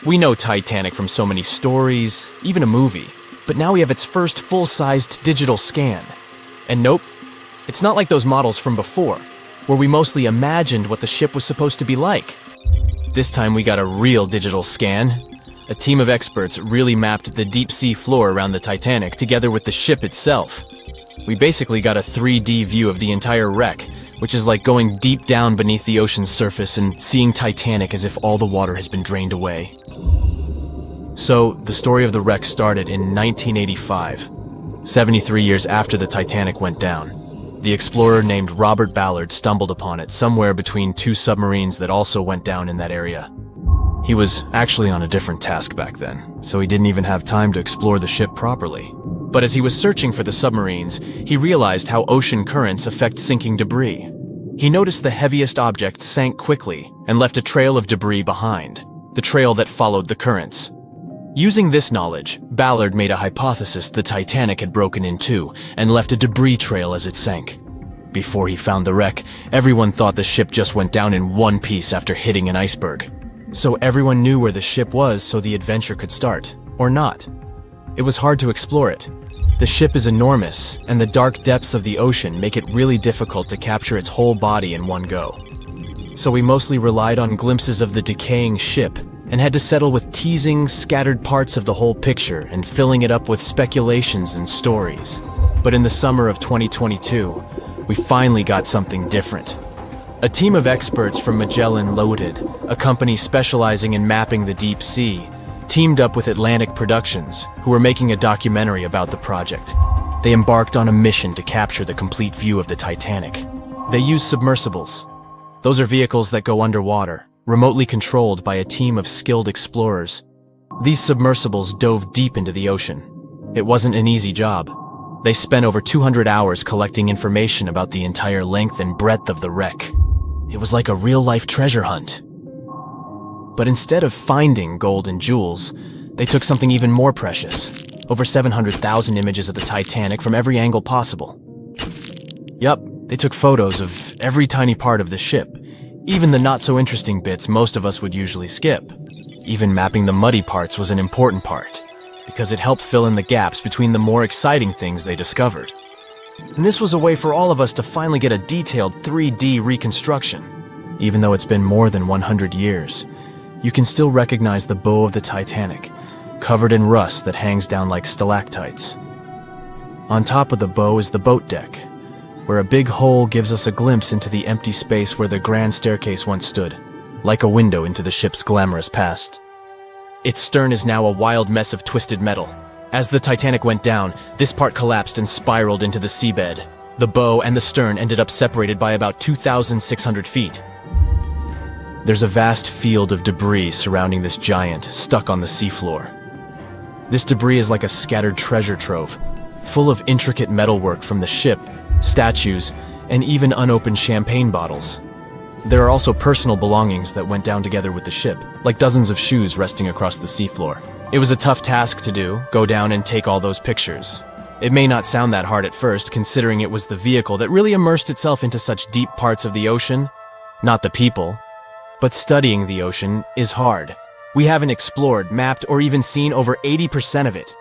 We know Titanic from so many stories, even a movie, but now we have its first full-sized digital scan. And nope, it's not like those models from before, where we mostly imagined what the ship was supposed to be like. This time we got a real digital scan. A team of experts really mapped the deep-sea floor around the Titanic together with the ship itself. We basically got a 3D view of the entire wreck, which is like going deep down beneath the ocean's surface and seeing Titanic as if all the water has been drained away. So, the story of the wreck started in 1985, 73 years after the Titanic went down. The explorer named Robert Ballard stumbled upon it somewhere between two submarines that also went down in that area. He was actually on a different task back then, so he didn't even have time to explore the ship properly. But as he was searching for the submarines, he realized how ocean currents affect sinking debris. He noticed the heaviest object sank quickly and left a trail of debris behind, the trail that followed the currents. Using this knowledge, Ballard made a hypothesis the Titanic had broken in two and left a debris trail as it sank. Before he found the wreck, everyone thought the ship just went down in one piece after hitting an iceberg. So everyone knew where the ship was so the adventure could start, or not. It was hard to explore it. The ship is enormous, and the dark depths of the ocean make it really difficult to capture its whole body in one go. So we mostly relied on glimpses of the decaying ship, and had to settle with teasing scattered parts of the whole picture and filling it up with speculations and stories. But in the summer of 2022, we finally got something different. A team of experts from Magellan Loaded, a company specializing in mapping the deep sea, teamed up with Atlantic Productions, who were making a documentary about the project. They embarked on a mission to capture the complete view of the Titanic. They used submersibles. Those are vehicles that go underwater, remotely controlled by a team of skilled explorers. These submersibles dove deep into the ocean. It wasn't an easy job. They spent over 200 hours collecting information about the entire length and breadth of the wreck. It was like a real-life treasure hunt. But instead of finding gold and jewels, they took something even more precious. Over 700,000 images of the Titanic from every angle possible. Yup, they took photos of every tiny part of the ship, even the not-so-interesting bits most of us would usually skip. Even mapping the muddy parts was an important part, because it helped fill in the gaps between the more exciting things they discovered. And this was a way for all of us to finally get a detailed 3D reconstruction. Even though it's been more than 100 years, you can still recognize the bow of the Titanic, covered in rust that hangs down like stalactites. On top of the bow is the boat deck, where a big hole gives us a glimpse into the empty space where the grand staircase once stood, like a window into the ship's glamorous past. Its stern is now a wild mess of twisted metal. As the Titanic went down, this part collapsed and spiraled into the seabed. The bow and the stern ended up separated by about 2,600 feet. There's a vast field of debris surrounding this giant, stuck on the seafloor. This debris is like a scattered treasure trove, full of intricate metalwork from the ship, statues, and even unopened champagne bottles. There are also personal belongings that went down together with the ship, like dozens of shoes resting across the seafloor. It was a tough task to do, go down and take all those pictures. It may not sound that hard at first, considering it was the vehicle that really immersed itself into such deep parts of the ocean, not the people. But studying the ocean is hard. We haven't explored, mapped, or even seen over 80% of it.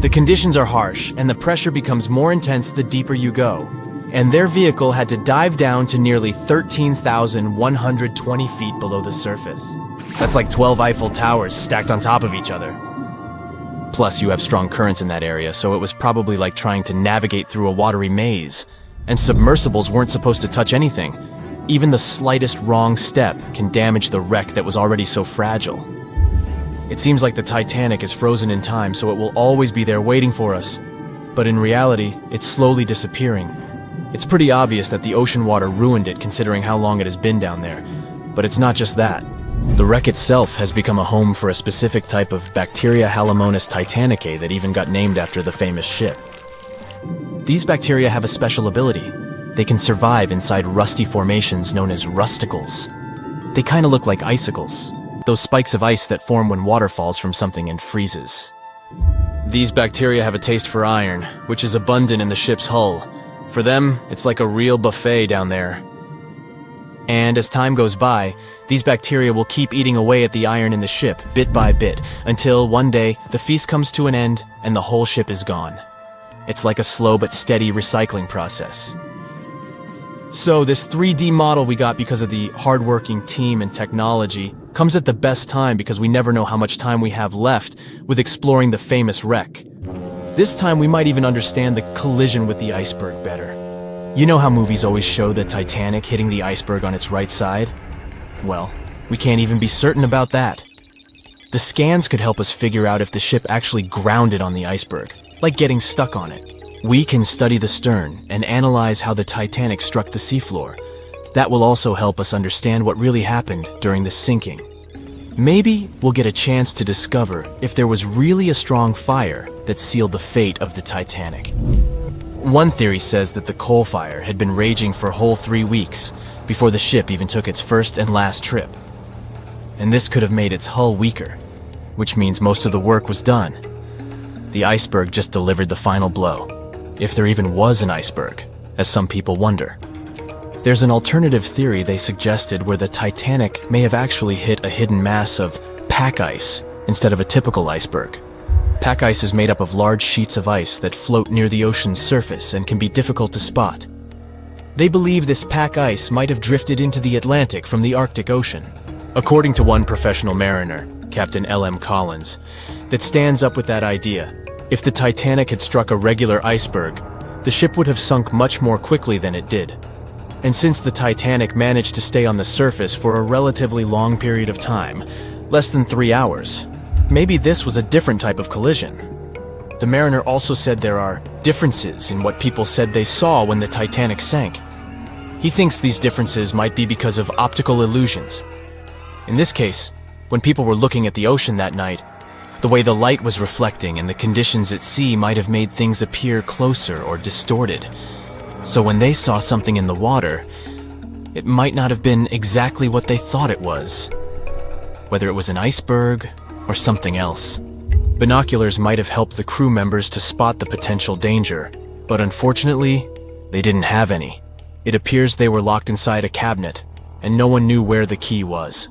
The conditions are harsh, and the pressure becomes more intense the deeper you go. And their vehicle had to dive down to nearly 13,120 feet below the surface. That's like 12 Eiffel Towers stacked on top of each other. Plus, you have strong currents in that area, so it was probably like trying to navigate through a watery maze. And submersibles weren't supposed to touch anything. Even the slightest wrong step can damage the wreck that was already so fragile. It seems like the Titanic is frozen in time, so it will always be there waiting for us. But in reality, it's slowly disappearing. It's pretty obvious that the ocean water ruined it considering how long it has been down there. But it's not just that. The wreck itself has become a home for a specific type of bacteria Halomonas titanicae that even got named after the famous ship. These bacteria have a special ability. They can survive inside rusty formations known as rusticles. They kind of look like icicles, those spikes of ice that form when water falls from something and freezes. These bacteria have a taste for iron, which is abundant in the ship's hull. For them, it's like a real buffet down there. And as time goes by, These bacteria will keep eating away at the iron in the ship, bit by bit, until one day the feast comes to an end and the whole ship is gone. It's like a slow but steady recycling process. So this 3D model we got because of the hardworking team and technology comes at the best time because we never know how much time we have left with exploring the famous wreck. This time we might even understand the collision with the iceberg better. You know how movies always show the Titanic hitting the iceberg on its right side? Well, we can't even be certain about that. The scans could help us figure out if the ship actually grounded on the iceberg, like getting stuck on it. We can study the stern and analyze how the Titanic struck the seafloor. That will also help us understand what really happened during the sinking. Maybe we'll get a chance to discover if there was really a strong fire that sealed the fate of the Titanic. One theory says that the coal fire had been raging for a whole 3 weeks before the ship even took its first and last trip. And this could have made its hull weaker, which means most of the work was done. The iceberg just delivered the final blow, if there even was an iceberg, as some people wonder. There's an alternative theory they suggested where the Titanic may have actually hit a hidden mass of pack ice instead of a typical iceberg. Pack ice is made up of large sheets of ice that float near the ocean's surface and can be difficult to spot. They believe this pack ice might have drifted into the Atlantic from the Arctic Ocean. According to one professional mariner, Captain L.M. Collins, that stands up with that idea. If the Titanic had struck a regular iceberg, the ship would have sunk much more quickly than it did. And since the Titanic managed to stay on the surface for a relatively long period of time, less than 3 hours, maybe this was a different type of collision. The mariner also said there are differences in what people said they saw when the Titanic sank. He thinks these differences might be because of optical illusions. In this case, when people were looking at the ocean that night, the way the light was reflecting and the conditions at sea might have made things appear closer or distorted. So when they saw something in the water, it might not have been exactly what they thought it was, whether it was an iceberg or something else. Binoculars might have helped the crew members to spot the potential danger, but unfortunately, they didn't have any. It appears they were locked inside a cabinet, and no one knew where the key was.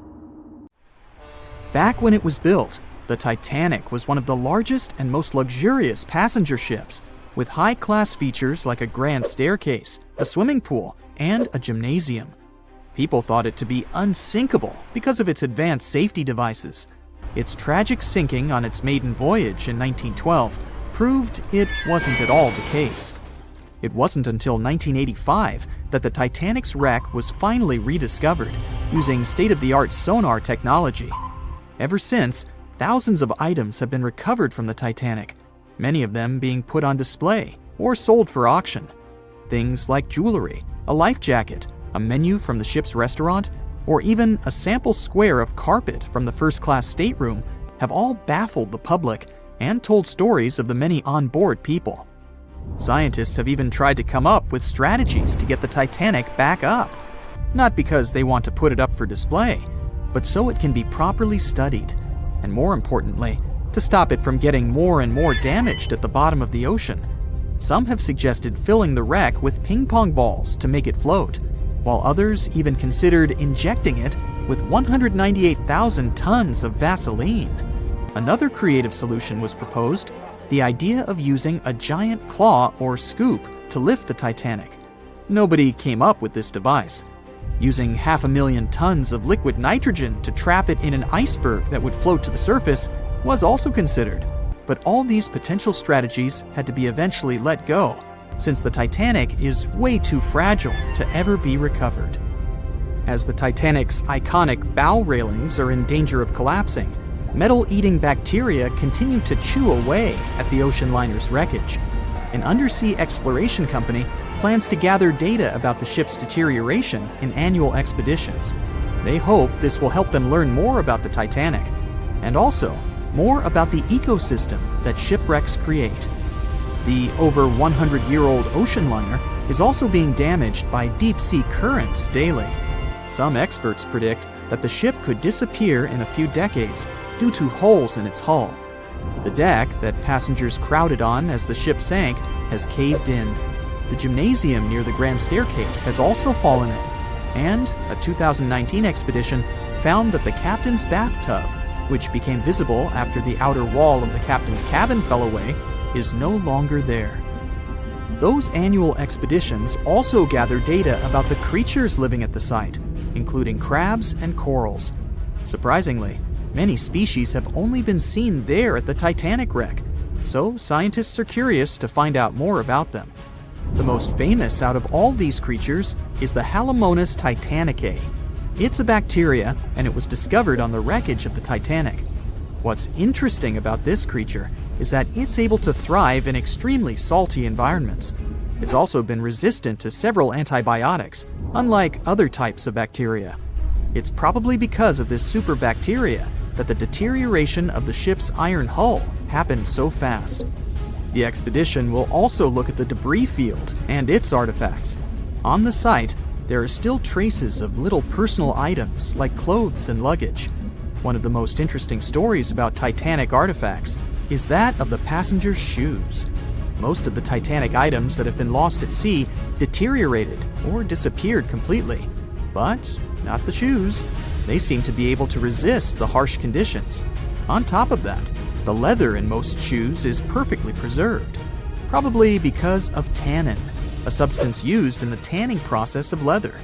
Back when it was built, the Titanic was one of the largest and most luxurious passenger ships, with high-class features like a grand staircase, a swimming pool, and a gymnasium. People thought it to be unsinkable because of its advanced safety devices. Its tragic sinking on its maiden voyage in 1912 proved it wasn't at all the case. It wasn't until 1985 that the Titanic's wreck was finally rediscovered using state-of-the-art sonar technology. Ever since, thousands of items have been recovered from the Titanic, many of them being put on display or sold for auction. Things like jewelry, a life jacket, a menu from the ship's restaurant, or even a sample square of carpet from the first-class stateroom have all baffled the public and told stories of the many on-board people. Scientists have even tried to come up with strategies to get the Titanic back up, not because they want to put it up for display, but so it can be properly studied, and more importantly, to stop it from getting more and more damaged at the bottom of the ocean. Some have suggested filling the wreck with ping-pong balls to make it float, while others even considered injecting it with 198,000 tons of Vaseline. Another creative solution was proposed, the idea of using a giant claw or scoop to lift the Titanic. Nobody came up with this device. Using 500,000 tons of liquid nitrogen to trap it in an iceberg that would float to the surface was also considered, but all these potential strategies had to be eventually let go, since the Titanic is way too fragile to ever be recovered. As the Titanic's iconic bow railings are in danger of collapsing, metal-eating bacteria continue to chew away at the ocean liner's wreckage. An undersea exploration company plans to gather data about the ship's deterioration in annual expeditions. They hope this will help them learn more about the Titanic, and also more about the ecosystem that shipwrecks create. The over 100-year-old ocean liner is also being damaged by deep-sea currents daily. Some experts predict that the ship could disappear in a few decades due to holes in its hull. The deck that passengers crowded on as the ship sank has caved in. The gymnasium near the grand staircase has also fallen in, and a 2019 expedition found that the captain's bathtub, which became visible after the outer wall of the captain's cabin fell away, is no longer there. Those annual expeditions also gather data about the creatures living at the site, including crabs and corals. Surprisingly, many species have only been seen there at the Titanic wreck, so scientists are curious to find out more about them. The most famous out of all these creatures is the Halomonas titanicae. It's a bacteria, and it was discovered on the wreckage of the Titanic. What's interesting about this creature is that it's able to thrive in extremely salty environments. It's also been resistant to several antibiotics, unlike other types of bacteria. It's probably because of this superbacteria that the deterioration of the ship's iron hull happened so fast. The expedition will also look at the debris field and its artifacts. On the site, there are still traces of little personal items like clothes and luggage. One of the most interesting stories about Titanic artifacts is that of the passengers' shoes. Most of the Titanic items that have been lost at sea deteriorated or disappeared completely. But not the shoes. They seem to be able to resist the harsh conditions. On top of that, the leather in most shoes is perfectly preserved, probably because of tannin, a substance used in the tanning process of leather.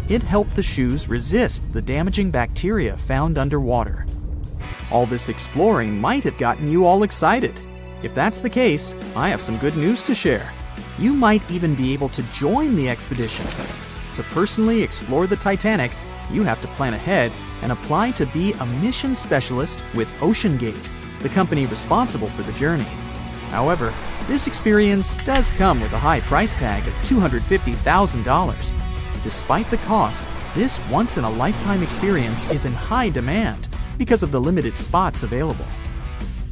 It helped the shoes resist the damaging bacteria found underwater. All this exploring might have gotten you all excited. If that's the case, I have some good news to share. You might even be able to join the expeditions. To personally explore the Titanic, you have to plan ahead and apply to be a mission specialist with OceanGate, the company responsible for the journey. However, this experience does come with a high price tag of $250,000. Despite the cost, this once-in-a-lifetime experience is in high demand because of the limited spots available.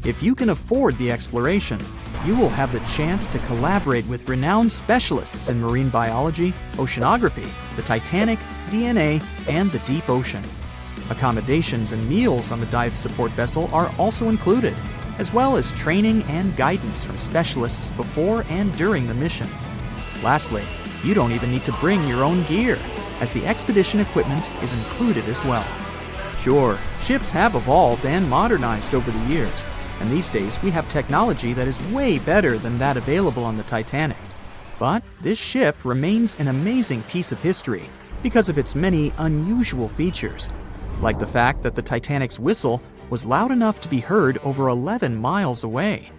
If you can afford the exploration, you will have the chance to collaborate with renowned specialists in marine biology, oceanography, the Titanic, DNA, and the deep ocean. Accommodations and meals on the dive support vessel are also included, as well as training and guidance from specialists before and during the mission. Lastly, you don't even need to bring your own gear, as the expedition equipment is included as well. Sure, ships have evolved and modernized over the years, and these days we have technology that is way better than that available on the Titanic. But this ship remains an amazing piece of history because of its many unusual features, like the fact that the Titanic's whistle was loud enough to be heard over 11 miles away,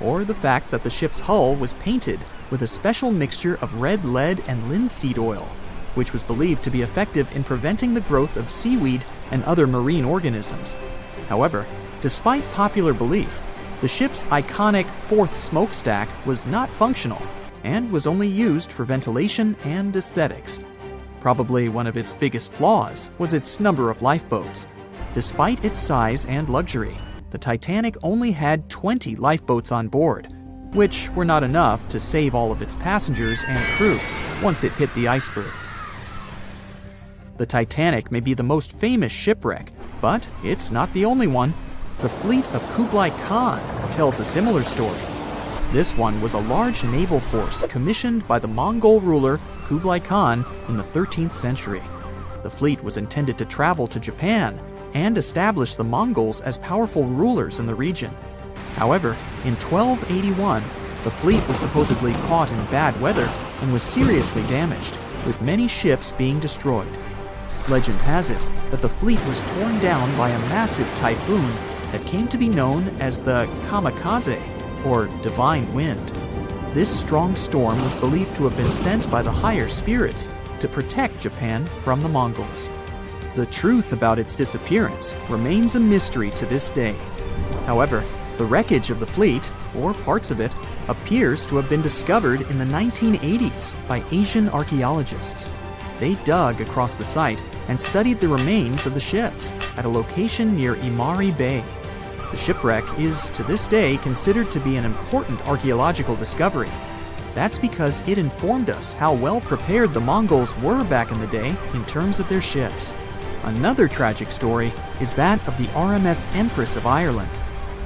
or the fact that the ship's hull was painted with a special mixture of red lead and linseed oil, which was believed to be effective in preventing the growth of seaweed and other marine organisms. However, despite popular belief, the ship's iconic fourth smokestack was not functional and was only used for ventilation and aesthetics. Probably one of its biggest flaws was its number of lifeboats. Despite its size and luxury, the Titanic only had 20 lifeboats on board, which were not enough to save all of its passengers and crew once it hit the iceberg. The Titanic may be the most famous shipwreck, but it's not the only one. The fleet of Kublai Khan tells a similar story. This one was a large naval force commissioned by the Mongol ruler Kublai Khan in the 13th century. The fleet was intended to travel to Japan and establish the Mongols as powerful rulers in the region. However, in 1281, the fleet was supposedly caught in bad weather and was seriously damaged, with many ships being destroyed. Legend has it that the fleet was torn down by a massive typhoon that came to be known as the kamikaze, or divine wind. This strong storm was believed to have been sent by the higher spirits to protect Japan from the Mongols. The truth about its disappearance remains a mystery to this day. However, the wreckage of the fleet, or parts of it, appears to have been discovered in the 1980s by Asian archaeologists. They dug across the site and studied the remains of the ships at a location near Imari Bay. The shipwreck is, to this day, considered to be an important archaeological discovery. That's because it informed us how well prepared the Mongols were back in the day in terms of their ships. Another tragic story is that of the RMS Empress of Ireland.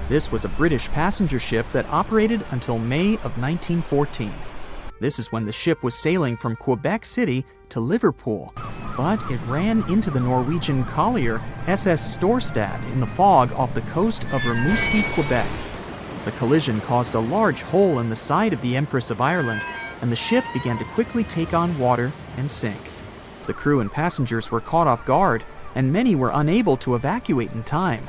This was a British passenger ship that operated until May of 1914. This is when the ship was sailing from Quebec City to Liverpool. but it ran into the Norwegian collier SS Storstad in the fog off the coast of Rimouski, Quebec. The collision caused a large hole in the side of the Empress of Ireland, and the ship began to quickly take on water and sink. The crew and passengers were caught off guard, and many were unable to evacuate in time.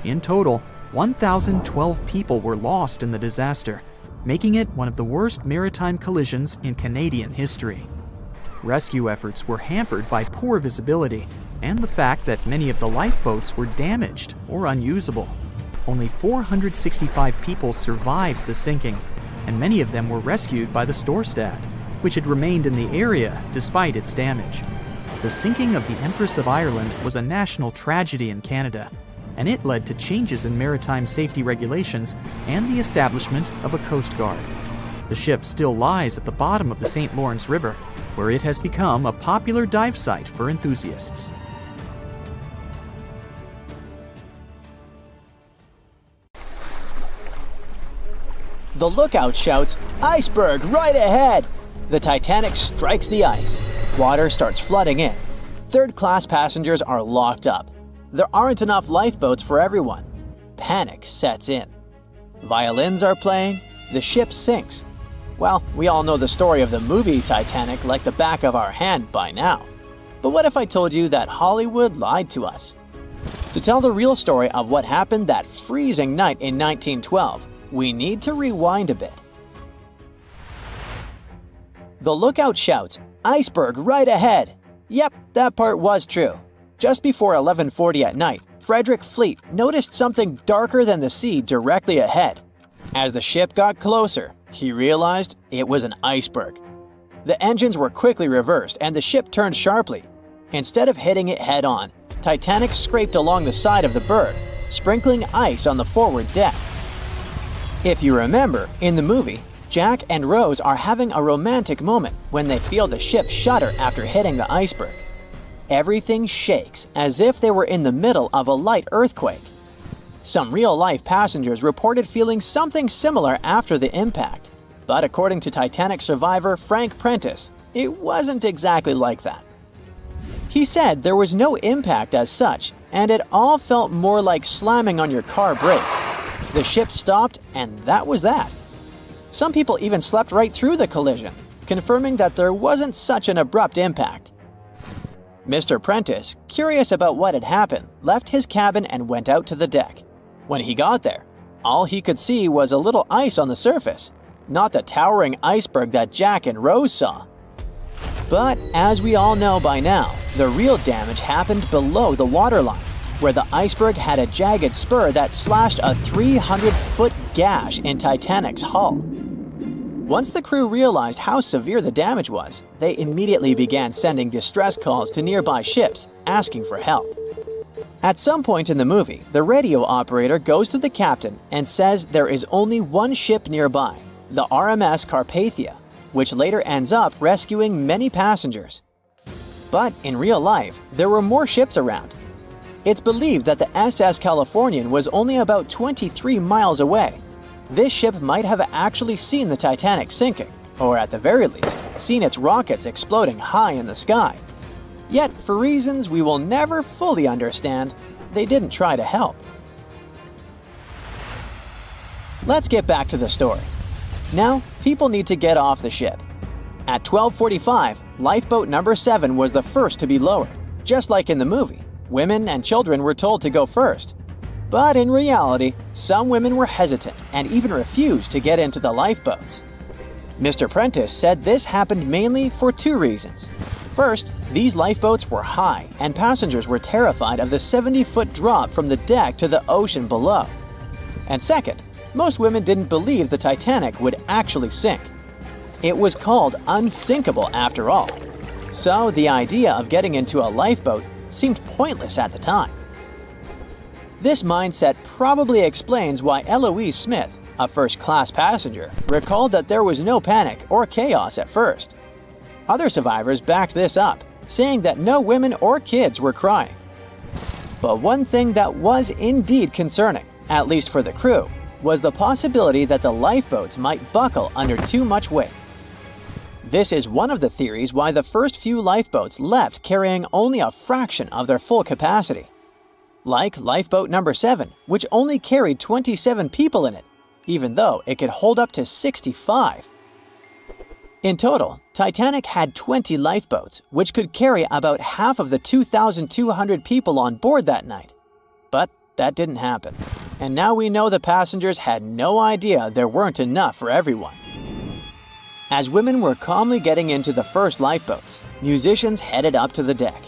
In total, 1,012 people were lost in the disaster, making it one of the worst maritime collisions in Canadian history. Rescue efforts were hampered by poor visibility and the fact that many of the lifeboats were damaged or unusable. Only 465 people survived the sinking, and many of them were rescued by the Storstad, which had remained in the area despite its damage. The sinking of the Empress of Ireland was a national tragedy in Canada, and it led to changes in maritime safety regulations and the establishment of a Coast Guard. The ship still lies at the bottom of the St. Lawrence River, where it has become a popular dive site for enthusiasts. The lookout shouts, "Iceberg right ahead!" The Titanic strikes the ice. Water starts flooding in. Third-class passengers are locked up. There aren't enough lifeboats for everyone. Panic sets in. Violins are playing. The ship sinks. Well, we all know the story of the movie Titanic like the back of our hand by now. But what if I told you that Hollywood lied to us? To tell the real story of what happened that freezing night in 1912, we need to rewind a bit. The lookout shouts, "Iceberg right ahead!" Yep, that part was true. Just before 11:40 at night, Frederick Fleet noticed something darker than the sea directly ahead. As the ship got closer, he realized it was an iceberg. The engines were quickly reversed and the ship turned sharply. Instead of hitting it head-on, Titanic scraped along the side of the berg, sprinkling ice on the forward deck. If you remember, in the movie, Jack and Rose are having a romantic moment when they feel the ship shudder after hitting the iceberg. Everything shakes as if they were in the middle of a light earthquake. Some real-life passengers reported feeling something similar after the impact, but according to Titanic survivor Frank Prentice, it wasn't exactly like that. He said there was no impact as such, and it all felt more like slamming on your car brakes. The ship stopped, and that was that. Some people even slept right through the collision, confirming that there wasn't such an abrupt impact. Mr. Prentice, curious about what had happened, left his cabin and went out to the deck. When he got there, all he could see was a little ice on the surface, not the towering iceberg that Jack and Rose saw. But as we all know by now, the real damage happened below the waterline, where the iceberg had a jagged spur that slashed a 300-foot gash in Titanic's hull. Once the crew realized how severe the damage was, they immediately began sending distress calls to nearby ships, asking for help. At some point in the movie, the radio operator goes to the captain and says there is only one ship nearby, the RMS Carpathia, which later ends up rescuing many passengers. But in real life, there were more ships around. It's believed that the SS Californian was only about 23 miles away. This ship might have actually seen the Titanic sinking, or at the very least, seen its rockets exploding high in the sky. Yet, for reasons we will never fully understand, they didn't try to help. Let's get back to the story. Now, people need to get off the ship. At 12:45, lifeboat number 7 was the first to be lowered. Just like in the movie, women and children were told to go first. But in reality, some women were hesitant and even refused to get into the lifeboats. Mr. Prentice said this happened mainly for 2 reasons. First, these lifeboats were high and passengers were terrified of the 70-foot drop from the deck to the ocean below. And second, most women didn't believe the Titanic would actually sink. It was called unsinkable after all. So the idea of getting into a lifeboat seemed pointless at the time. This mindset probably explains why Eloise Smith, a first-class passenger, recalled that there was no panic or chaos at first. Other survivors backed this up, saying that no women or kids were crying. But one thing that was indeed concerning, at least for the crew, was the possibility that the lifeboats might buckle under too much weight. This is one of the theories why the first few lifeboats left carrying only a fraction of their full capacity. Like lifeboat number 7, which only carried 27 people in it, even though it could hold up to 65. In total, Titanic had 20 lifeboats, which could carry about half of the 2,200 people on board that night. But that didn't happen. And now we know the passengers had no idea there weren't enough for everyone. As women were calmly getting into the first lifeboats, musicians headed up to the deck.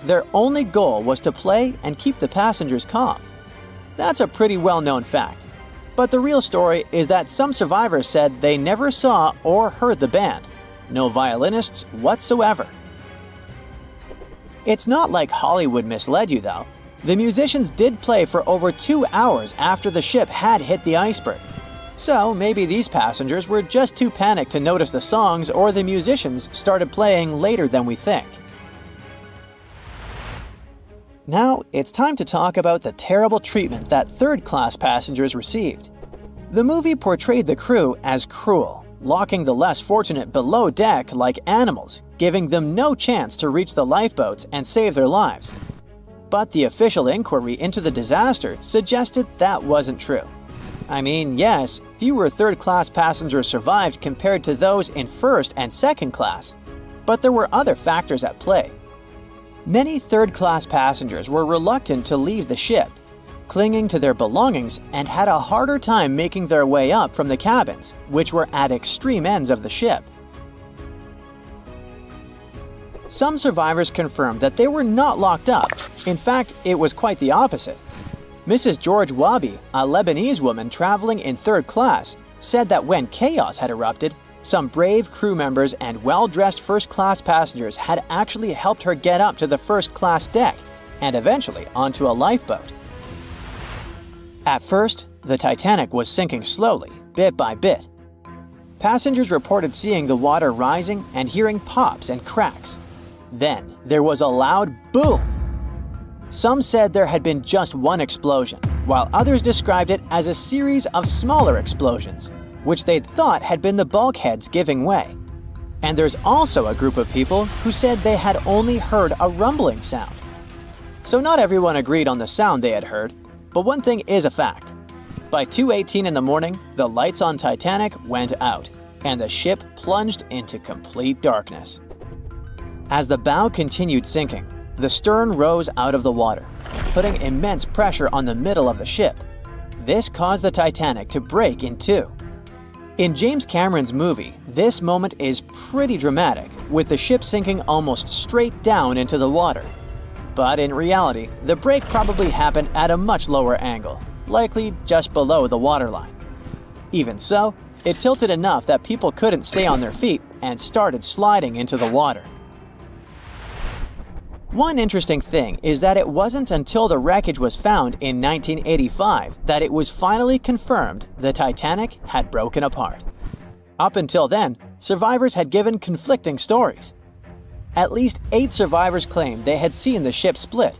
Their only goal was to play and keep the passengers calm. That's a pretty well-known fact. But the real story is that some survivors said they never saw or heard the band. No violinists whatsoever. It's not like Hollywood misled you, though. The musicians did play for over 2 hours after the ship had hit the iceberg. So maybe these passengers were just too panicked to notice the songs, or the musicians started playing later than we think. Now, it's time to talk about the terrible treatment that third-class passengers received. The movie portrayed the crew as cruel, locking the less fortunate below deck like animals, giving them no chance to reach the lifeboats and save their lives. But the official inquiry into the disaster suggested that wasn't true. I mean, yes, fewer third-class passengers survived compared to those in first and second class, but there were other factors at play. Many third-class passengers were reluctant to leave the ship, clinging to their belongings, and had a harder time making their way up from the cabins, which were at extreme ends of the ship. Some survivors confirmed that they were not locked up. In fact, it was quite the opposite. Mrs. George Wabi, a Lebanese woman traveling in third class, said that when chaos had erupted, some brave crew members and well-dressed first-class passengers had actually helped her get up to the first-class deck and eventually onto a lifeboat. At first, the Titanic was sinking slowly, bit by bit. Passengers reported seeing the water rising and hearing pops and cracks. Then, there was a loud boom. Some said there had been just one explosion, while others described it as a series of smaller explosions, which they'd thought had been the bulkheads giving way. And there's also a group of people who said they had only heard a rumbling sound. So not everyone agreed on the sound they had heard, but one thing is a fact. By 2:18 in the morning, the lights on Titanic went out, and the ship plunged into complete darkness. As the bow continued sinking, the stern rose out of the water, putting immense pressure on the middle of the ship. This caused the Titanic to break in two. In James Cameron's movie, this moment is pretty dramatic, with the ship sinking almost straight down into the water. But in reality, the break probably happened at a much lower angle, likely just below the waterline. Even so, it tilted enough that people couldn't stay on their feet and started sliding into the water. One interesting thing is that it wasn't until the wreckage was found in 1985 that it was finally confirmed the Titanic had broken apart. Up until then, survivors had given conflicting stories. At least 8 survivors claimed they had seen the ship split.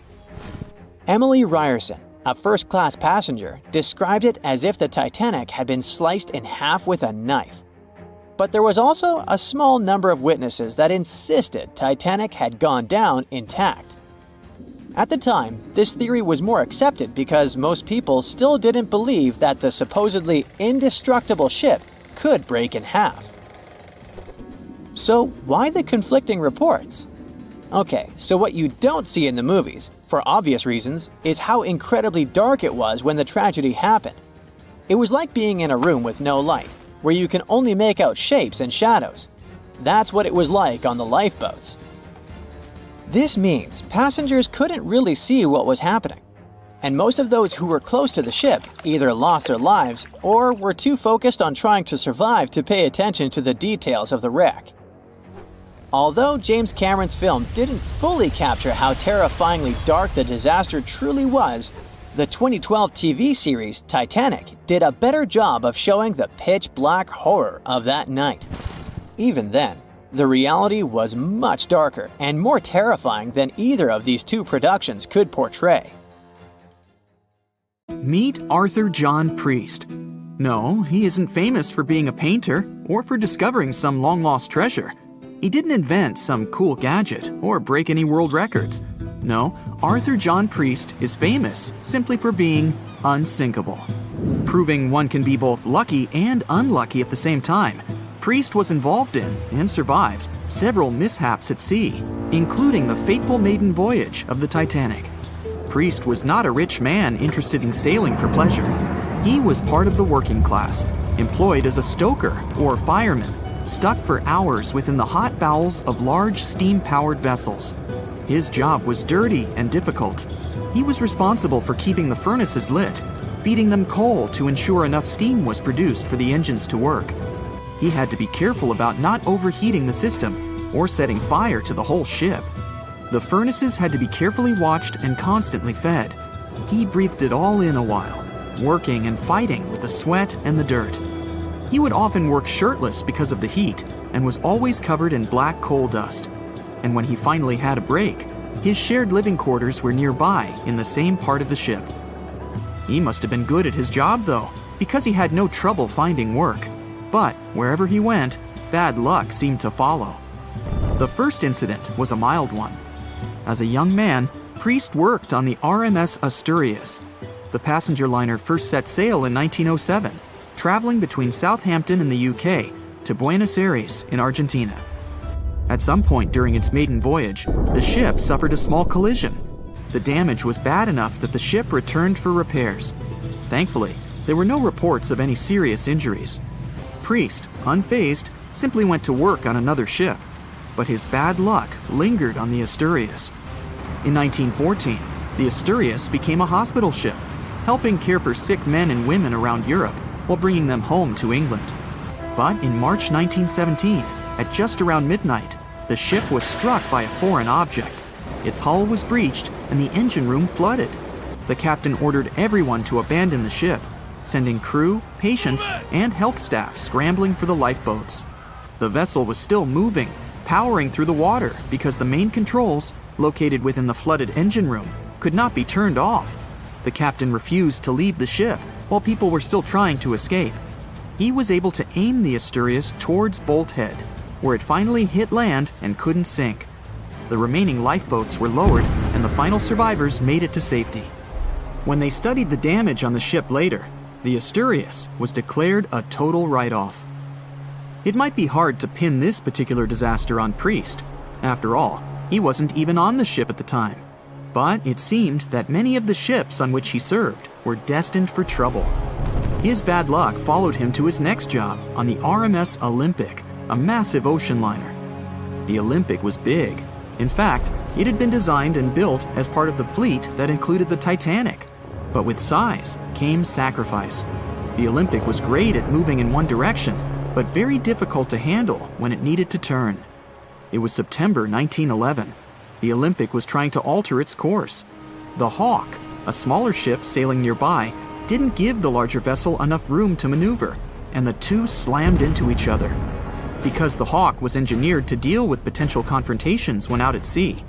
Emily Ryerson, a first-class passenger, described it as if the Titanic had been sliced in half with a knife. But there was also a small number of witnesses that insisted Titanic had gone down intact. At the time, this theory was more accepted because most people still didn't believe that the supposedly indestructible ship could break in half. So why the conflicting reports? Okay, so what you don't see in the movies, for obvious reasons, is how incredibly dark it was when the tragedy happened. It was like being in a room with no light, where you can only make out shapes and shadows. That's what it was like on the lifeboats. This means passengers couldn't really see what was happening, and most of those who were close to the ship either lost their lives or were too focused on trying to survive to pay attention to the details of the wreck. Although James Cameron's film didn't fully capture how terrifyingly dark the disaster truly was, the 2012 TV series Titanic did a better job of showing the pitch-black horror of that night. Even then, the reality was much darker and more terrifying than either of these two productions could portray. Meet Arthur John Priest. No, he isn't famous for being a painter or for discovering some long-lost treasure. He didn't invent some cool gadget or break any world records. No, Arthur John Priest is famous simply for being unsinkable. Proving one can be both lucky and unlucky at the same time, Priest was involved in and survived several mishaps at sea, including the fateful maiden voyage of the Titanic. Priest was not a rich man interested in sailing for pleasure. He was part of the working class, employed as a stoker or fireman, stuck for hours within the hot bowels of large steam-powered vessels. His job was dirty and difficult. He was responsible for keeping the furnaces lit, feeding them coal to ensure enough steam was produced for the engines to work. He had to be careful about not overheating the system or setting fire to the whole ship. The furnaces had to be carefully watched and constantly fed. He breathed it all in a while, working and fighting with the sweat and the dirt. He would often work shirtless because of the heat and was always covered in black coal dust. And when he finally had a break, his shared living quarters were nearby in the same part of the ship. He must have been good at his job, though, because he had no trouble finding work. But wherever he went, bad luck seemed to follow. The first incident was a mild one. As a young man, Priest worked on the RMS Asturias. The passenger liner first set sail in 1907, traveling between Southampton in the UK to Buenos Aires in Argentina. At some point during its maiden voyage, the ship suffered a small collision. The damage was bad enough that the ship returned for repairs. Thankfully, there were no reports of any serious injuries. Priest, unfazed, simply went to work on another ship, but his bad luck lingered on the Asturias. In 1914, the Asturias became a hospital ship, helping care for sick men and women around Europe while bringing them home to England. But in March 1917, at just around midnight, the ship was struck by a foreign object. Its hull was breached and the engine room flooded. The captain ordered everyone to abandon the ship, sending crew, patients, and health staff scrambling for the lifeboats. The vessel was still moving, powering through the water because the main controls, located within the flooded engine room, could not be turned off. The captain refused to leave the ship while people were still trying to escape. He was able to aim the Asturias towards Bolt Head, where it finally hit land and couldn't sink. The remaining lifeboats were lowered and the final survivors made it to safety. When they studied the damage on the ship later, the Asturias was declared a total write-off. It might be hard to pin this particular disaster on Priest. After all, he wasn't even on the ship at the time. But it seemed that many of the ships on which he served were destined for trouble. His bad luck followed him to his next job on the RMS Olympic, a massive ocean liner. The Olympic was big. In fact, it had been designed and built as part of the fleet that included the Titanic. But with size came sacrifice. The Olympic was great at moving in one direction, but very difficult to handle when it needed to turn. It was September 1911. The Olympic was trying to alter its course. The Hawk, a smaller ship sailing nearby, didn't give the larger vessel enough room to maneuver, and the two slammed into each other. Because the Hawk was engineered to deal with potential confrontations when out at sea,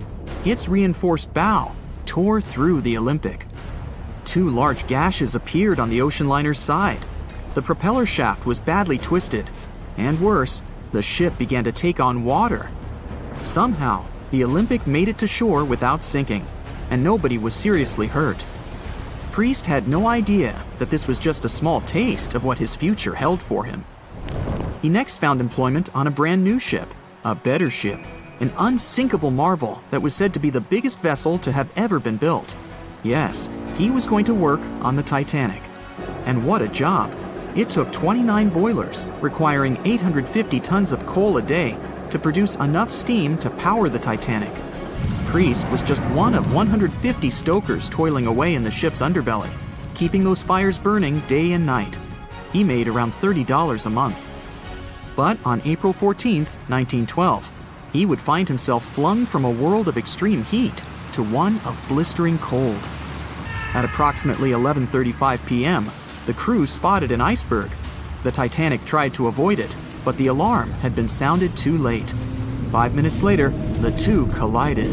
its reinforced bow tore through the Olympic. Two large gashes appeared on the ocean liner's side. The propeller shaft was badly twisted, and worse, the ship began to take on water. Somehow, the Olympic made it to shore without sinking, and nobody was seriously hurt. Priest had no idea that this was just a small taste of what his future held for him. He next found employment on a brand new ship, a better ship, an unsinkable marvel that was said to be the biggest vessel to have ever been built. Yes, he was going to work on the Titanic. And what a job! It took 29 boilers, requiring 850 tons of coal a day to produce enough steam to power the Titanic. Priest was just one of 150 stokers toiling away in the ship's underbelly, keeping those fires burning day and night. He made around $30 a month. But on April 14, 1912, he would find himself flung from a world of extreme heat to one of blistering cold. At approximately 11:35 p.m., the crew spotted an iceberg. The Titanic tried to avoid it, but the alarm had been sounded too late. 5 minutes later, the two collided.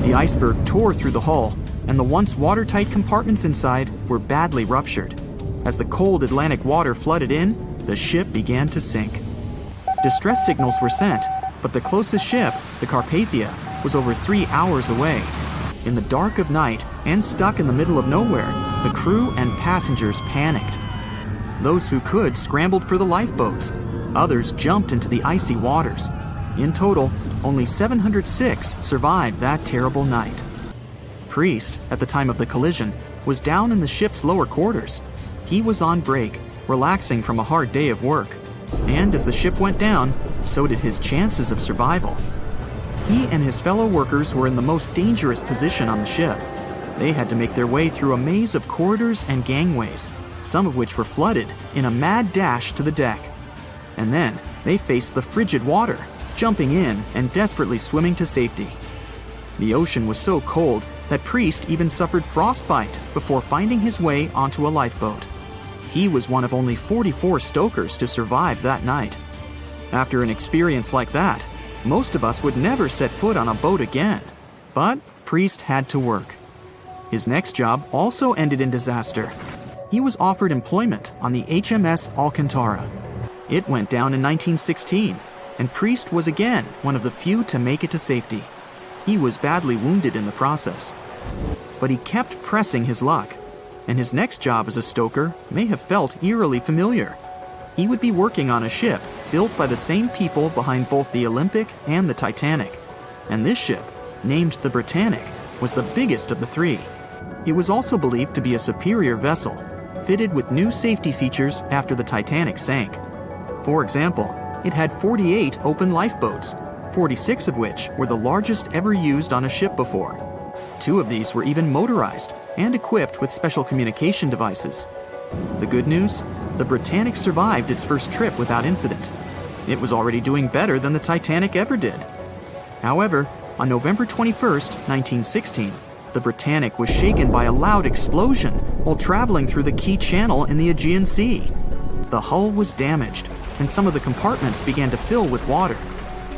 The iceberg tore through the hull, and the once watertight compartments inside were badly ruptured. As the cold Atlantic water flooded in, the ship began to sink. Distress signals were sent, but the closest ship, the Carpathia, was over 3 hours away. In the dark of night and stuck in the middle of nowhere, the crew and passengers panicked. Those who could scrambled for the lifeboats. Others jumped into the icy waters. In total, only 706 survived that terrible night. Priest, at the time of the collision, was down in the ship's lower quarters. He was on break, relaxing from a hard day of work. And as the ship went down, so did his chances of survival. He and his fellow workers were in the most dangerous position on the ship. They had to make their way through a maze of corridors and gangways, some of which were flooded, in a mad dash to the deck. And then they faced the frigid water, jumping in and desperately swimming to safety. The ocean was so cold that Priest even suffered frostbite before finding his way onto a lifeboat. He was one of only 44 stokers to survive that night. After an experience like that, most of us would never set foot on a boat again. But Priest had to work. His next job also ended in disaster. He was offered employment on the HMS Alcantara. It went down in 1916, and Priest was again one of the few to make it to safety. He was badly wounded in the process. But he kept pressing his luck, and his next job as a stoker may have felt eerily familiar. He would be working on a ship built by the same people behind both the Olympic and the Titanic. And this ship, named the Britannic, was the biggest of the three. It was also believed to be a superior vessel, fitted with new safety features after the Titanic sank. For example, it had 48 open lifeboats, 46 of which were the largest ever used on a ship before. 2 of these were even motorized and equipped with special communication devices. The good news? The Britannic survived its first trip without incident. It was already doing better than the Titanic ever did. However, on November 21st, 1916, the Britannic was shaken by a loud explosion while traveling through the key channel in the Aegean Sea. The hull was damaged, and some of the compartments began to fill with water.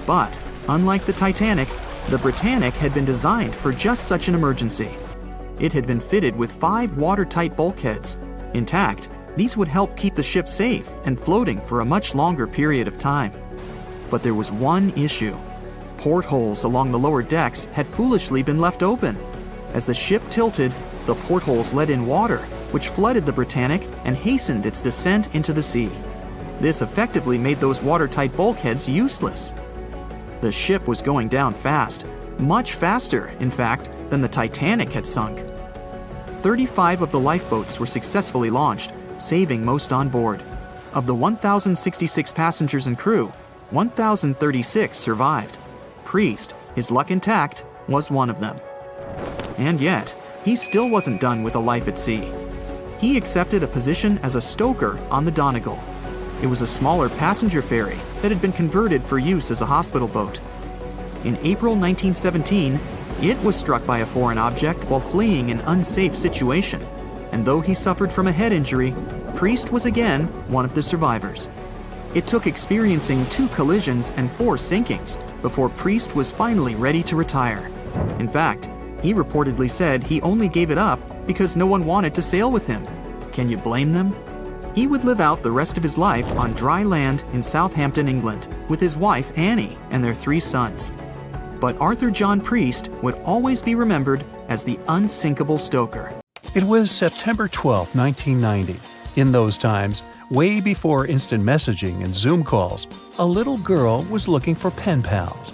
But, unlike the Titanic, the Britannic had been designed for just such an emergency. It had been fitted with 5 watertight bulkheads. Intact, these would help keep the ship safe and floating for a much longer period of time. But there was one issue. Portholes along the lower decks had foolishly been left open. As the ship tilted, the portholes let in water, which flooded the Britannic and hastened its descent into the sea. This effectively made those watertight bulkheads useless. The ship was going down fast, much faster, in fact, than the Titanic had sunk. 35 of the lifeboats were successfully launched, saving most on board. Of the 1,066 passengers and crew, 1,036 survived. Priest, his luck intact, was one of them. And yet, he still wasn't done with a life at sea. He accepted a position as a stoker on the Donegal. It was a smaller passenger ferry that had been converted for use as a hospital boat. In April 1917, it was struck by a foreign object while fleeing an unsafe situation, and though he suffered from a head injury, Priest was again one of the survivors. It took experiencing 2 collisions and 4 sinkings before Priest was finally ready to retire. In fact, he reportedly said he only gave it up because no one wanted to sail with him. Can you blame them? He would live out the rest of his life on dry land in Southampton, England, with his wife Annie and their 3 sons. But Arthur John Priest would always be remembered as the unsinkable stoker. It was September 12, 1990. In those times, way before instant messaging and Zoom calls, a little girl was looking for pen pals.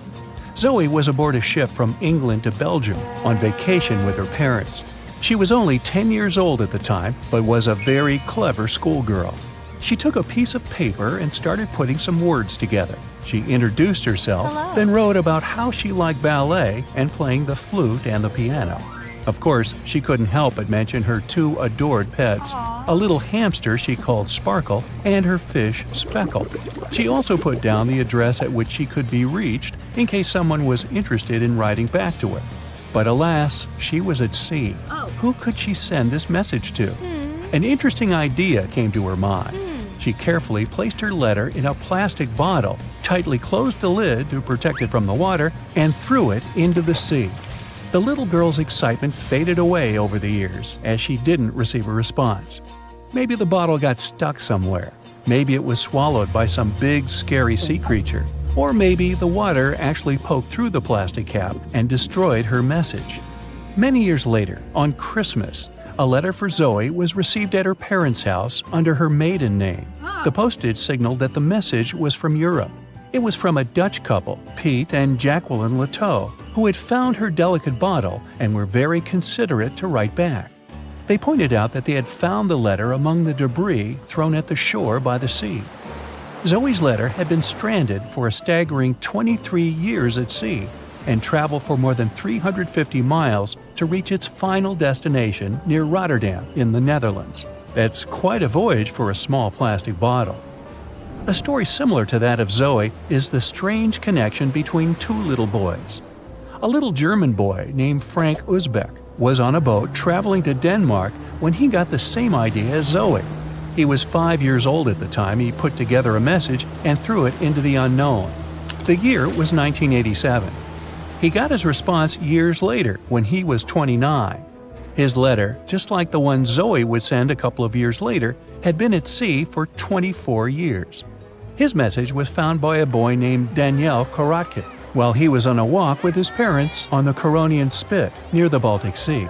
Zoe was aboard a ship from England to Belgium on vacation with her parents. She was only 10 years old at the time, but was a very clever schoolgirl. She took a piece of paper and started putting some words together. She introduced herself, then wrote about how she liked ballet and playing the flute and the piano. Of course, she couldn't help but mention her 2 adored pets, a little hamster she called Sparkle and her fish Speckle. She also put down the address at which she could be reached in case someone was interested in writing back to her. But alas, she was at sea. Who could she send this message to? An interesting idea came to her mind. She carefully placed her letter in a plastic bottle, tightly closed the lid to protect it from the water, and threw it into the sea. The little girl's excitement faded away over the years as she didn't receive a response. Maybe the bottle got stuck somewhere. Maybe it was swallowed by some big, scary sea creature. Or maybe the water actually poked through the plastic cap and destroyed her message. Many years later, on Christmas, a letter for Zoe was received at her parents' house under her maiden name. The postage signaled that the message was from Europe. It was from a Dutch couple, Piet and Jacqueline Leteau, who had found her delicate bottle and were very considerate to write back. They pointed out that they had found the letter among the debris thrown at the shore by the sea. Zoe's letter had been stranded for a staggering 23 years at sea and traveled for more than 350 miles to reach its final destination near Rotterdam in the Netherlands. That's quite a voyage for a small plastic bottle. A story similar to that of Zoe is the strange connection between two little boys. A little German boy named Frank Uzbek was on a boat traveling to Denmark when he got the same idea as Zoe. He was 5 years old at the time he put together a message and threw it into the unknown. The year was 1987. He got his response years later when he was 29. His letter, just like the one Zoe would send a couple of years later, had been at sea for 24 years. His message was found by a boy named Daniel Korotkin while he was on a walk with his parents on the Koronian Spit near the Baltic Sea.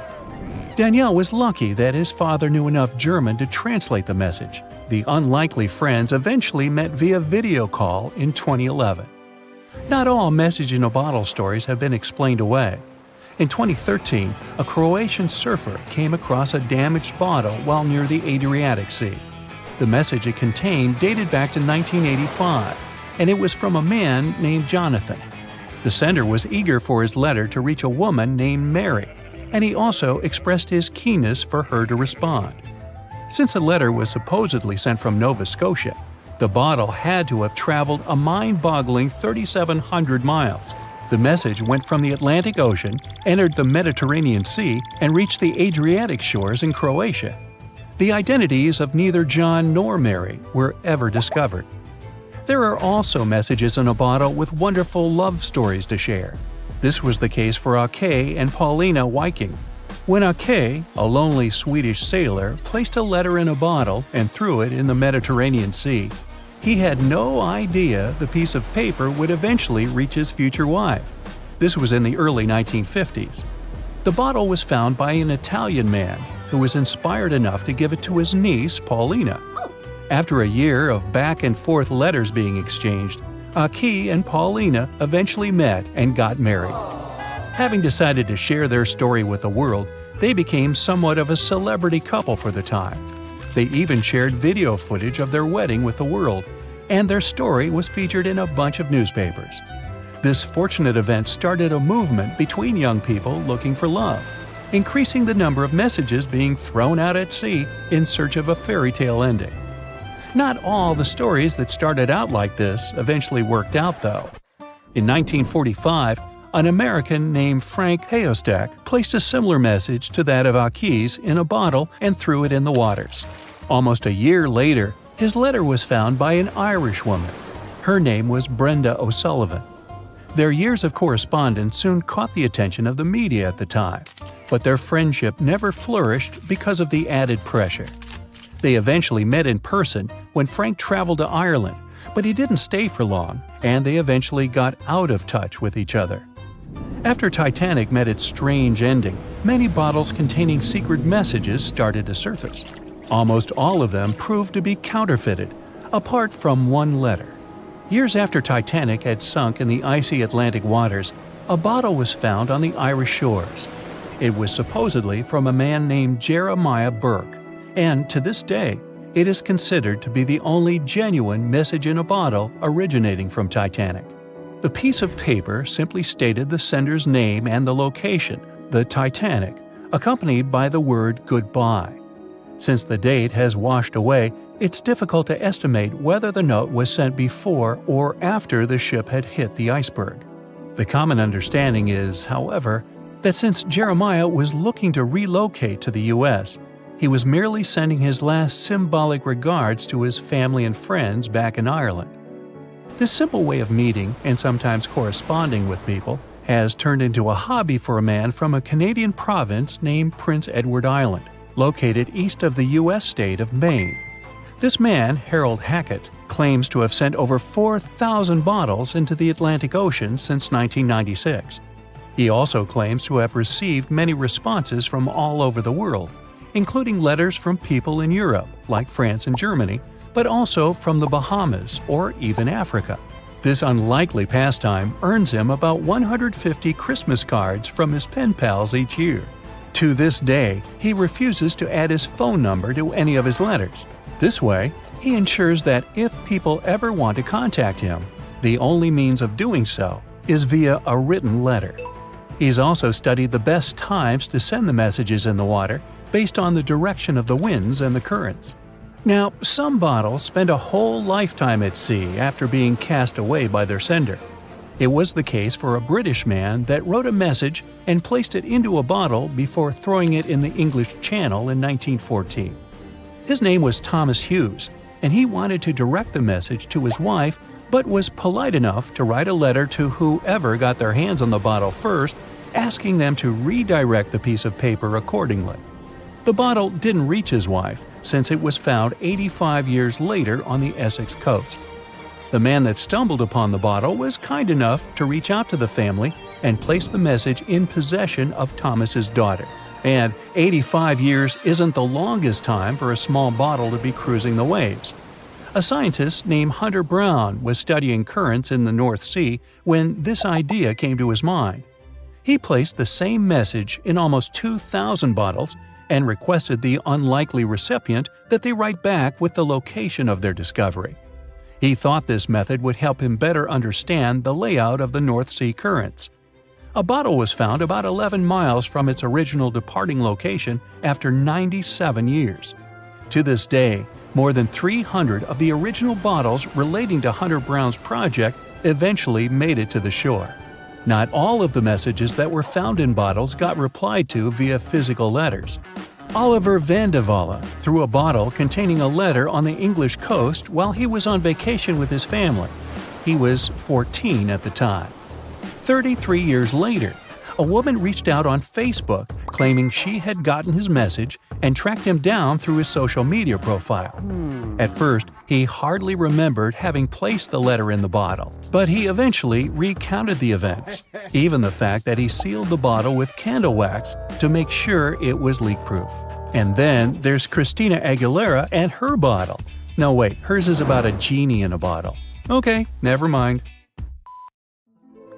Daniel was lucky that his father knew enough German to translate the message. The unlikely friends eventually met via video call in 2011. Not all message-in-a-bottle stories have been explained away. In 2013, a Croatian surfer came across a damaged bottle while near the Adriatic Sea. The message it contained dated back to 1985, and it was from a man named Jonathan. The sender was eager for his letter to reach a woman named Mary, and he also expressed his keenness for her to respond. Since the letter was supposedly sent from Nova Scotia, the bottle had to have traveled a mind-boggling 3,700 miles. The message went from the Atlantic Ocean, entered the Mediterranean Sea, and reached the Adriatic shores in Croatia. The identities of neither John nor Mary were ever discovered. There are also messages in a bottle with wonderful love stories to share. This was the case for Ake and Paulina Viking. When Ake, a lonely Swedish sailor, placed a letter in a bottle and threw it in the Mediterranean Sea, he had no idea the piece of paper would eventually reach his future wife. This was in the early 1950s. The bottle was found by an Italian man who was inspired enough to give it to his niece, Paulina. After a year of back-and-forth letters being exchanged, Ake and Paulina eventually met and got married. Having decided to share their story with the world, they became somewhat of a celebrity couple for the time. They even shared video footage of their wedding with the world, and their story was featured in a bunch of newspapers. This fortunate event started a movement between young people looking for love, increasing the number of messages being thrown out at sea in search of a fairy tale ending. Not all the stories that started out like this eventually worked out, though. In 1945, an American named Frank Hayostak placed a similar message to that of Ake's in a bottle and threw it in the waters. Almost a year later, his letter was found by an Irish woman. Her name was Brenda O'Sullivan. Their years of correspondence soon caught the attention of the media at the time, but their friendship never flourished because of the added pressure. They eventually met in person when Frank traveled to Ireland, but he didn't stay for long, and they eventually got out of touch with each other. After Titanic met its strange ending, many bottles containing secret messages started to surface. Almost all of them proved to be counterfeited, apart from one letter. Years after Titanic had sunk in the icy Atlantic waters, a bottle was found on the Irish shores. It was supposedly from a man named Jeremiah Burke, and to this day, it is considered to be the only genuine message in a bottle originating from Titanic. The piece of paper simply stated the sender's name and the location, the Titanic, accompanied by the word goodbye. Since the date has washed away, it's difficult to estimate whether the note was sent before or after the ship had hit the iceberg. The common understanding is, however, that since Jeremiah was looking to relocate to the U.S., he was merely sending his last symbolic regards to his family and friends back in Ireland. This simple way of meeting and sometimes corresponding with people has turned into a hobby for a man from a Canadian province named Prince Edward Island, located east of the U.S. state of Maine. This man, Harold Hackett, claims to have sent over 4,000 bottles into the Atlantic Ocean since 1996. He also claims to have received many responses from all over the world, including letters from people in Europe, like France and Germany, but also from the Bahamas or even Africa. This unlikely pastime earns him about 150 Christmas cards from his pen pals each year. To this day, he refuses to add his phone number to any of his letters. This way, he ensures that if people ever want to contact him, the only means of doing so is via a written letter. He's also studied the best times to send the messages in the water based on the direction of the winds and the currents. Now, some bottles spend a whole lifetime at sea after being cast away by their sender. It was the case for a British man that wrote a message and placed it into a bottle before throwing it in the English Channel in 1914. His name was Thomas Hughes, and he wanted to direct the message to his wife, but was polite enough to write a letter to whoever got their hands on the bottle first, asking them to redirect the piece of paper accordingly. The bottle didn't reach his wife, since it was found 85 years later on the Essex coast. The man that stumbled upon the bottle was kind enough to reach out to the family and place the message in possession of Thomas's daughter. And 85 years isn't the longest time for a small bottle to be cruising the waves. A scientist named Hunter Brown was studying currents in the North Sea when this idea came to his mind. He placed the same message in almost 2,000 bottles and requested the unlikely recipient that they write back with the location of their discovery. He thought this method would help him better understand the layout of the North Sea currents. A bottle was found about 11 miles from its original departing location after 97 years. To this day, more than 300 of the original bottles relating to Hunter Brown's project eventually made it to the shore. Not all of the messages that were found in bottles got replied to via physical letters. Oliver van de Walle threw a bottle containing a letter on the English coast while he was on vacation with his family. He was 14 at the time. 33 years later, a woman reached out on Facebook claiming she had gotten his message and tracked him down through his social media profile. At first, he hardly remembered having placed the letter in the bottle, but he eventually recounted the events, even the fact that he sealed the bottle with candle wax to make sure it was leak-proof. And then there's Christina Aguilera and her bottle. No, wait, hers is about a genie in a bottle. Okay, never mind.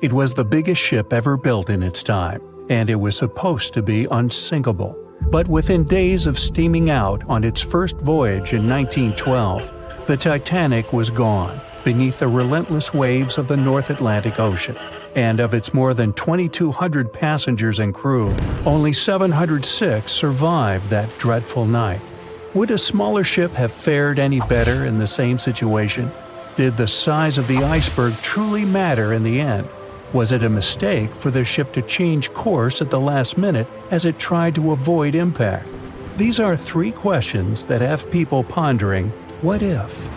It was the biggest ship ever built in its time, and it was supposed to be unsinkable. But within days of steaming out on its first voyage in 1912, the Titanic was gone beneath the relentless waves of the North Atlantic Ocean. And of its more than 2,200 passengers and crew, only 706 survived that dreadful night. Would a smaller ship have fared any better in the same situation? Did the size of the iceberg truly matter in the end? Was it a mistake for the ship to change course at the last minute as it tried to avoid impact? These are three questions that have people pondering, what if?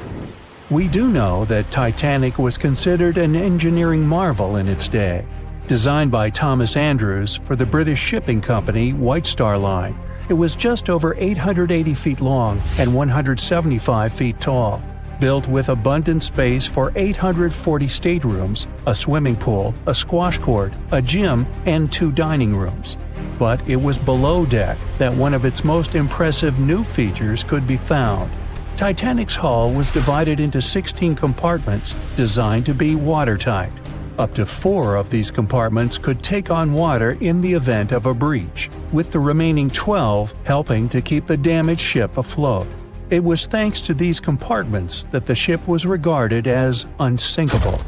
We do know that Titanic was considered an engineering marvel in its day. Designed by Thomas Andrews for the British shipping company White Star Line, it was just over 880 feet long and 175 feet tall. Built with abundant space for 840 staterooms, a swimming pool, a squash court, a gym, and 2 dining rooms. But it was below deck that one of its most impressive new features could be found. Titanic's hull was divided into 16 compartments designed to be watertight. Up to 4 of these compartments could take on water in the event of a breach, with the remaining 12 helping to keep the damaged ship afloat. It was thanks to these compartments that the ship was regarded as unsinkable.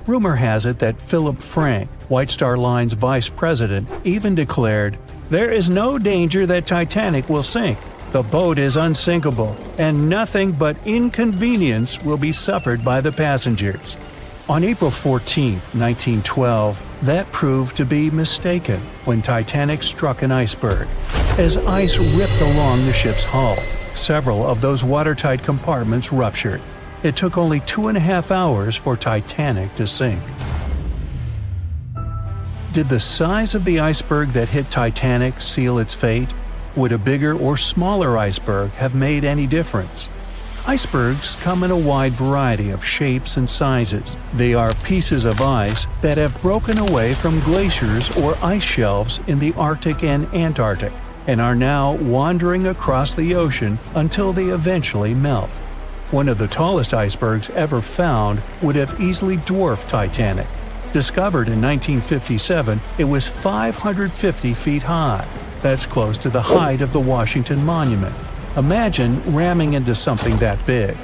Rumor has it that Philip Frank, White Star Line's vice president, even declared, "There is no danger that Titanic will sink. The boat is unsinkable, and nothing but inconvenience will be suffered by the passengers." On April 14, 1912, that proved to be mistaken when Titanic struck an iceberg. As ice ripped along the ship's hull, several of those watertight compartments ruptured. It took only 2.5 hours for Titanic to sink. Did the size of the iceberg that hit Titanic seal its fate? Would a bigger or smaller iceberg have made any difference? Icebergs come in a wide variety of shapes and sizes. They are pieces of ice that have broken away from glaciers or ice shelves in the Arctic and Antarctic, and are now wandering across the ocean until they eventually melt. One of the tallest icebergs ever found would have easily dwarfed Titanic. Discovered in 1957, it was 550 feet high. That's close to the height of the Washington Monument. Imagine ramming into something that big.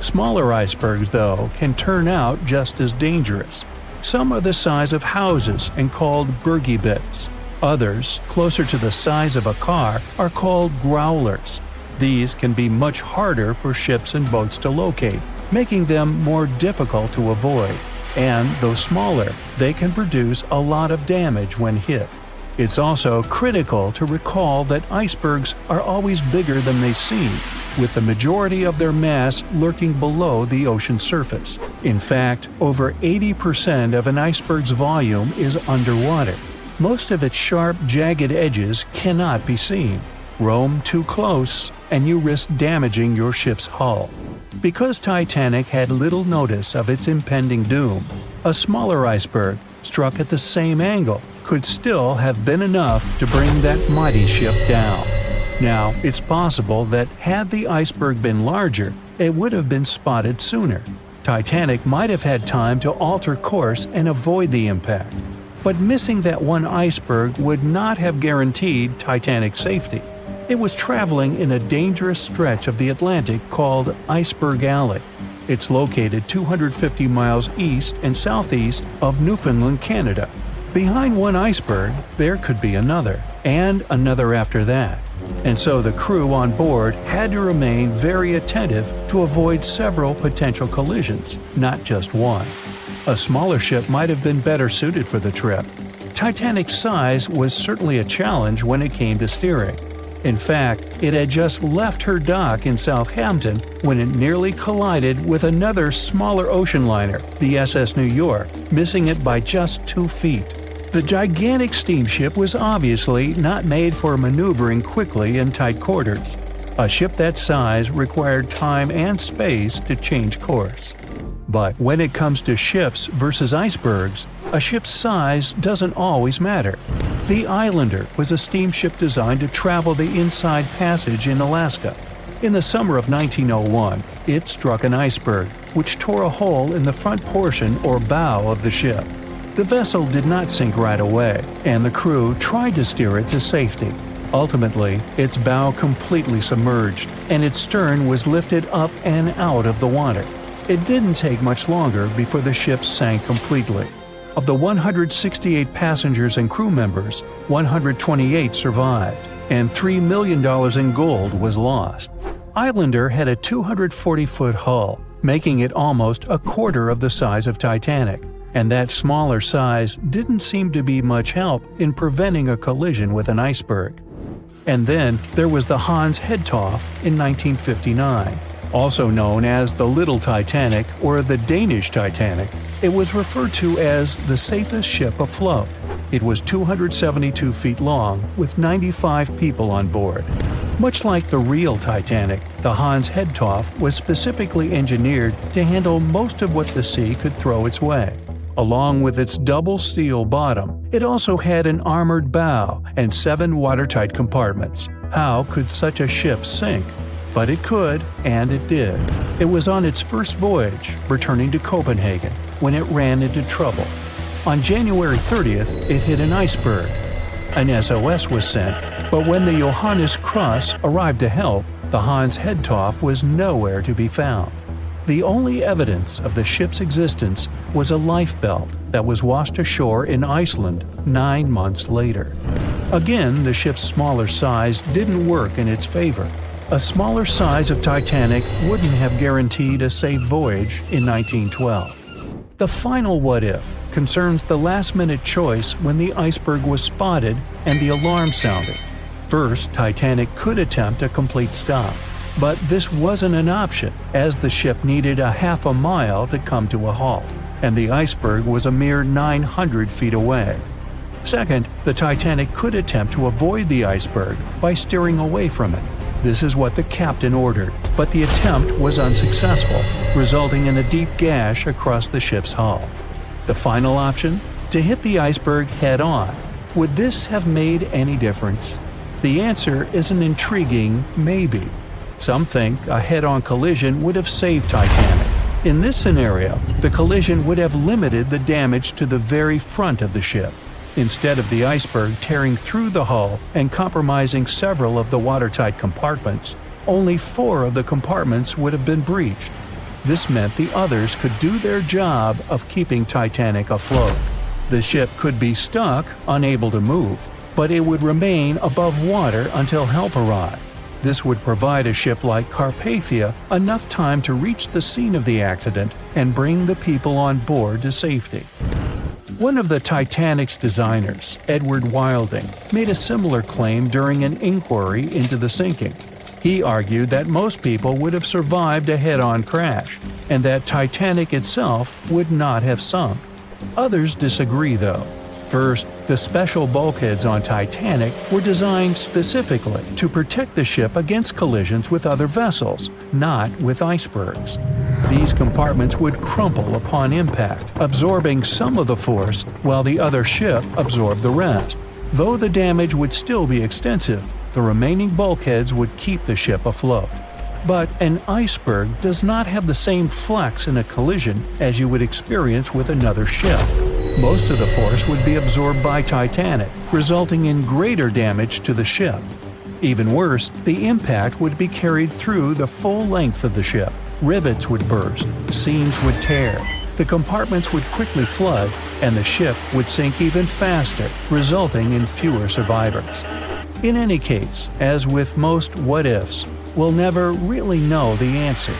Smaller icebergs, though, can turn out just as dangerous. Some are the size of houses and called bergy bits. Others, closer to the size of a car, are called growlers. These can be much harder for ships and boats to locate, making them more difficult to avoid. And, though smaller, they can produce a lot of damage when hit. It's also critical to recall that icebergs are always bigger than they seem, with the majority of their mass lurking below the ocean surface. In fact, over 80% of an iceberg's volume is underwater. Most of its sharp, jagged edges cannot be seen. Roam too close, and you risk damaging your ship's hull. Because Titanic had little notice of its impending doom, a smaller iceberg, struck at the same angle, could still have been enough to bring that mighty ship down. Now, it's possible that had the iceberg been larger, it would have been spotted sooner. Titanic might have had time to alter course and avoid the impact. But missing that one iceberg would not have guaranteed Titanic's safety. It was traveling in a dangerous stretch of the Atlantic called Iceberg Alley. It's located 250 miles east and southeast of Newfoundland, Canada. Behind one iceberg, there could be another, and another after that. And so the crew on board had to remain very attentive to avoid several potential collisions, not just one. A smaller ship might have been better suited for the trip. Titanic's size was certainly a challenge when it came to steering. In fact, it had just left her dock in Southampton when it nearly collided with another smaller ocean liner, the SS New York, missing it by just 2 feet. The gigantic steamship was obviously not made for maneuvering quickly in tight quarters. A ship that size required time and space to change course. But when it comes to ships versus icebergs, a ship's size doesn't always matter. The Islander was a steamship designed to travel the Inside Passage in Alaska. In the summer of 1901, it struck an iceberg, which tore a hole in the front portion or bow of the ship. The vessel did not sink right away, and the crew tried to steer it to safety. Ultimately, its bow completely submerged, and its stern was lifted up and out of the water. It didn't take much longer before the ship sank completely. Of the 168 passengers and crew members, 128 survived, and $3 million in gold was lost. Islander had a 240-foot hull, making it almost a quarter of the size of Titanic, and that smaller size didn't seem to be much help in preventing a collision with an iceberg. And then there was the Hans Hedtoft in 1959. Also known as the Little Titanic or the Danish Titanic, it was referred to as the safest ship afloat. It was 272 feet long with 95 people on board. Much like the real Titanic, the Hans Hedtoft was specifically engineered to handle most of what the sea could throw its way. Along with its double steel bottom, it also had an armored bow and 7 watertight compartments. How could such a ship sink? But it could, and it did. It was on its first voyage, returning to Copenhagen, when it ran into trouble. On January 30th, it hit an iceberg. An SOS was sent, but when the Johannes Cross arrived to help, the Hans Hedtoft was nowhere to be found. The only evidence of the ship's existence was a lifebelt that was washed ashore in Iceland 9 months later. Again, the ship's smaller size didn't work in its favor. A smaller size of Titanic wouldn't have guaranteed a safe voyage in 1912. The final what-if concerns the last-minute choice when the iceberg was spotted and the alarm sounded. First, Titanic could attempt a complete stop, but this wasn't an option as the ship needed a half a mile to come to a halt, and the iceberg was a mere 900 feet away. Second, the Titanic could attempt to avoid the iceberg by steering away from it. This is what the captain ordered, but the attempt was unsuccessful, resulting in a deep gash across the ship's hull. The final option? To hit the iceberg head-on. Would this have made any difference? The answer is an intriguing maybe. Some think a head-on collision would have saved Titanic. In this scenario, the collision would have limited the damage to the very front of the ship. Instead of the iceberg tearing through the hull and compromising several of the watertight compartments, only 4 of the compartments would have been breached. This meant the others could do their job of keeping Titanic afloat. The ship could be stuck, unable to move, but it would remain above water until help arrived. This would provide a ship like Carpathia enough time to reach the scene of the accident and bring the people on board to safety. One of the Titanic's designers, Edward Wilding, made a similar claim during an inquiry into the sinking. He argued that most people would have survived a head-on crash, and that Titanic itself would not have sunk. Others disagree, though. First, the special bulkheads on Titanic were designed specifically to protect the ship against collisions with other vessels, not with icebergs. These compartments would crumple upon impact, absorbing some of the force while the other ship absorbed the rest. Though the damage would still be extensive, the remaining bulkheads would keep the ship afloat. But an iceberg does not have the same flex in a collision as you would experience with another ship. Most of the force would be absorbed by Titanic, resulting in greater damage to the ship. Even worse, the impact would be carried through the full length of the ship. Rivets would burst, seams would tear, the compartments would quickly flood, and the ship would sink even faster, resulting in fewer survivors. In any case, as with most what-ifs, we'll never really know the answer.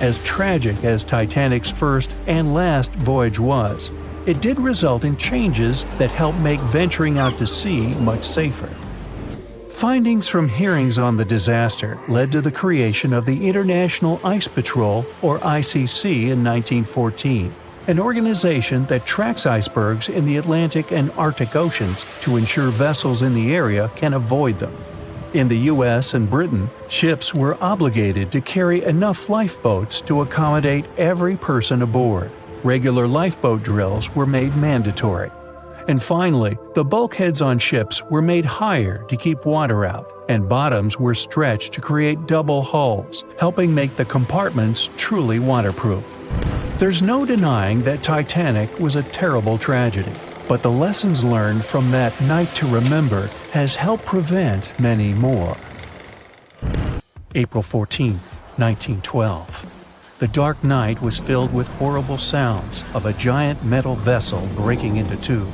As tragic as Titanic's first and last voyage was, it did result in changes that helped make venturing out to sea much safer. Findings from hearings on the disaster led to the creation of the International Ice Patrol, or ICC, in 1914, an organization that tracks icebergs in the Atlantic and Arctic Oceans to ensure vessels in the area can avoid them. In the US and Britain, ships were obligated to carry enough lifeboats to accommodate every person aboard. Regular lifeboat drills were made mandatory. And finally, the bulkheads on ships were made higher to keep water out, and bottoms were stretched to create double hulls, helping make the compartments truly waterproof. There's no denying that Titanic was a terrible tragedy, but the lessons learned from that night to remember has helped prevent many more. April 14, 1912. The dark night was filled with horrible sounds of a giant metal vessel breaking into two.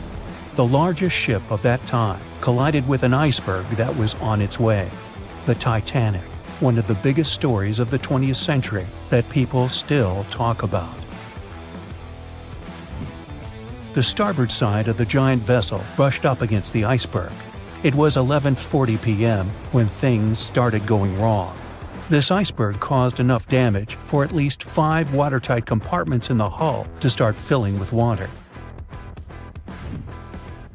The largest ship of that time collided with an iceberg that was on its way. The Titanic, one of the biggest stories of the 20th century that people still talk about. The starboard side of the giant vessel brushed up against the iceberg. It was 11:40 p.m. when things started going wrong. This iceberg caused enough damage for at least 5 watertight compartments in the hull to start filling with water.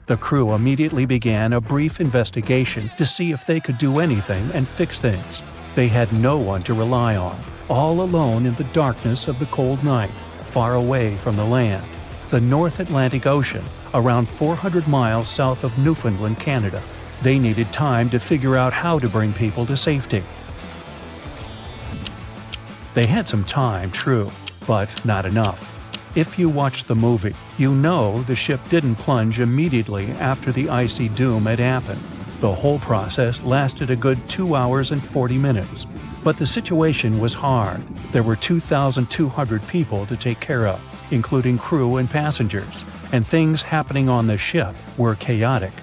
The crew immediately began a brief investigation to see if they could do anything and fix things. They had no one to rely on, all alone in the darkness of the cold night, far away from the land. The North Atlantic Ocean, around 400 miles south of Newfoundland, Canada. They needed time to figure out how to bring people to safety. They had some time, true, but not enough. If you watched the movie, you know the ship didn't plunge immediately after the icy doom had happened. The whole process lasted a good 2 hours and 40 minutes. But the situation was hard. There were 2,200 people to take care of, including crew and passengers, and things happening on the ship were chaotic.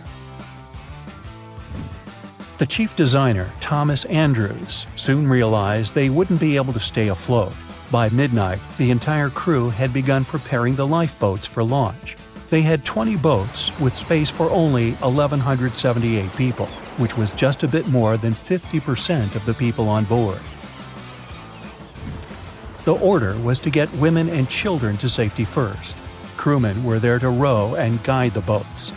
The chief designer, Thomas Andrews, soon realized they wouldn't be able to stay afloat. By midnight, the entire crew had begun preparing the lifeboats for launch. They had 20 boats with space for only 1,178 people, which was just a bit more than 50% of the people on board. The order was to get women and children to safety first. Crewmen were there to row and guide the boats.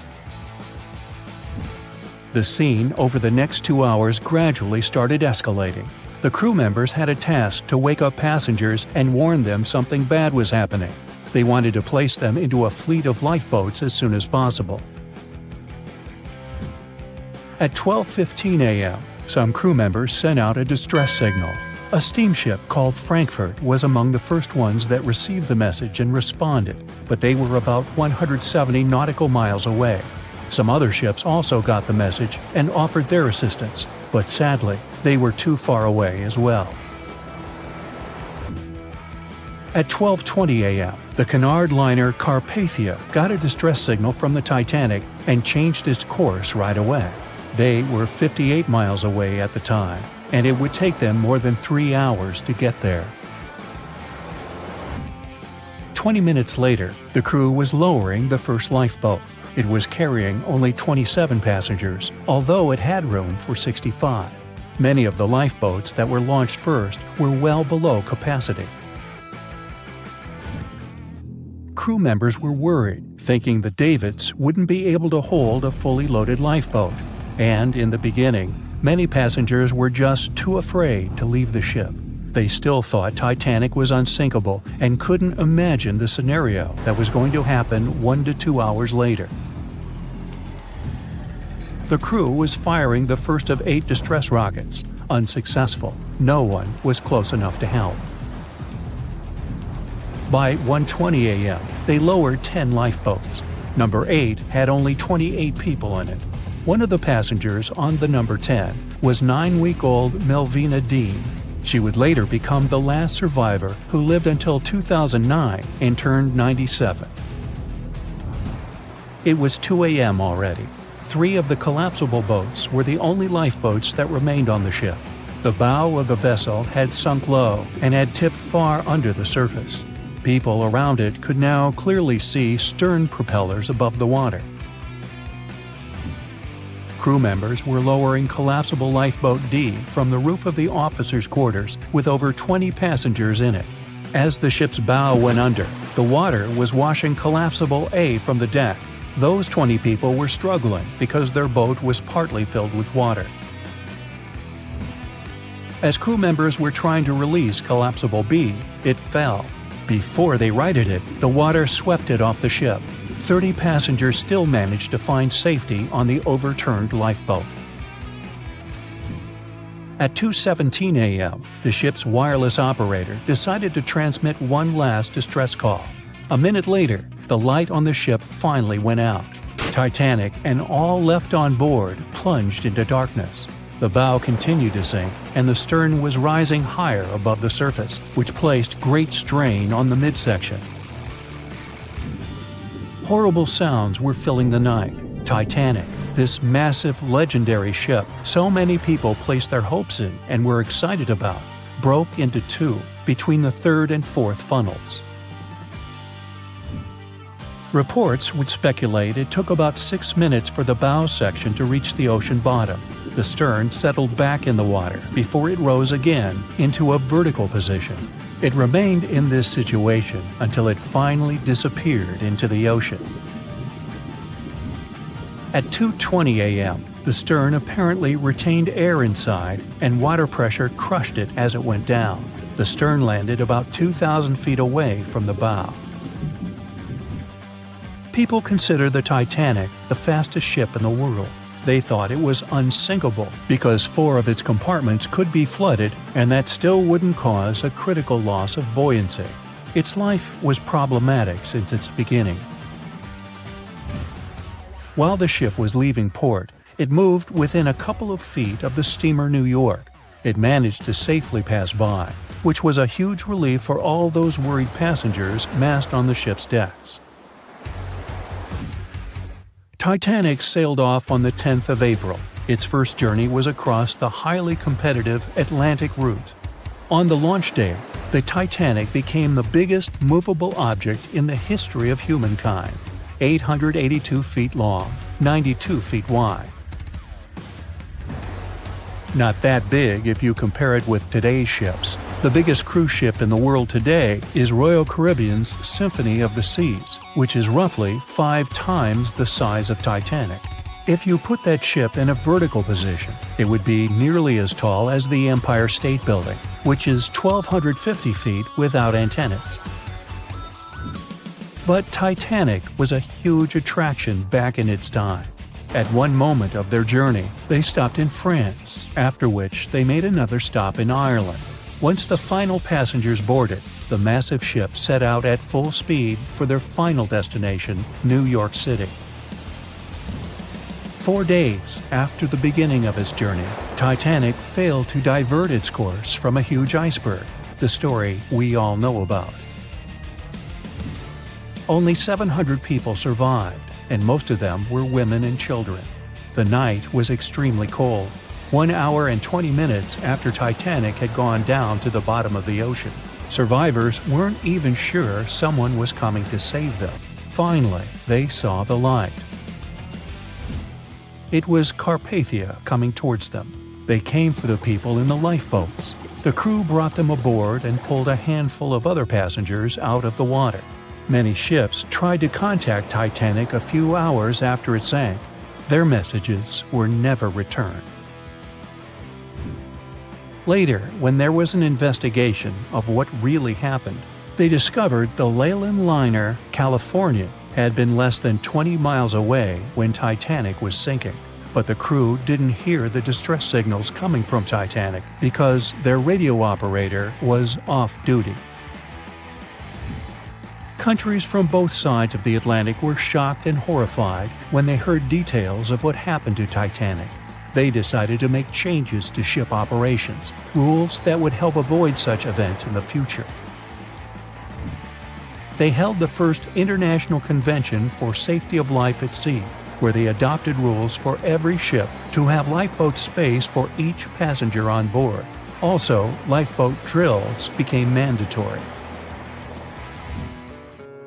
The scene over the next 2 hours gradually started escalating. The crew members had a task to wake up passengers and warn them something bad was happening. They wanted to place them into a fleet of lifeboats as soon as possible. At 12:15 a.m., some crew members sent out a distress signal. A steamship called Frankfurt was among the first ones that received the message and responded, but they were about 170 nautical miles away. Some other ships also got the message and offered their assistance, but sadly, they were too far away as well. At 12:20 a.m., the Cunard liner Carpathia got a distress signal from the Titanic and changed its course right away. They were 58 miles away at the time, and it would take them more than 3 hours to get there. 20 minutes later, the crew was lowering the first lifeboat. It was carrying only 27 passengers, although it had room for 65. Many of the lifeboats that were launched first were well below capacity. Crew members were worried, thinking the Davids wouldn't be able to hold a fully loaded lifeboat. And in the beginning, many passengers were just too afraid to leave the ship. They still thought Titanic was unsinkable and couldn't imagine the scenario that was going to happen 1 to 2 hours later. The crew was firing the first of 8 distress rockets. Unsuccessful. No one was close enough to help. By 1:20 a.m., they lowered 10 lifeboats. Number 8 had only 28 people in it. One of the passengers on the number 10 was 9-week-old Melvina Dean. She would later become the last survivor who lived until 2009 and turned 97. It was 2 a.m. already. 3 of the collapsible boats were the only lifeboats that remained on the ship. The bow of the vessel had sunk low and had tipped far under the surface. People around it could now clearly see stern propellers above the water. Crew members were lowering collapsible lifeboat D from the roof of the officers' quarters with over 20 passengers in it. As the ship's bow went under, the water was washing collapsible A from the deck. Those 20 people were struggling because their boat was partly filled with water. As crew members were trying to release collapsible B, it fell. Before they righted it, the water swept it off the ship. 30 passengers still managed to find safety on the overturned lifeboat. At 2:17 a.m., the ship's wireless operator decided to transmit one last distress call. A minute later, the light on the ship finally went out. Titanic and all left on board plunged into darkness. The bow continued to sink, and the stern was rising higher above the surface, which placed great strain on the midsection. Horrible sounds were filling the night. Titanic, this massive, legendary ship so many people placed their hopes in and were excited about, broke into 2 between the 3rd and 4th funnels. Reports would speculate it took about 6 minutes for the bow section to reach the ocean bottom. The stern settled back in the water before it rose again into a vertical position. It remained in this situation until it finally disappeared into the ocean. At 2:20 a.m., the stern apparently retained air inside and water pressure crushed it as it went down. The stern landed about 2,000 feet away from the bow. People consider the Titanic the fastest ship in the world. They thought it was unsinkable because 4 of its compartments could be flooded and that still wouldn't cause a critical loss of buoyancy. Its life was problematic since its beginning. While the ship was leaving port, it moved within a couple of feet of the steamer New York. It managed to safely pass by, which was a huge relief for all those worried passengers massed on the ship's decks. Titanic sailed off on the 10th of April. Its first journey was across the highly competitive Atlantic route. On the launch day, the Titanic became the biggest movable object in the history of humankind, 882 feet long, 92 feet wide. Not that big if you compare it with today's ships. The biggest cruise ship in the world today is Royal Caribbean's Symphony of the Seas, which is roughly 5 times the size of Titanic. If you put that ship in a vertical position, it would be nearly as tall as the Empire State Building, which is 1,250 feet without antennas. But Titanic was a huge attraction back in its time. At one moment of their journey, they stopped in France, after which they made another stop in Ireland. Once the final passengers boarded, the massive ship set out at full speed for their final destination, New York City. 4 days after the beginning of its journey, Titanic failed to divert its course from a huge iceberg, the story we all know about. Only 700 people survived, and most of them were women and children. The night was extremely cold, 1 hour and 20 minutes after Titanic had gone down to the bottom of the ocean. Survivors weren't even sure someone was coming to save them. Finally, they saw the light. It was Carpathia coming towards them. They came for the people in the lifeboats. The crew brought them aboard and pulled a handful of other passengers out of the water. Many ships tried to contact Titanic a few hours after it sank. Their messages were never returned. Later, when there was an investigation of what really happened, they discovered the Leyland liner California had been less than 20 miles away when Titanic was sinking, but the crew didn't hear the distress signals coming from Titanic because their radio operator was off duty. Countries from both sides of the Atlantic were shocked and horrified when they heard details of what happened to Titanic. They decided to make changes to ship operations, rules that would help avoid such events in the future. They held the first International Convention for Safety of Life at Sea, where they adopted rules for every ship to have lifeboat space for each passenger on board. Also, lifeboat drills became mandatory.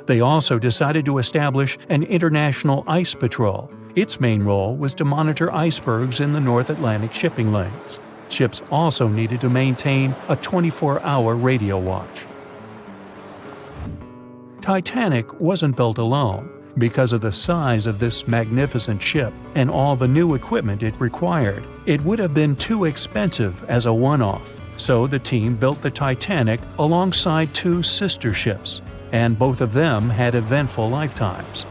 They also decided to establish an international ice patrol. Its main role was to monitor icebergs in the North Atlantic shipping lanes. Ships also needed to maintain a 24-hour radio watch. Titanic wasn't built alone. Because of the size of this magnificent ship and all the new equipment it required, it would have been too expensive as a one-off. So the team built the Titanic alongside 2 sister ships, and both of them had eventful lifetimes.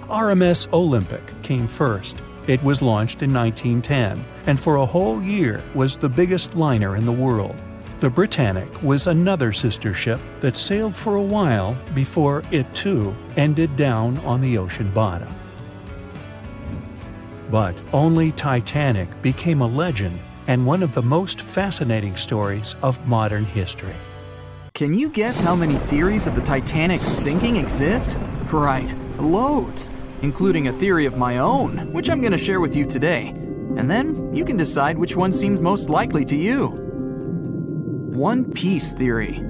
RMS Olympic came first. It was launched in 1910, and for a whole year was the biggest liner in the world. The Britannic was another sister ship that sailed for a while before it too ended down on the ocean bottom. But only Titanic became a legend and one of the most fascinating stories of modern history. Can you guess how many theories of the Titanic's sinking exist? Right, loads, including a theory of my own, which I'm going to share with you today. And then you can decide which one seems most likely to you. One Piece theory.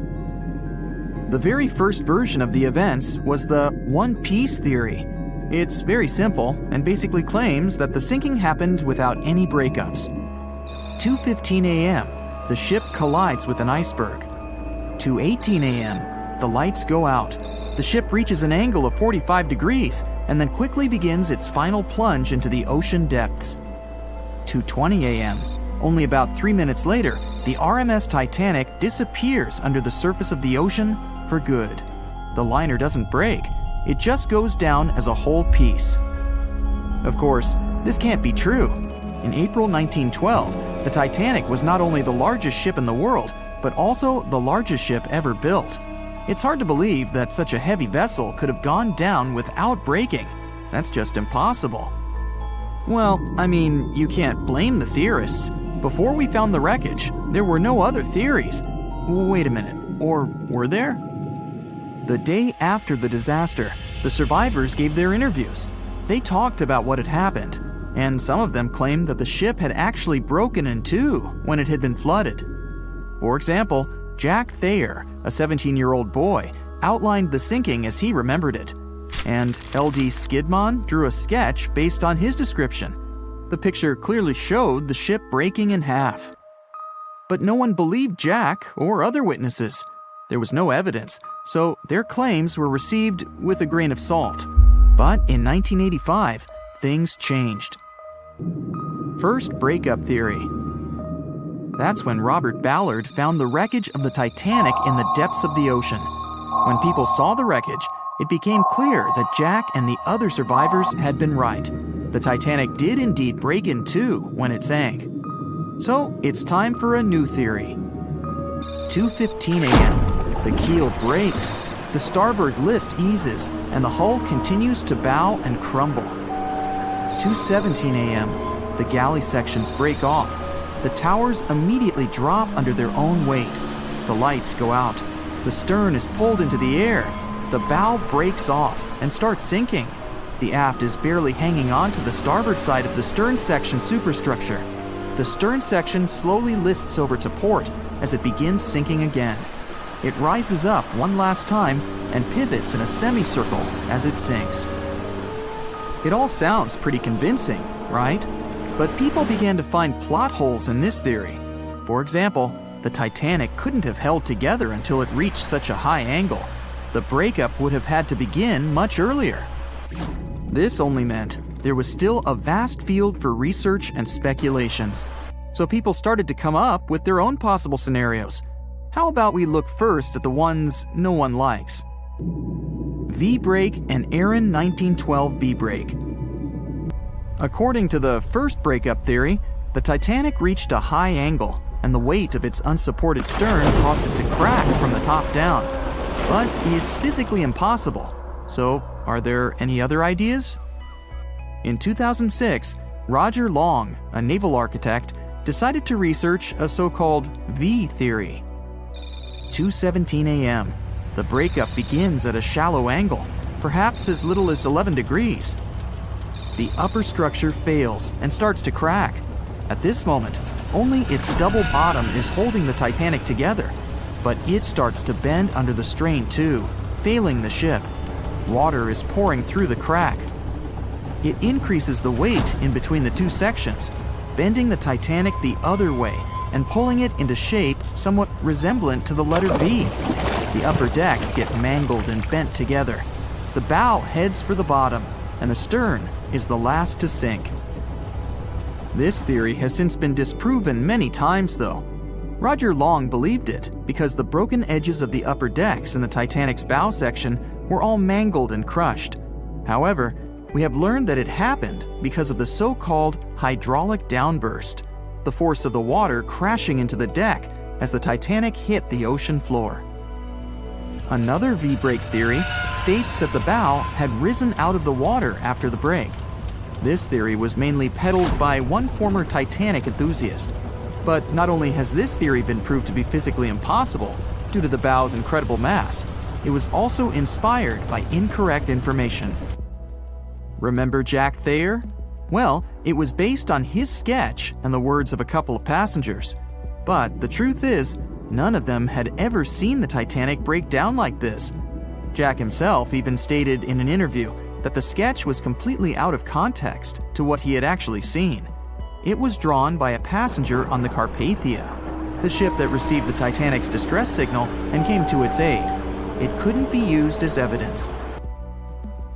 The very first version of the events was the One Piece theory. It's very simple and basically claims that the sinking happened without any breakups. 2:15 a.m., the ship collides with an iceberg. 2:18 a.m., the lights go out. The ship reaches an angle of 45 degrees and then quickly begins its final plunge into the ocean depths. 2:20 a.m., only about 3 minutes later, the RMS Titanic disappears under the surface of the ocean for good. The liner doesn't break, it just goes down as a whole piece. Of course, this can't be true. In April 1912, the Titanic was not only the largest ship in the world, but also the largest ship ever built. It's hard to believe that such a heavy vessel could have gone down without breaking. That's just impossible. Well, I mean, you can't blame the theorists. Before we found the wreckage, there were no other theories. Wait a minute, or were there? The day after the disaster, the survivors gave their interviews. They talked about what had happened, and some of them claimed that the ship had actually broken in two when it had been flooded. For example, Jack Thayer, a 17-year-old boy, outlined the sinking as he remembered it, and L.D. Skidmon drew a sketch based on his description. The picture clearly showed the ship breaking in half. But no one believed Jack or other witnesses. There was no evidence, so their claims were received with a grain of salt. But in 1985, things changed. First, breakup theory. That's when Robert Ballard found the wreckage of the Titanic in the depths of the ocean. When people saw the wreckage, it became clear that Jack and the other survivors had been right. The Titanic did indeed break in two when it sank. So it's time for a new theory. 2:15 a.m. The keel breaks, the starboard list eases, and the hull continues to bow and crumble. 2:17 a.m. The galley sections break off. The towers immediately drop under their own weight. The lights go out. The stern is pulled into the air. The bow breaks off and starts sinking. The aft is barely hanging on to the starboard side of the stern section superstructure. The stern section slowly lists over to port as it begins sinking again. It rises up one last time and pivots in a semicircle as it sinks. It all sounds pretty convincing, right? But people began to find plot holes in this theory. For example, the Titanic couldn't have held together until it reached such a high angle. The breakup would have had to begin much earlier. This only meant there was still a vast field for research and speculations. So people started to come up with their own possible scenarios. How about we look first at the ones no one likes? V-break and Aaron 1912 V-break. According to the first breakup theory, the Titanic reached a high angle, and the weight of its unsupported stern caused it to crack from the top down. But it's physically impossible. So, are there any other ideas? In 2006, Roger Long, a naval architect, decided to research a so-called V theory. 2:17 a.m. The breakup begins at a shallow angle, perhaps as little as 11 degrees. The upper structure fails and starts to crack. At this moment, only its double bottom is holding the Titanic together, but it starts to bend under the strain too, failing the ship. Water is pouring through the crack. It increases the weight in between the two sections, bending the Titanic the other way and pulling it into shape somewhat resemblant to the letter V. The upper decks get mangled and bent together. The bow heads for the bottom, and the stern is the last to sink. This theory has since been disproven many times, though. Roger Long believed it because the broken edges of the upper decks in the Titanic's bow section were all mangled and crushed. However, we have learned that it happened because of the so-called hydraulic downburst, the force of the water crashing into the deck as the Titanic hit the ocean floor. Another V-break theory states that the bow had risen out of the water after the break. This theory was mainly peddled by one former Titanic enthusiast. But not only has this theory been proved to be physically impossible due to the bow's incredible mass, it was also inspired by incorrect information. Remember Jack Thayer? Well, it was based on his sketch and the words of a couple of passengers. But the truth is, none of them had ever seen the Titanic break down like this. Jack himself even stated in an interview that the sketch was completely out of context to what he had actually seen. It was drawn by a passenger on the Carpathia, the ship that received the Titanic's distress signal and came to its aid. It couldn't be used as evidence.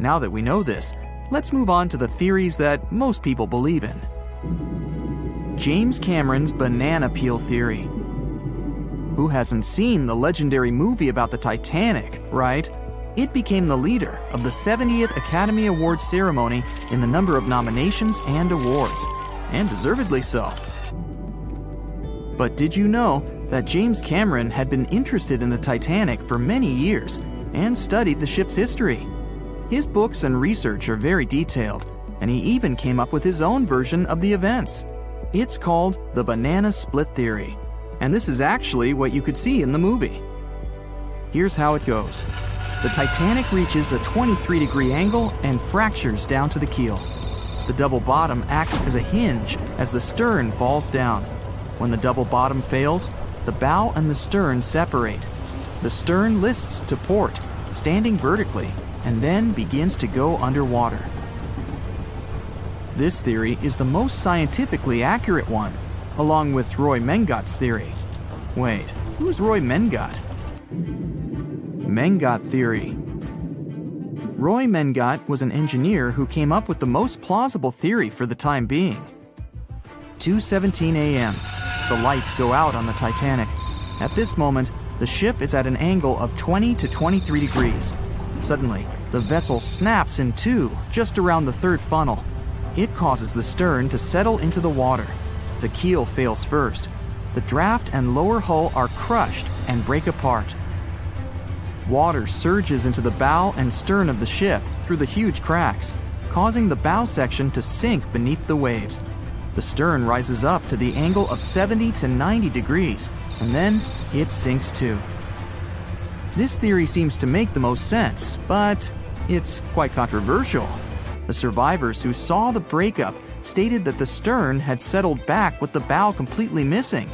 Now that we know this, let's move on to the theories that most people believe in. James Cameron's banana peel theory. Who hasn't seen the legendary movie about the Titanic, right? It became the leader of the 70th Academy Awards ceremony in the number of nominations and awards, and deservedly so. But did you know that James Cameron had been interested in the Titanic for many years and studied the ship's history? His books and research are very detailed, and he even came up with his own version of the events. It's called the banana split theory, and this is actually what you could see in the movie. Here's how it goes. The Titanic reaches a 23-degree angle and fractures down to the keel. The double bottom acts as a hinge as the stern falls down. When the double bottom fails, the bow and the stern separate. The stern lists to port, standing vertically, and then begins to go underwater. This theory is the most scientifically accurate one, along with Roy Mengott's theory. Wait, who's Roy Mengott? Mengott theory. Roy Mengot was an engineer who came up with the most plausible theory for the time being. 2:17 a.m. The lights go out on the Titanic. At this moment, the ship is at an angle of 20 to 23 degrees. Suddenly, the vessel snaps in two just around the third funnel. It causes the stern to settle into the water. The keel fails first. The draft and lower hull are crushed and break apart. Water surges into the bow and stern of the ship through the huge cracks, causing the bow section to sink beneath the waves. The stern rises up to the angle of 70 to 90 degrees, and then it sinks too. This theory seems to make the most sense, but it's quite controversial. The survivors who saw the breakup stated that the stern had settled back with the bow completely missing.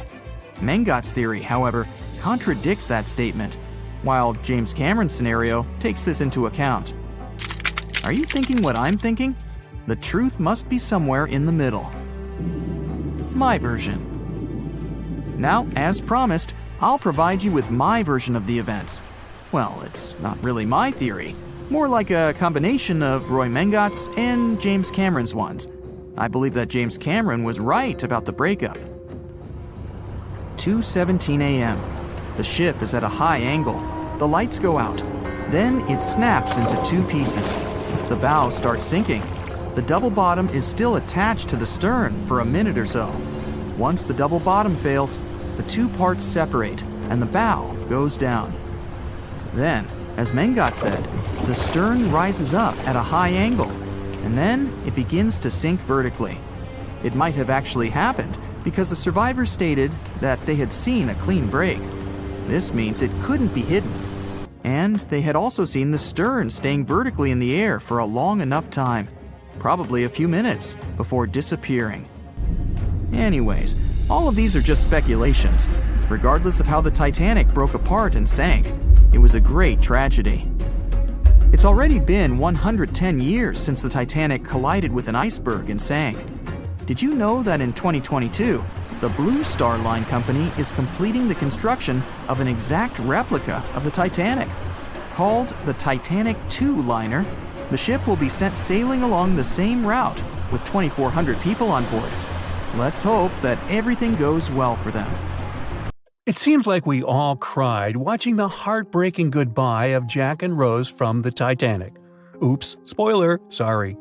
Mengot's theory, however, contradicts that statement, while James Cameron's scenario takes this into account. Are you thinking what I'm thinking? The truth must be somewhere in the middle. My version. Now, as promised, I'll provide you with my version of the events. Well, it's not really my theory, more like a combination of Roy Mengot's and James Cameron's ones. I believe that James Cameron was right about the breakup. 2:17 a.m. The ship is at a high angle. The lights go out. Then it snaps into two pieces. The bow starts sinking. The double bottom is still attached to the stern for a minute or so. Once the double bottom fails, the two parts separate and the bow goes down. Then, as Mengot said, the stern rises up at a high angle, and then it begins to sink vertically. It might have actually happened because the survivors stated that they had seen a clean break. This means it couldn't be hidden. And they had also seen the stern staying vertically in the air for a long enough time, probably a few minutes, before disappearing. Anyways, all of these are just speculations. Regardless of how the Titanic broke apart and sank, it was a great tragedy. It's already been 110 years since the Titanic collided with an iceberg and sank. Did you know that in 2022, the Blue Star Line Company is completing the construction of an exact replica of the Titanic? Called the Titanic II liner, the ship will be sent sailing along the same route with 2,400 people on board. Let's hope that everything goes well for them. It seems like we all cried watching the heartbreaking goodbye of Jack and Rose from the Titanic. Oops, spoiler, sorry.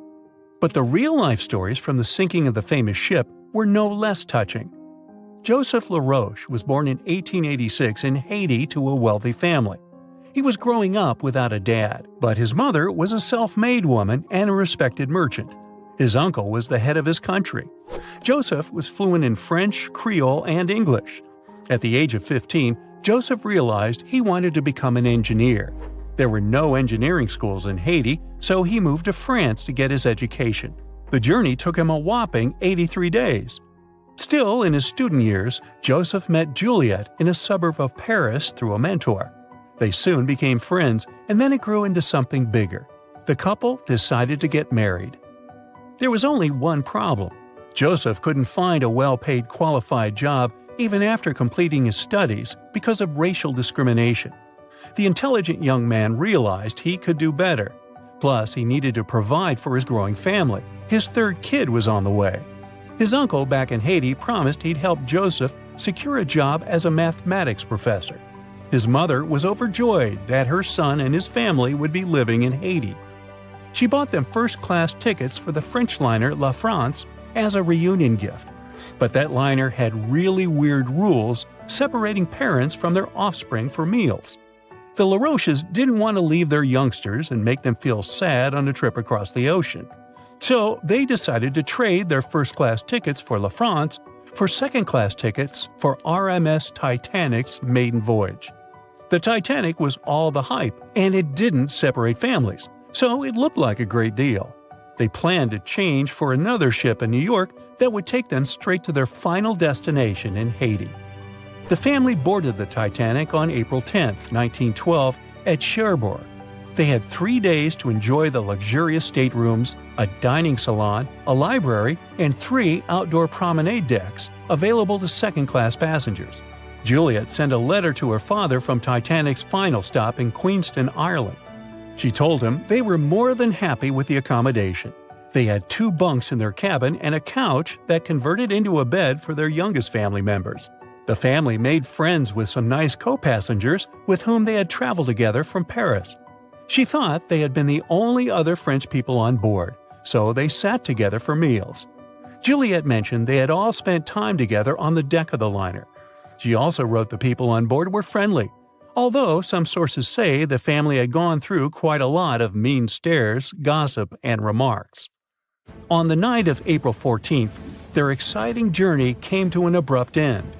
But the real-life stories from the sinking of the famous ship were no less touching. Joseph LaRoche was born in 1886 in Haiti to a wealthy family. He was growing up without a dad, but his mother was a self-made woman and a respected merchant. His uncle was the head of his country. Joseph was fluent in French, Creole, and English. At the age of 15, Joseph realized he wanted to become an engineer. There were no engineering schools in Haiti, so he moved to France to get his education. The journey took him a whopping 83 days. Still, in his student years, Joseph met Juliet in a suburb of Paris through a mentor. They soon became friends, and then it grew into something bigger. The couple decided to get married. There was only one problem. Joseph couldn't find a well-paid qualified job even after completing his studies because of racial discrimination. The intelligent young man realized he could do better. Plus, he needed to provide for his growing family. His third kid was on the way. His uncle back in Haiti promised he'd help Joseph secure a job as a mathematics professor. His mother was overjoyed that her son and his family would be living in Haiti. She bought them first-class tickets for the French liner La France as a reunion gift. But that liner had really weird rules separating parents from their offspring for meals. The LaRoches didn't want to leave their youngsters and make them feel sad on a trip across the ocean. So they decided to trade their first-class tickets for La France for second-class tickets for RMS Titanic's maiden voyage. The Titanic was all the hype, and it didn't separate families, so it looked like a great deal. They planned to change for another ship in New York that would take them straight to their final destination in Haiti. The family boarded the Titanic on April 10, 1912, at Cherbourg. They had 3 days to enjoy the luxurious staterooms, a dining salon, a library, and 3 outdoor promenade decks available to second-class passengers. Juliet sent a letter to her father from Titanic's final stop in Queenston, Ireland. She told him they were more than happy with the accommodation. They had 2 bunks in their cabin and a couch that converted into a bed for their youngest family members. The family made friends with some nice co-passengers with whom they had traveled together from Paris. She thought they had been the only other French people on board, so they sat together for meals. Juliet mentioned they had all spent time together on the deck of the liner. She also wrote the people on board were friendly, although some sources say the family had gone through quite a lot of mean stares, gossip, and remarks. On the night of April 14th, their exciting journey came to an abrupt end.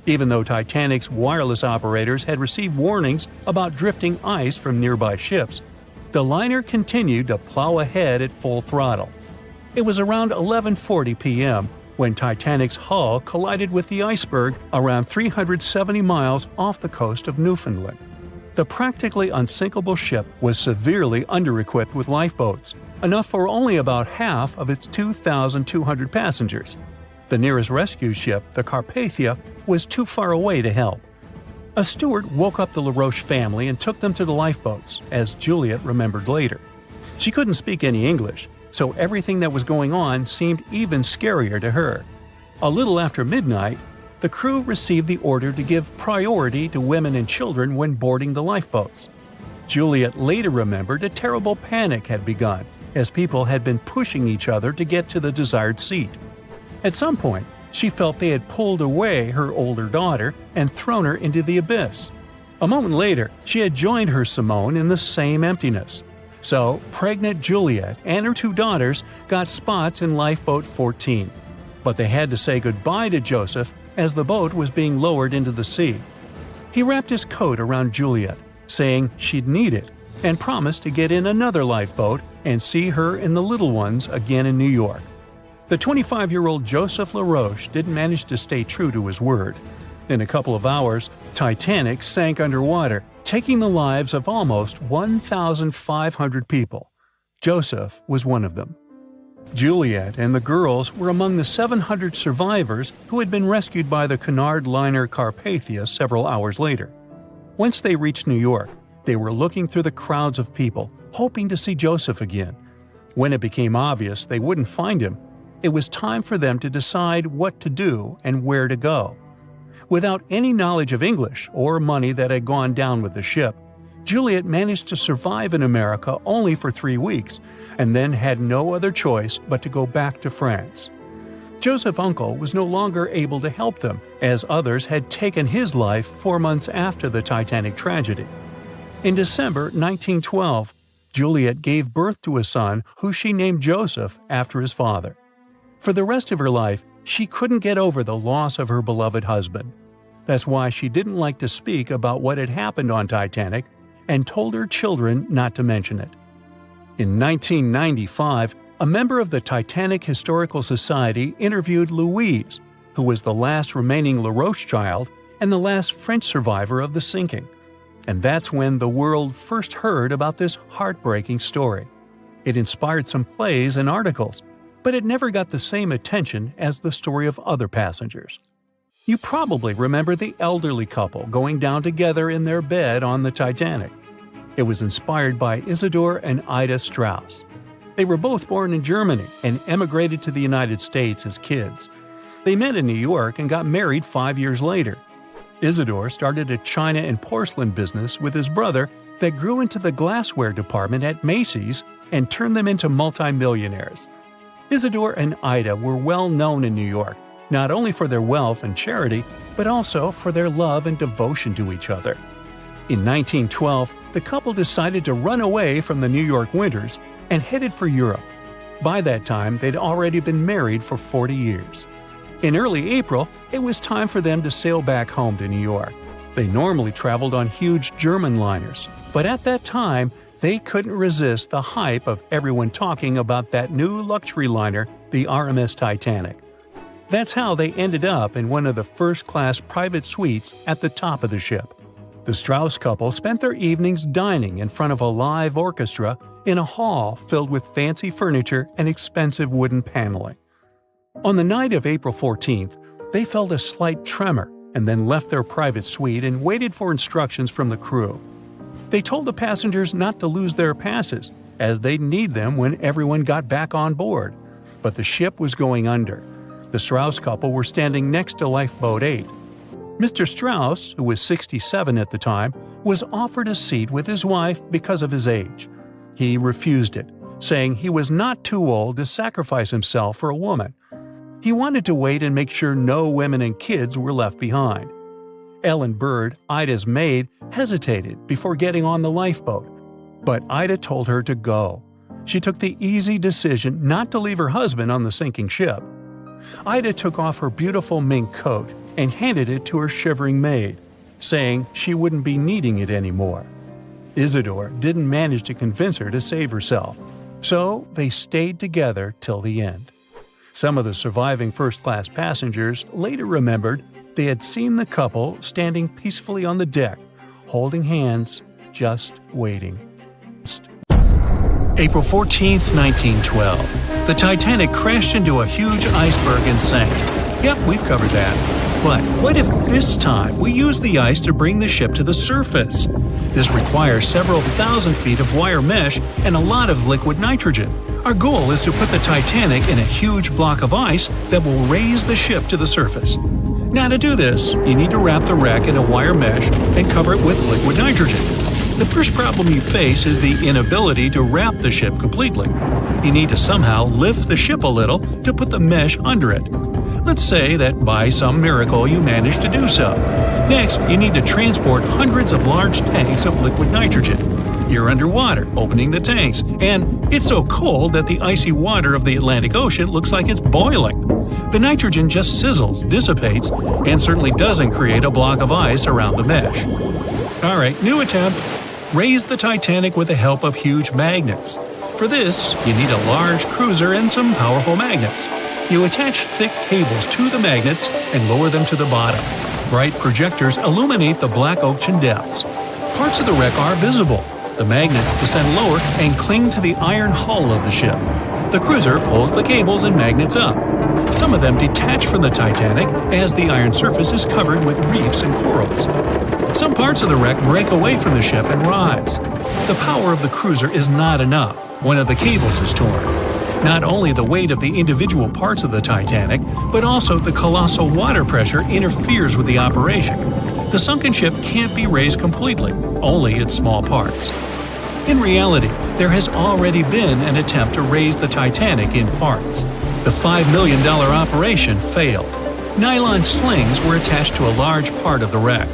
Even though Titanic's wireless operators had received warnings about drifting ice from nearby ships, the liner continued to plow ahead at full throttle. It was around 11:40 p.m. when Titanic's hull collided with the iceberg around 370 miles off the coast of Newfoundland. The practically unsinkable ship was severely under-equipped with lifeboats, enough for only about half of its 2,200 passengers. The nearest rescue ship, the Carpathia, was too far away to help. A steward woke up the LaRoche family and took them to the lifeboats, as Juliet remembered later. She couldn't speak any English, so everything that was going on seemed even scarier to her. A little after midnight, the crew received the order to give priority to women and children when boarding the lifeboats. Juliet later remembered a terrible panic had begun, as people had been pushing each other to get to the desired seat. At some point, she felt they had pulled away her older daughter and thrown her into the abyss. A moment later, she had joined her Simone in the same emptiness. So, pregnant Juliet and her 2 daughters got spots in Lifeboat 14. But they had to say goodbye to Joseph as the boat was being lowered into the sea. He wrapped his coat around Juliet, saying she'd need it, and promised to get in another lifeboat and see her and the little ones again in New York. The 25-year-old Joseph LaRoche didn't manage to stay true to his word. In a couple of hours, Titanic sank underwater, taking the lives of almost 1,500 people. Joseph was one of them. Juliet and the girls were among the 700 survivors who had been rescued by the Cunard liner Carpathia several hours later. Once they reached New York, they were looking through the crowds of people, hoping to see Joseph again. When it became obvious they wouldn't find him, it was time for them to decide what to do and where to go. Without any knowledge of English or money that had gone down with the ship, Juliet managed to survive in America only for 3 weeks, and then had no other choice but to go back to France. Joseph's uncle was no longer able to help them, as others had taken his life 4 months after the Titanic tragedy. In December 1912, Juliet gave birth to a son who she named Joseph after his father. For the rest of her life, she couldn't get over the loss of her beloved husband. That's why she didn't like to speak about what had happened on Titanic and told her children not to mention it. In 1995, a member of the Titanic Historical Society interviewed Louise, who was the last remaining LaRoche child and the last French survivor of the sinking. And that's when the world first heard about this heartbreaking story. It inspired some plays and articles, but it never got the same attention as the story of other passengers. You probably remember the elderly couple going down together in their bed on the Titanic. It was inspired by Isidor and Ida Strauss. They were both born in Germany and emigrated to the United States as kids. They met in New York and got married 5 years later. Isidor started a china and porcelain business with his brother that grew into the glassware department at Macy's and turned them into multimillionaires. Isidor and Ida were well known in New York, not only for their wealth and charity, but also for their love and devotion to each other. In 1912, the couple decided to run away from the New York winters and headed for Europe. By that time, they'd already been married for 40 years. In early April, it was time for them to sail back home to New York. They normally traveled on huge German liners, but at that time, they couldn't resist the hype of everyone talking about that new luxury liner, the RMS Titanic. That's how they ended up in one of the first-class private suites at the top of the ship. The Strauss couple spent their evenings dining in front of a live orchestra in a hall filled with fancy furniture and expensive wooden paneling. On the night of April 14th, they felt a slight tremor and then left their private suite and waited for instructions from the crew. They told the passengers not to lose their passes, as they'd need them when everyone got back on board. But the ship was going under. The Strauss couple were standing next to Lifeboat 8. Mr. Strauss, who was 67 at the time, was offered a seat with his wife because of his age. He refused it, saying he was not too old to sacrifice himself for a woman. He wanted to wait and make sure no women and kids were left behind. Ellen Bird, Ida's maid, hesitated before getting on the lifeboat, but Ida told her to go. She took the easy decision not to leave her husband on the sinking ship. Ida took off her beautiful mink coat and handed it to her shivering maid, saying she wouldn't be needing it anymore. Isidore didn't manage to convince her to save herself, so they stayed together till the end. Some of the surviving first-class passengers later remembered they had seen the couple standing peacefully on the deck, holding hands, just waiting. April 14, 1912. The Titanic crashed into a huge iceberg and sank. Yep, we've covered that. But what if this time we use the ice to bring the ship to the surface? This requires several thousand feet of wire mesh and a lot of liquid nitrogen. Our goal is to put the Titanic in a huge block of ice that will raise the ship to the surface. Now to do this, you need to wrap the wreck in a wire mesh and cover it with liquid nitrogen. The first problem you face is the inability to wrap the ship completely. You need to somehow lift the ship a little to put the mesh under it. Let's say that by some miracle you manage to do so. Next, you need to transport hundreds of large tanks of liquid nitrogen. You're underwater, opening the tanks, and it's so cold that the icy water of the Atlantic Ocean looks like it's boiling. The nitrogen just sizzles, dissipates, and certainly doesn't create a block of ice around the mesh. Alright, new attempt. Raise the Titanic with the help of huge magnets. For this, you need a large cruiser and some powerful magnets. You attach thick cables to the magnets and lower them to the bottom. Bright projectors illuminate the black ocean depths. Parts of the wreck are visible. The magnets descend lower and cling to the iron hull of the ship. The cruiser pulls the cables and magnets up. Some of them detach from the Titanic as the iron surface is covered with reefs and corals. Some parts of the wreck break away from the ship and rise. The power of the cruiser is not enough. One of the cables is torn. Not only the weight of the individual parts of the Titanic, but also the colossal water pressure interferes with the operation. The sunken ship can't be raised completely, only its small parts. In reality, there has already been an attempt to raise the Titanic in parts. The $5 million operation failed. Nylon slings were attached to a large part of the wreck.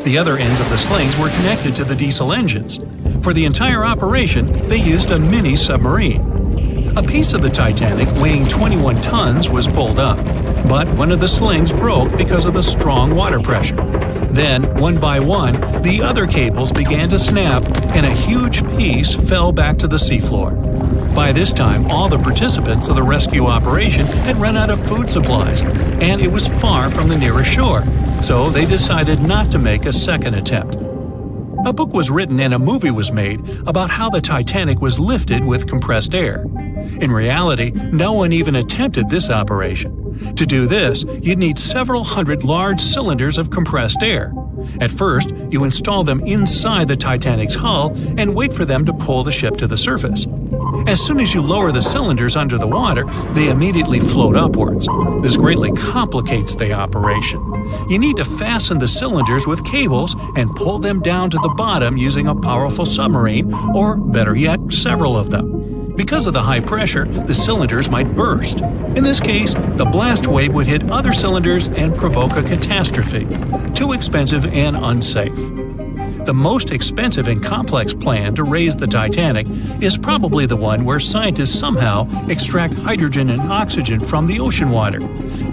The other ends of the slings were connected to the diesel engines. For the entire operation, they used a mini submarine. A piece of the Titanic weighing 21 tons was pulled up, but one of the slings broke because of the strong water pressure. Then, one by one, the other cables began to snap, and a huge piece fell back to the seafloor. By this time, all the participants of the rescue operation had run out of food supplies, and it was far from the nearest shore, so they decided not to make a second attempt. A book was written and a movie was made about how the Titanic was lifted with compressed air. In reality, no one even attempted this operation. To do this, you'd need several hundred large cylinders of compressed air. At first, you install them inside the Titanic's hull and wait for them to pull the ship to the surface. As soon as you lower the cylinders under the water, they immediately float upwards. This greatly complicates the operation. You need to fasten the cylinders with cables and pull them down to the bottom using a powerful submarine, or better yet, several of them. Because of the high pressure, the cylinders might burst. In this case, the blast wave would hit other cylinders and provoke a catastrophe. Too expensive and unsafe. The most expensive and complex plan to raise the Titanic is probably the one where scientists somehow extract hydrogen and oxygen from the ocean water.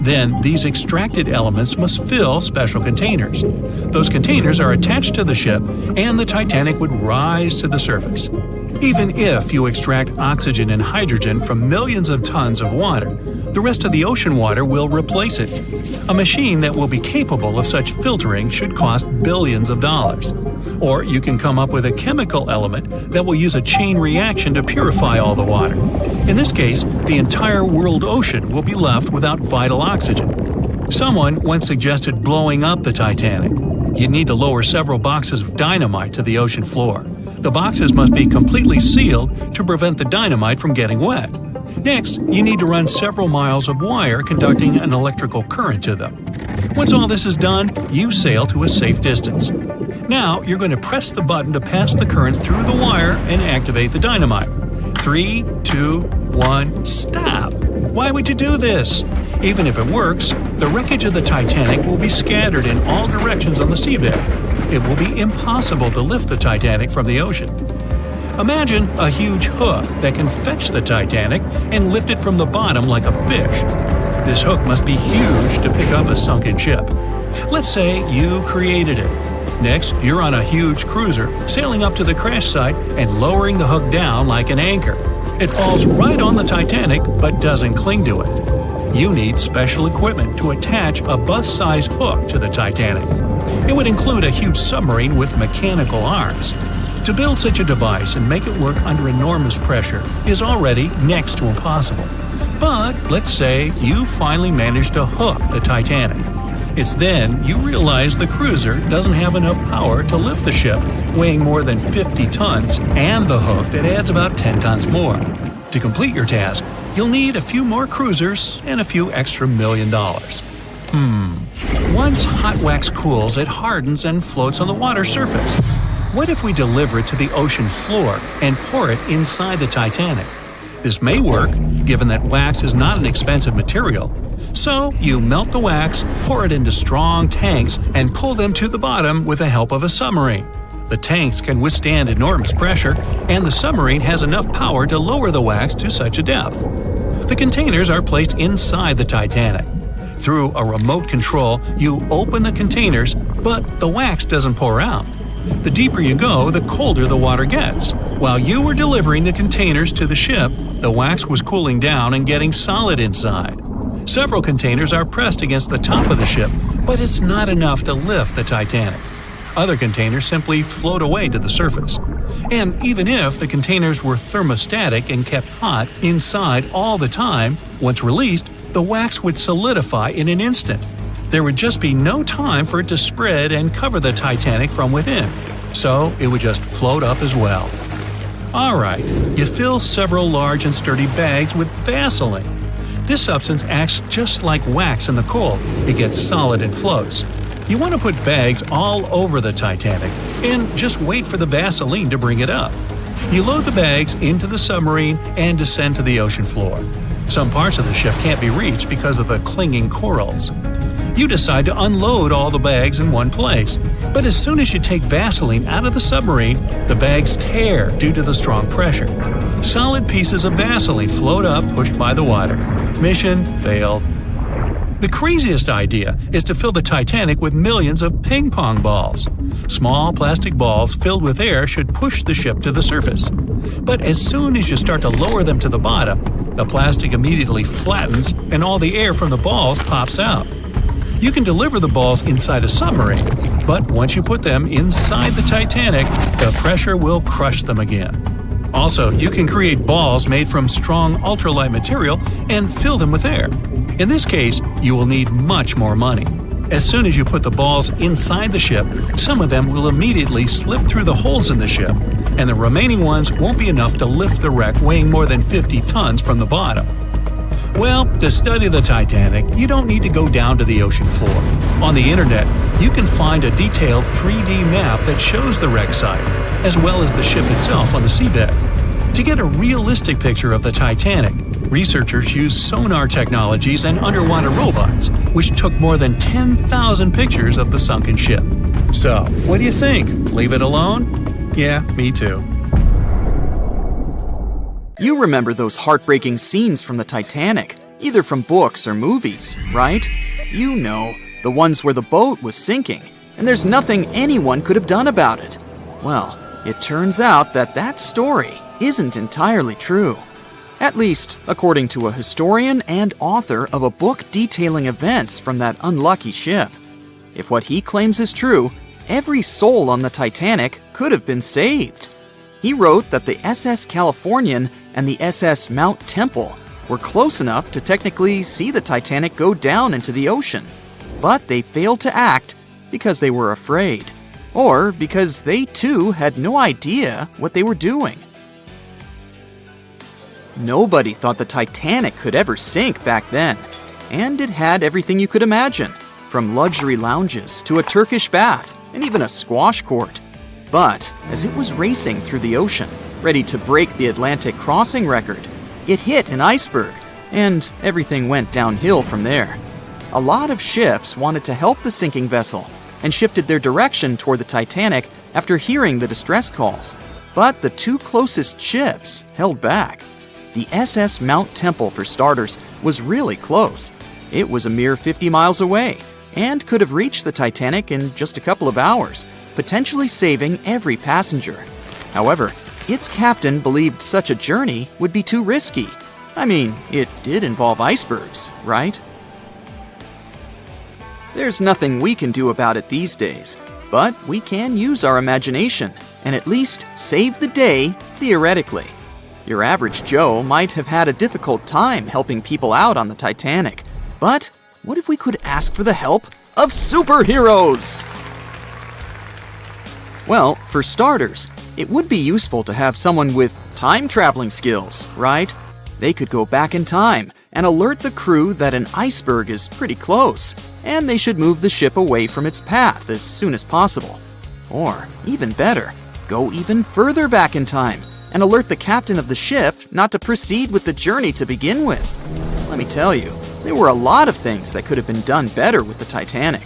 Then, these extracted elements must fill special containers. Those containers are attached to the ship, and the Titanic would rise to the surface. Even if you extract oxygen and hydrogen from millions of tons of water, the rest of the ocean water will replace it. A machine that will be capable of such filtering should cost billions of dollars. Or you can come up with a chemical element that will use a chain reaction to purify all the water. In this case, the entire world ocean will be left without vital oxygen. Someone once suggested blowing up the Titanic. You'd need to lower several boxes of dynamite to the ocean floor. The boxes must be completely sealed to prevent the dynamite from getting wet. Next, you need to run several miles of wire conducting an electrical current to them. Once all this is done, you sail to a safe distance. Now, you're going to press the button to pass the current through the wire and activate the dynamite. 3, 2, 1, stop! Why would you do this? Even if it works, the wreckage of the Titanic will be scattered in all directions on the seabed. It will be impossible to lift the Titanic from the ocean. Imagine a huge hook that can fetch the Titanic and lift it from the bottom like a fish. This hook must be huge to pick up a sunken ship. Let's say you created it. Next, you're on a huge cruiser, sailing up to the crash site and lowering the hook down like an anchor. It falls right on the Titanic but doesn't cling to it. You need special equipment to attach a bus-sized hook to the Titanic. It would include a huge submarine with mechanical arms. To build such a device and make it work under enormous pressure is already next to impossible. But let's say you finally managed to hook the Titanic. It's then you realize the cruiser doesn't have enough power to lift the ship, weighing more than 50 tons, and the hook that adds about 10 tons more. To complete your task, you'll need a few more cruisers and a few extra $1 million. Once hot wax cools, it hardens and floats on the water surface. What if we deliver it to the ocean floor and pour it inside the Titanic? This may work, given that wax is not an expensive material. So, you melt the wax, pour it into strong tanks, and pull them to the bottom with the help of a submarine. The tanks can withstand enormous pressure, and the submarine has enough power to lower the wax to such a depth. The containers are placed inside the Titanic. Through a remote control, you open the containers, but the wax doesn't pour out. The deeper you go, the colder the water gets. While you were delivering the containers to the ship, the wax was cooling down and getting solid inside. Several containers are pressed against the top of the ship, but it's not enough to lift the Titanic. Other containers simply float away to the surface. And even if the containers were thermostatic and kept hot inside all the time, once released, the wax would solidify in an instant. There would just be no time for it to spread and cover the Titanic from within, so it would just float up as well. Alright, you fill several large and sturdy bags with Vaseline. This substance acts just like wax in the cold. It gets solid and floats. You want to put bags all over the Titanic and just wait for the Vaseline to bring it up. You load the bags into the submarine and descend to the ocean floor. Some parts of the ship can't be reached because of the clinging corals. You decide to unload all the bags in one place, but as soon as you take Vaseline out of the submarine, the bags tear due to the strong pressure. Solid pieces of Vaseline float up, pushed by the water. Mission failed. The craziest idea is to fill the Titanic with millions of ping pong balls. Small plastic balls filled with air should push the ship to the surface. But as soon as you start to lower them to the bottom, the plastic immediately flattens and all the air from the balls pops out. You can deliver the balls inside a submarine, but once you put them inside the Titanic, the pressure will crush them again. Also, you can create balls made from strong ultralight material and fill them with air. In this case, you will need much more money. As soon as you put the balls inside the ship, some of them will immediately slip through the holes in the ship, and the remaining ones won't be enough to lift the wreck weighing more than 50 tons from the bottom. Well, to study the Titanic, you don't need to go down to the ocean floor. On the internet, you can find a detailed 3D map that shows the wreck site, as well as the ship itself on the seabed. To get a realistic picture of the Titanic, researchers used sonar technologies and underwater robots, which took more than 10,000 pictures of the sunken ship. So, what do you think? Leave it alone? Yeah, me too. You remember those heartbreaking scenes from the Titanic, either from books or movies, right? You know, the ones where the boat was sinking, and there's nothing anyone could have done about it. Well, it turns out that that story isn't entirely true. At least, according to a historian and author of a book detailing events from that unlucky ship. If what he claims is true, every soul on the Titanic could have been saved. He wrote that the SS Californian and the SS Mount Temple were close enough to technically see the Titanic go down into the ocean, but they failed to act because they were afraid, or because they too had no idea what they were doing. Nobody thought the Titanic could ever sink back then, and it had everything you could imagine, from luxury lounges to a Turkish bath and even a squash court. But as it was racing through the ocean, ready to break the Atlantic crossing record, it hit an iceberg, and everything went downhill from there. A lot of ships wanted to help the sinking vessel and shifted their direction toward the Titanic after hearing the distress calls, but the two closest ships held back. The SS Mount Temple, for starters, was really close. It was a mere 50 miles away and could have reached the Titanic in just a couple of hours, potentially saving every passenger. However, its captain believed such a journey would be too risky. I mean, it did involve icebergs, right? There's nothing we can do about it these days, but we can use our imagination and at least save the day theoretically. Your average Joe might have had a difficult time helping people out on the Titanic, but what if we could ask for the help of superheroes? Well, for starters, it would be useful to have someone with time-traveling skills, right? They could go back in time and alert the crew that an iceberg is pretty close, and they should move the ship away from its path as soon as possible. Or, even better, go even further back in time and alert the captain of the ship not to proceed with the journey to begin with. Let me tell you, there were a lot of things that could have been done better with the Titanic.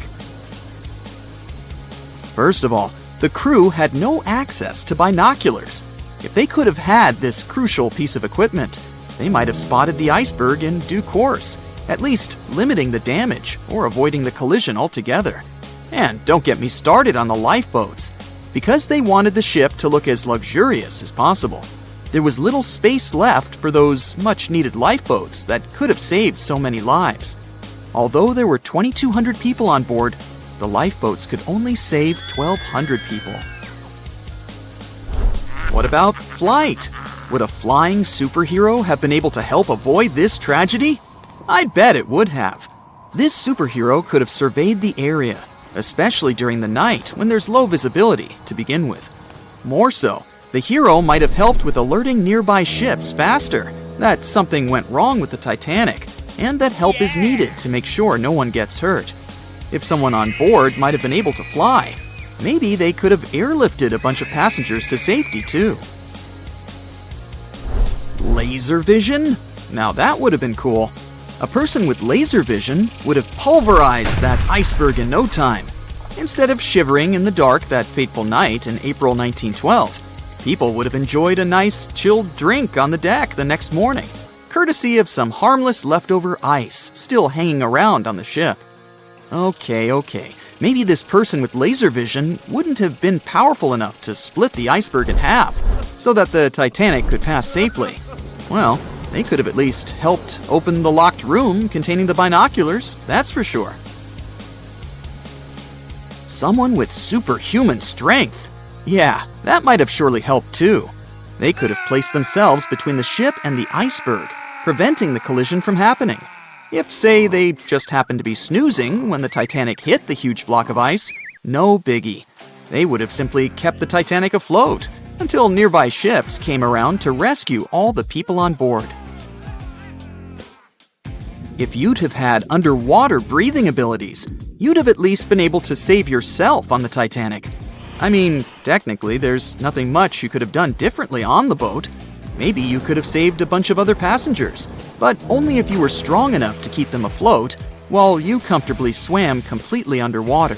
First of all, the crew had no access to binoculars. If they could have had this crucial piece of equipment, they might have spotted the iceberg in due course, at least limiting the damage or avoiding the collision altogether. And don't get me started on the lifeboats. Because they wanted the ship to look as luxurious as possible, there was little space left for those much-needed lifeboats that could have saved so many lives. Although there were 2,200 people on board, the lifeboats could only save 1,200 people. What about flight? Would a flying superhero have been able to help avoid this tragedy? I bet it would have. This superhero could have surveyed the area, especially during the night when there's low visibility to begin with. More so, the hero might have helped with alerting nearby ships faster that something went wrong with the Titanic, and that help is needed to make sure no one gets hurt. If someone on board might have been able to fly, maybe they could have airlifted a bunch of passengers to safety too. Laser vision? Now that would have been cool. A person with laser vision would have pulverized that iceberg in no time. Instead of shivering in the dark that fateful night in April 1912, people would have enjoyed a nice chilled drink on the deck the next morning, courtesy of some harmless leftover ice still hanging around on the ship. Okay, maybe this person with laser vision wouldn't have been powerful enough to split the iceberg in half so that the Titanic could pass safely. Well, they could have at least helped open the locked room containing the binoculars, that's for sure. Someone with superhuman strength. Yeah, that might have surely helped too. They could have placed themselves between the ship and the iceberg, preventing the collision from happening. If, say, they just happened to be snoozing when the Titanic hit the huge block of ice, no biggie. They would have simply kept the Titanic afloat until nearby ships came around to rescue all the people on board. If you'd have had underwater breathing abilities, you'd have at least been able to save yourself on the Titanic. I mean, technically, there's nothing much you could have done differently on the boat. Maybe you could have saved a bunch of other passengers, but only if you were strong enough to keep them afloat, while you comfortably swam completely underwater.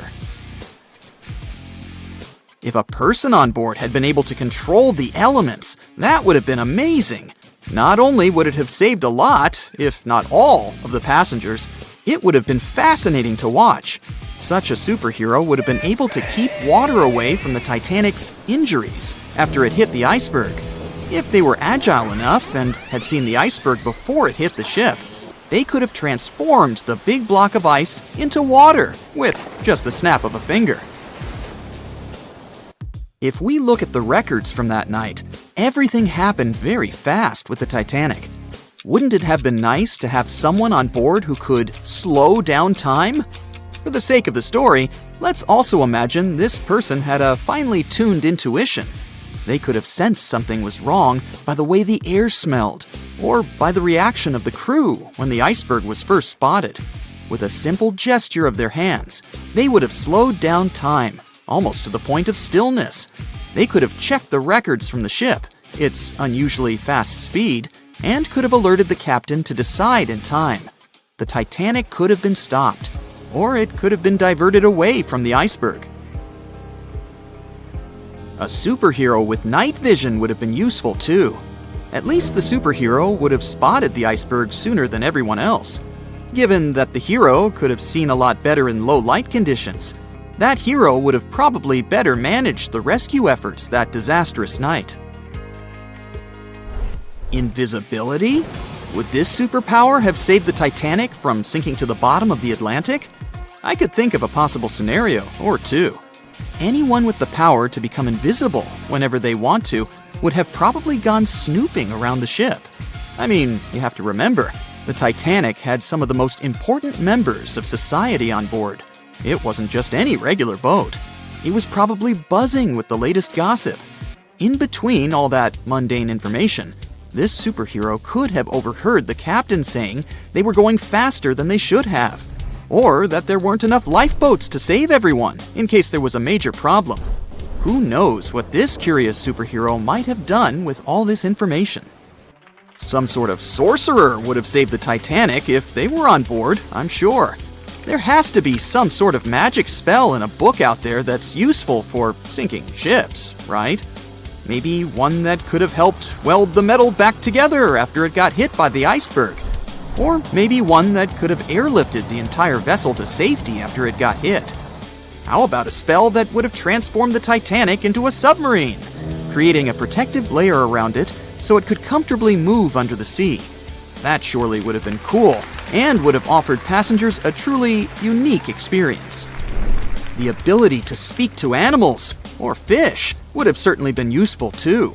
If a person on board had been able to control the elements, that would have been amazing. Not only would it have saved a lot, if not all, of the passengers, it would have been fascinating to watch. Such a superhero would have been able to keep water away from the Titanic's injuries after it hit the iceberg. If they were agile enough and had seen the iceberg before it hit the ship, they could have transformed the big block of ice into water with just the snap of a finger. If we look at the records from that night, everything happened very fast with the Titanic. Wouldn't it have been nice to have someone on board who could slow down time? For the sake of the story, let's also imagine this person had a finely tuned intuition. They could have sensed something was wrong by the way the air smelled, or by the reaction of the crew when the iceberg was first spotted. With a simple gesture of their hands, they would have slowed down time, almost to the point of stillness. They could have checked the records from the ship, its unusually fast speed, and could have alerted the captain to decide in time. The Titanic could have been stopped, or it could have been diverted away from the iceberg. A superhero with night vision would have been useful too. At least the superhero would have spotted the iceberg sooner than everyone else. Given that the hero could have seen a lot better in low light conditions, that hero would have probably better managed the rescue efforts that disastrous night. Invisibility? Would this superpower have saved the Titanic from sinking to the bottom of the Atlantic? I could think of a possible scenario or two. Anyone with the power to become invisible whenever they want to would have probably gone snooping around the ship. I mean, you have to remember, the Titanic had some of the most important members of society on board. It wasn't just any regular boat. It was probably buzzing with the latest gossip. In between all that mundane information, this superhero could have overheard the captain saying they were going faster than they should have, or that there weren't enough lifeboats to save everyone in case there was a major problem. Who knows what this curious superhero might have done with all this information? Some sort of sorcerer would have saved the Titanic if they were on board, I'm sure. There has to be some sort of magic spell in a book out there that's useful for sinking ships, right? Maybe one that could have helped weld the metal back together after it got hit by the iceberg. Or maybe one that could have airlifted the entire vessel to safety after it got hit. How about a spell that would have transformed the Titanic into a submarine, creating a protective layer around it so it could comfortably move under the sea? That surely would have been cool, and would have offered passengers a truly unique experience. The ability to speak to animals, or fish, would have certainly been useful too.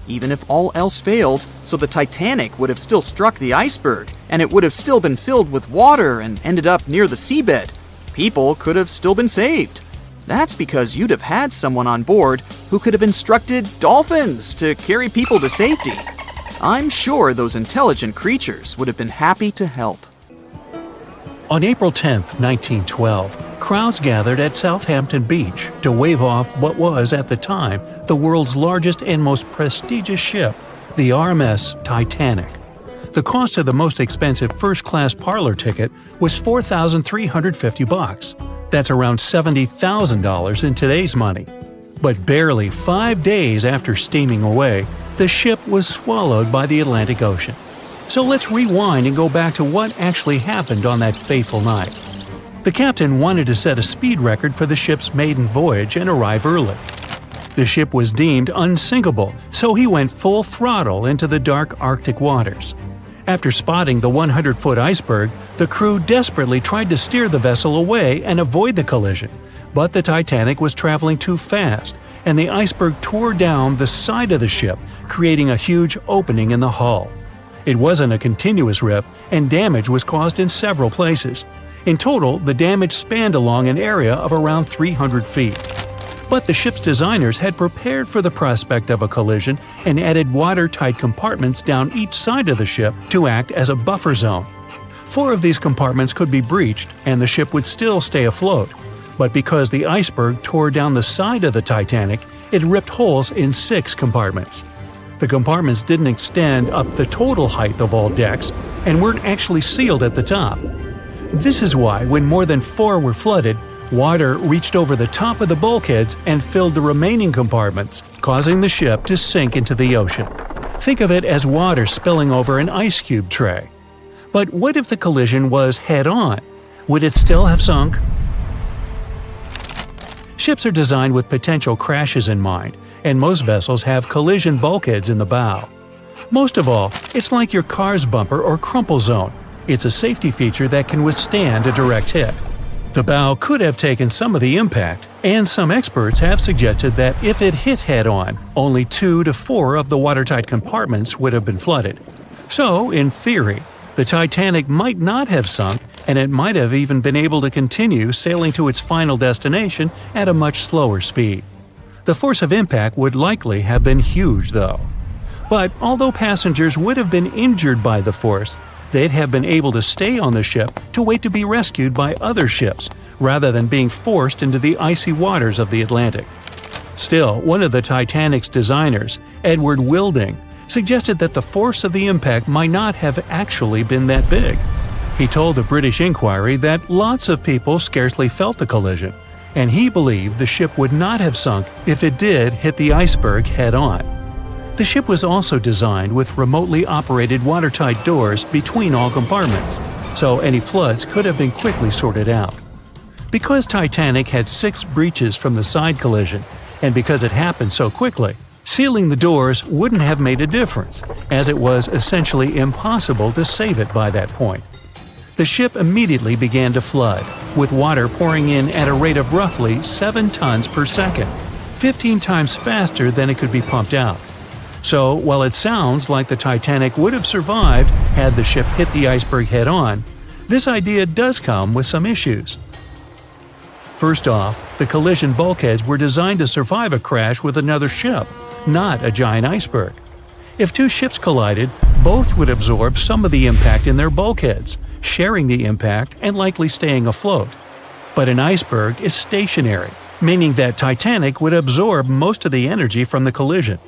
Even if all else failed, so the Titanic would have still struck the iceberg, and it would have still been filled with water and ended up near the seabed, people could have still been saved. That's because you'd have had someone on board who could have instructed dolphins to carry people to safety. I'm sure those intelligent creatures would have been happy to help. On April 10, 1912, crowds gathered at Southampton Beach to wave off what was, at the time, the world's largest and most prestigious ship, the RMS Titanic. The cost of the most expensive first-class parlor ticket was $4,350. That's around $70,000 in today's money. But barely 5 days after steaming away, the ship was swallowed by the Atlantic Ocean. So let's rewind and go back to what actually happened on that fateful night. The captain wanted to set a speed record for the ship's maiden voyage and arrive early. The ship was deemed unsinkable, so he went full throttle into the dark Arctic waters. After spotting the 100-foot iceberg, the crew desperately tried to steer the vessel away and avoid the collision, but the Titanic was traveling too fast, and the iceberg tore down the side of the ship, creating a huge opening in the hull. It wasn't a continuous rip, and damage was caused in several places. In total, the damage spanned along an area of around 300 feet. But the ship's designers had prepared for the prospect of a collision and added watertight compartments down each side of the ship to act as a buffer zone. 4 of these compartments could be breached, and the ship would still stay afloat. But because the iceberg tore down the side of the Titanic, it ripped holes in 6 compartments. The compartments didn't extend up the total height of all decks and weren't actually sealed at the top. This is why, when more than 4 were flooded, water reached over the top of the bulkheads and filled the remaining compartments, causing the ship to sink into the ocean. Think of it as water spilling over an ice cube tray. But what if the collision was head-on? Would it still have sunk? Ships are designed with potential crashes in mind, and most vessels have collision bulkheads in the bow. Most of all, it's like your car's bumper or crumple zone. It's a safety feature that can withstand a direct hit. The bow could have taken some of the impact, and some experts have suggested that if it hit head-on, only 2 to 4 of the watertight compartments would have been flooded. So, in theory, The Titanic might not have sunk, and it might have even been able to continue sailing to its final destination at a much slower speed. The force of impact would likely have been huge, though. But although passengers would have been injured by the force, they'd have been able to stay on the ship to wait to be rescued by other ships, rather than being forced into the icy waters of the Atlantic. Still, one of the Titanic's designers, Edward Wilding, suggested that the force of the impact might not have actually been that big. He told the British Inquiry that lots of people scarcely felt the collision, and he believed the ship would not have sunk if it did hit the iceberg head-on. The ship was also designed with remotely operated watertight doors between all compartments, so any floods could have been quickly sorted out. Because Titanic had 6 breaches from the side collision, and because it happened so quickly, sealing the doors wouldn't have made a difference, as it was essentially impossible to save it by that point. The ship immediately began to flood, with water pouring in at a rate of roughly 7 tons per second, 15 times faster than it could be pumped out. So, while it sounds like the Titanic would have survived had the ship hit the iceberg head-on, this idea does come with some issues. First off, the collision bulkheads were designed to survive a crash with another ship, not a giant iceberg. If 2 ships collided, both would absorb some of the impact in their bulkheads, sharing the impact and likely staying afloat. But an iceberg is stationary, meaning that Titanic would absorb most of the energy from the collision.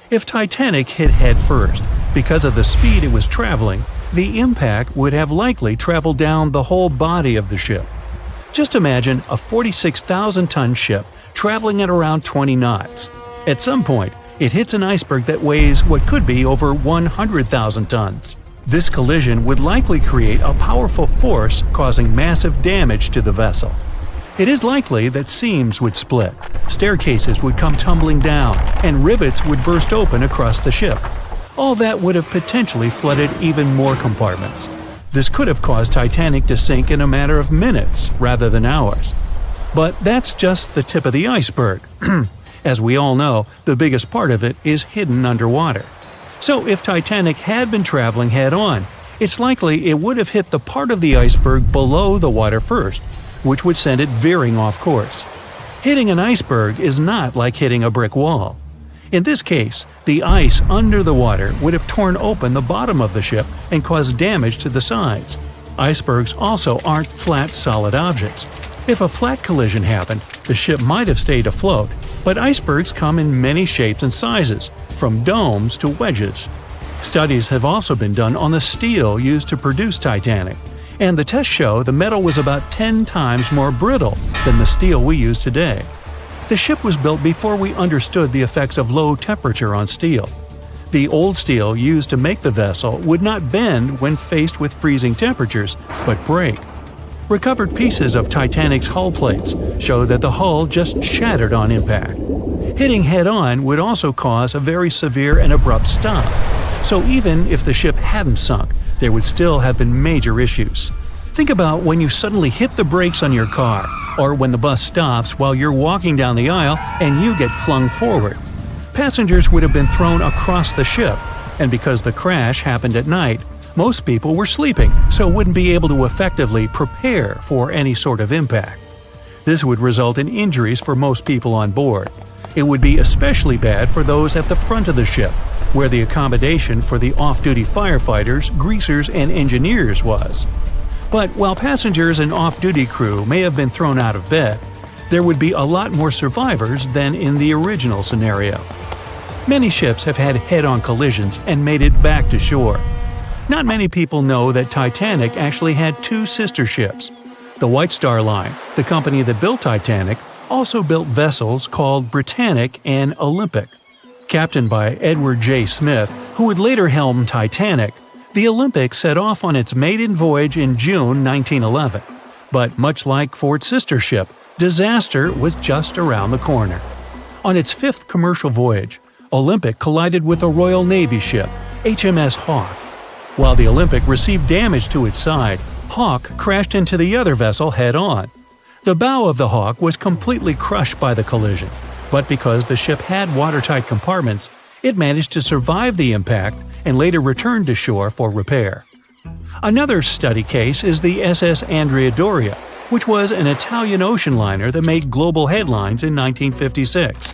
If Titanic hit head first, because of the speed it was traveling, the impact would have likely traveled down the whole body of the ship. Just imagine a 46,000-ton ship traveling at around 20 knots. At some point, it hits an iceberg that weighs what could be over 100,000 tons. This collision would likely create a powerful force causing massive damage to the vessel. It is likely that seams would split, staircases would come tumbling down, and rivets would burst open across the ship. All that would have potentially flooded even more compartments. This could have caused Titanic to sink in a matter of minutes rather than hours. But that's just the tip of the iceberg. As we all know, the biggest part of it is hidden underwater. So if Titanic had been traveling head-on, it's likely it would have hit the part of the iceberg below the water first, which would send it veering off course. Hitting an iceberg is not like hitting a brick wall. In this case, the ice under the water would have torn open the bottom of the ship and caused damage to the sides. Icebergs also aren't flat, solid objects. If a flat collision happened, the ship might have stayed afloat, but icebergs come in many shapes and sizes, from domes to wedges. Studies have also been done on the steel used to produce Titanic, and the tests show the metal was about 10 times more brittle than the steel we use today. The ship was built before we understood the effects of low temperature on steel. The old steel used to make the vessel would not bend when faced with freezing temperatures, but break. Recovered pieces of Titanic's hull plates show that the hull just shattered on impact. Hitting head-on would also cause a very severe and abrupt stop, so even if the ship hadn't sunk, there would still have been major issues. Think about when you suddenly hit the brakes on your car, or when the bus stops while you're walking down the aisle and you get flung forward. Passengers would have been thrown across the ship, and because the crash happened at night, most people were sleeping, so wouldn't be able to effectively prepare for any sort of impact. This would result in injuries for most people on board. It would be especially bad for those at the front of the ship, where the accommodation for the off-duty firefighters, greasers, and engineers was. But while passengers and off-duty crew may have been thrown out of bed, there would be a lot more survivors than in the original scenario. Many ships have had head-on collisions and made it back to shore. Not many people know that Titanic actually had 2 sister ships. The White Star Line, the company that built Titanic, also built vessels called Britannic and Olympic. Captained by Edward J. Smith, who would later helm Titanic, the Olympic set off on its maiden voyage in June 1911. But much like for its sister ship, disaster was just around the corner. On its 5th commercial voyage, Olympic collided with a Royal Navy ship, HMS Hawke. While the Olympic received damage to its side, Hawke crashed into the other vessel head-on. The bow of the Hawke was completely crushed by the collision, but because the ship had watertight compartments, it managed to survive the impact and later returned to shore for repair. Another study case is the SS Andrea Doria, which was an Italian ocean liner that made global headlines in 1956.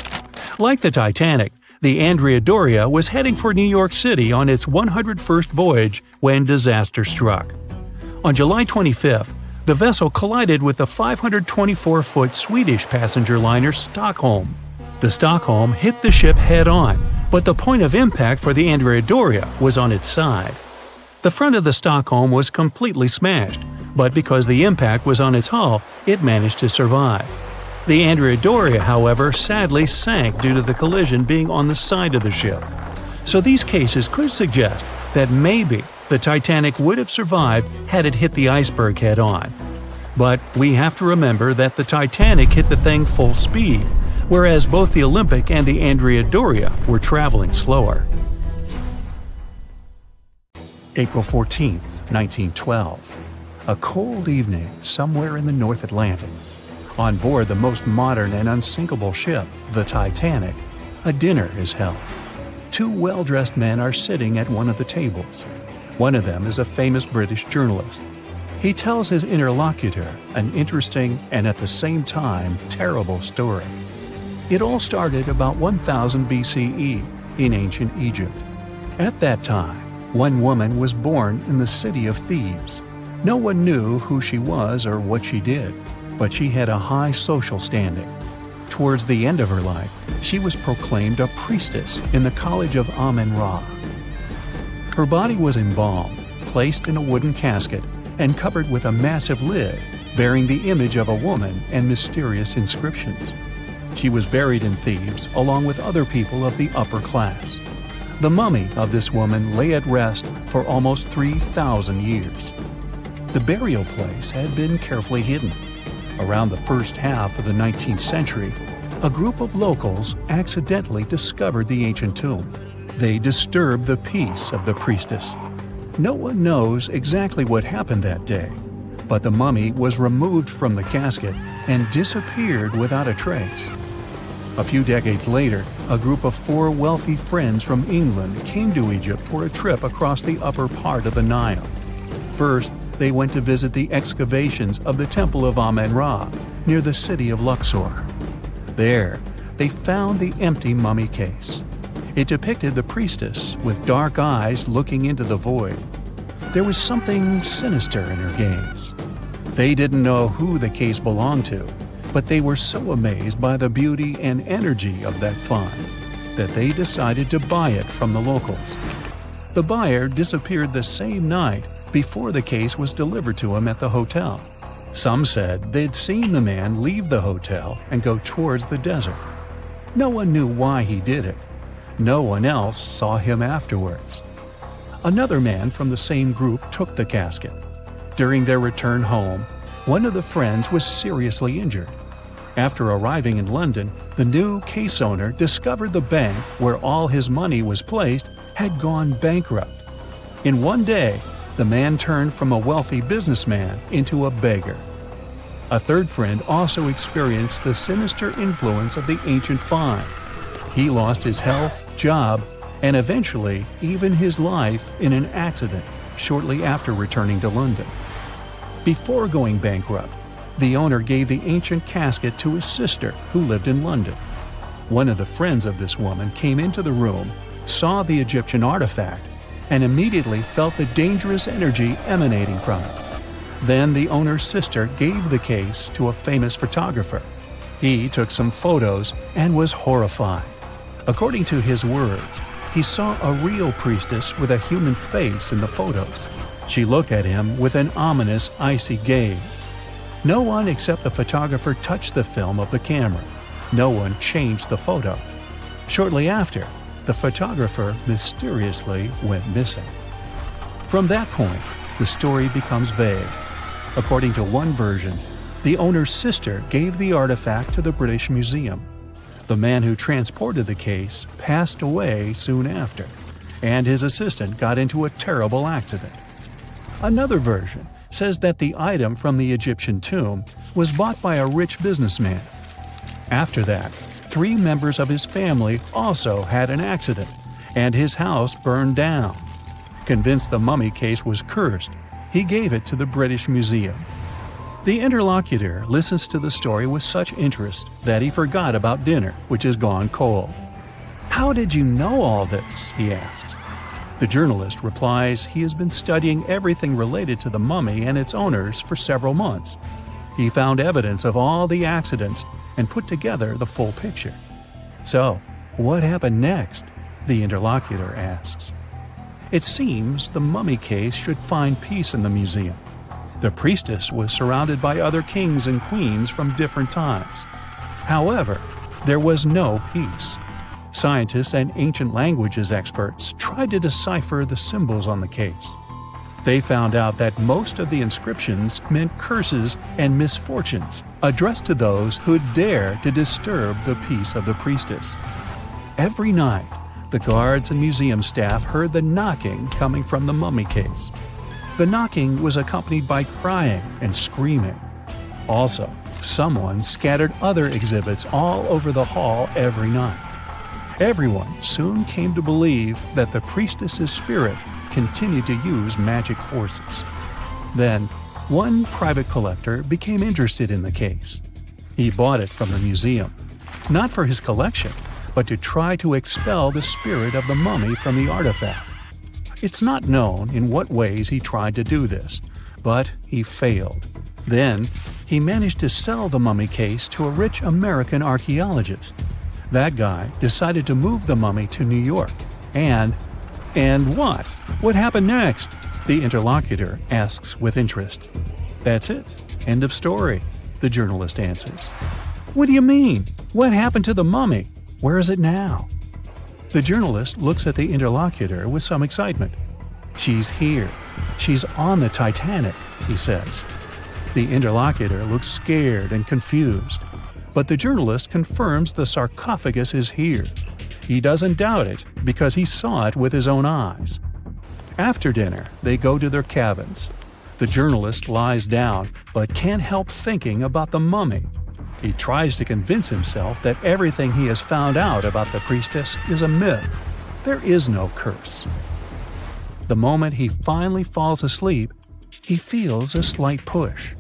Like the Titanic, the Andrea Doria was heading for New York City on its 101st voyage when disaster struck. On July 25th, the vessel collided with the 524-foot Swedish passenger liner Stockholm. The Stockholm hit the ship head-on, but the point of impact for the Andrea Doria was on its side. The front of the Stockholm was completely smashed, but because the impact was on its hull, it managed to survive. The Andrea Doria, however, sadly sank due to the collision being on the side of the ship. So these cases could suggest that maybe the Titanic would have survived had it hit the iceberg head-on. But we have to remember that the Titanic hit the thing full speed, whereas both the Olympic and the Andrea Doria were traveling slower. April 14, 1912. A cold evening somewhere in the North Atlantic. On board the most modern and unsinkable ship, the Titanic, a dinner is held. Two well-dressed men are sitting at one of the tables. One of them is a famous British journalist. He tells his interlocutor an interesting and at the same time terrible story. It all started about 1000 BCE in ancient Egypt. At that time, one woman was born in the city of Thebes. No one knew who she was or what she did, but she had a high social standing. Towards the end of her life, she was proclaimed a priestess in the College of Amen-Ra. Her body was embalmed, placed in a wooden casket, and covered with a massive lid bearing the image of a woman and mysterious inscriptions. She was buried in Thebes along with other people of the upper class. The mummy of this woman lay at rest for almost 3,000 years. The burial place had been carefully hidden. Around the first half of the 19th century, a group of locals accidentally discovered the ancient tomb. They disturbed the peace of the priestess. No one knows exactly what happened that day, but the mummy was removed from the casket and disappeared without a trace. A few decades later, a group of 4 wealthy friends from England came to Egypt for a trip across the upper part of the Nile. First, they went to visit the excavations of the Temple of Amen-Ra near the city of Luxor. There, they found the empty mummy case. It depicted the priestess with dark eyes looking into the void. There was something sinister in her gaze. They didn't know who the case belonged to, but they were so amazed by the beauty and energy of that find that they decided to buy it from the locals. The buyer disappeared the same night before the case was delivered to him at the hotel. Some said they'd seen the man leave the hotel and go towards the desert. No one knew why he did it. No one else saw him afterwards. Another man from the same group took the casket. During their return home, one of the friends was seriously injured. After arriving in London, the new case owner discovered the bank where all his money was placed had gone bankrupt. In one day, the man turned from a wealthy businessman into a beggar. A third friend also experienced the sinister influence of the ancient find. He lost his health, job, and eventually even his life in an accident shortly after returning to London. Before going bankrupt, the owner gave the ancient casket to his sister who lived in London. One of the friends of this woman came into the room, saw the Egyptian artifact, and immediately felt the dangerous energy emanating from it. Then the owner's sister gave the case to a famous photographer. He took some photos and was horrified. According to his words, he saw a real priestess with a human face in the photos. She looked at him with an ominous, icy gaze. No one except the photographer touched the film of the camera. No one changed the photo. Shortly after, the photographer mysteriously went missing. From that point, the story becomes vague. According to one version, the owner's sister gave the artifact to the British Museum. The man who transported the case passed away soon after, and his assistant got into a terrible accident. Another version says that the item from the Egyptian tomb was bought by a rich businessman. After that, 3 members of his family also had an accident, and his house burned down. Convinced the mummy case was cursed, he gave it to the British Museum. The interlocutor listens to the story with such interest that he forgot about dinner, which has gone cold. "How did you know all this?" he asks. The journalist replies he has been studying everything related to the mummy and its owners for several months. He found evidence of all the accidents and put together the full picture. "So, what happened next?" the interlocutor asks. It seems the mummy case should find peace in the museum. The priestess was surrounded by other kings and queens from different times. However, there was no peace. Scientists and ancient languages experts tried to decipher the symbols on the case. They found out that most of the inscriptions meant curses and misfortunes addressed to those who'd dare to disturb the peace of the priestess. Every night, the guards and museum staff heard the knocking coming from the mummy case. The knocking was accompanied by crying and screaming. Also, someone scattered other exhibits all over the hall every night. Everyone soon came to believe that the priestess's spirit continued to use magic forces. Then, one private collector became interested in the case. He bought it from the museum, not for his collection, but to try to expel the spirit of the mummy from the artifact. It's not known in what ways he tried to do this, but he failed. Then, he managed to sell the mummy case to a rich American archaeologist. That guy decided to move the mummy to New York. And what? What happened next? The interlocutor asks with interest. "That's it. End of story," the journalist answers. "What do you mean? What happened to the mummy? Where is it now?" The journalist looks at the interlocutor with some excitement. "She's here. She's on the Titanic," he says. The interlocutor looks scared and confused, but the journalist confirms the sarcophagus is here. He doesn't doubt it because he saw it with his own eyes. After dinner, they go to their cabins. The journalist lies down but can't help thinking about the mummy. He tries to convince himself that everything he has found out about the priestess is a myth. There is no curse. The moment he finally falls asleep, he feels a slight push.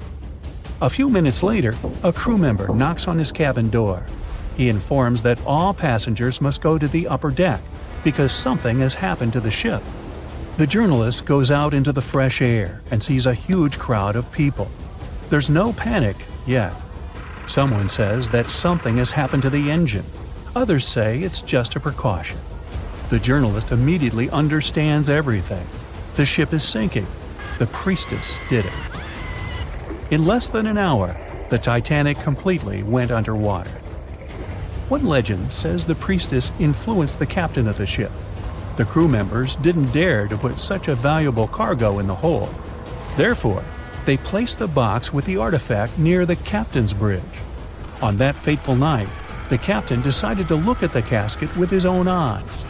A few minutes later, a crew member knocks on his cabin door. He informs that all passengers must go to the upper deck because something has happened to the ship. The journalist goes out into the fresh air and sees a huge crowd of people. There's no panic yet. Someone says that something has happened to the engine. Others say it's just a precaution. The journalist immediately understands everything. The ship is sinking. The priestess did it. In less than an hour, the Titanic completely went underwater. One legend says the priestess influenced the captain of the ship. The crew members didn't dare to put such a valuable cargo in the hold. Therefore, they placed the box with the artifact near the captain's bridge. On that fateful night, the captain decided to look at the casket with his own eyes.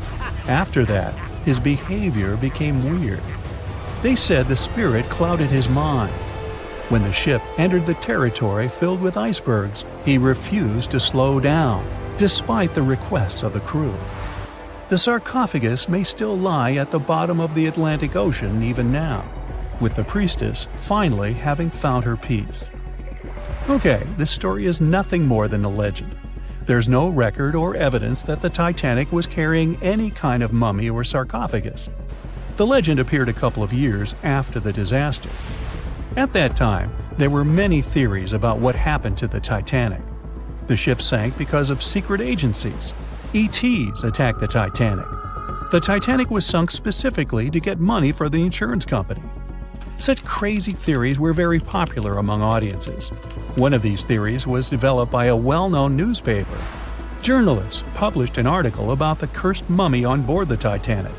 After that, his behavior became weird. They said the spirit clouded his mind. When the ship entered the territory filled with icebergs, he refused to slow down, despite the requests of the crew. The sarcophagus may still lie at the bottom of the Atlantic Ocean even now, with the priestess finally having found her peace. Okay, this story is nothing more than a legend. There's no record or evidence that the Titanic was carrying any kind of mummy or sarcophagus. The legend appeared a couple of years after the disaster. At that time, there were many theories about what happened to the Titanic. The ship sank because of secret agencies. ETs attacked the Titanic. The Titanic was sunk specifically to get money for the insurance company. Such crazy theories were very popular among audiences. One of these theories was developed by a well-known newspaper. Journalists published an article about the cursed mummy on board the Titanic.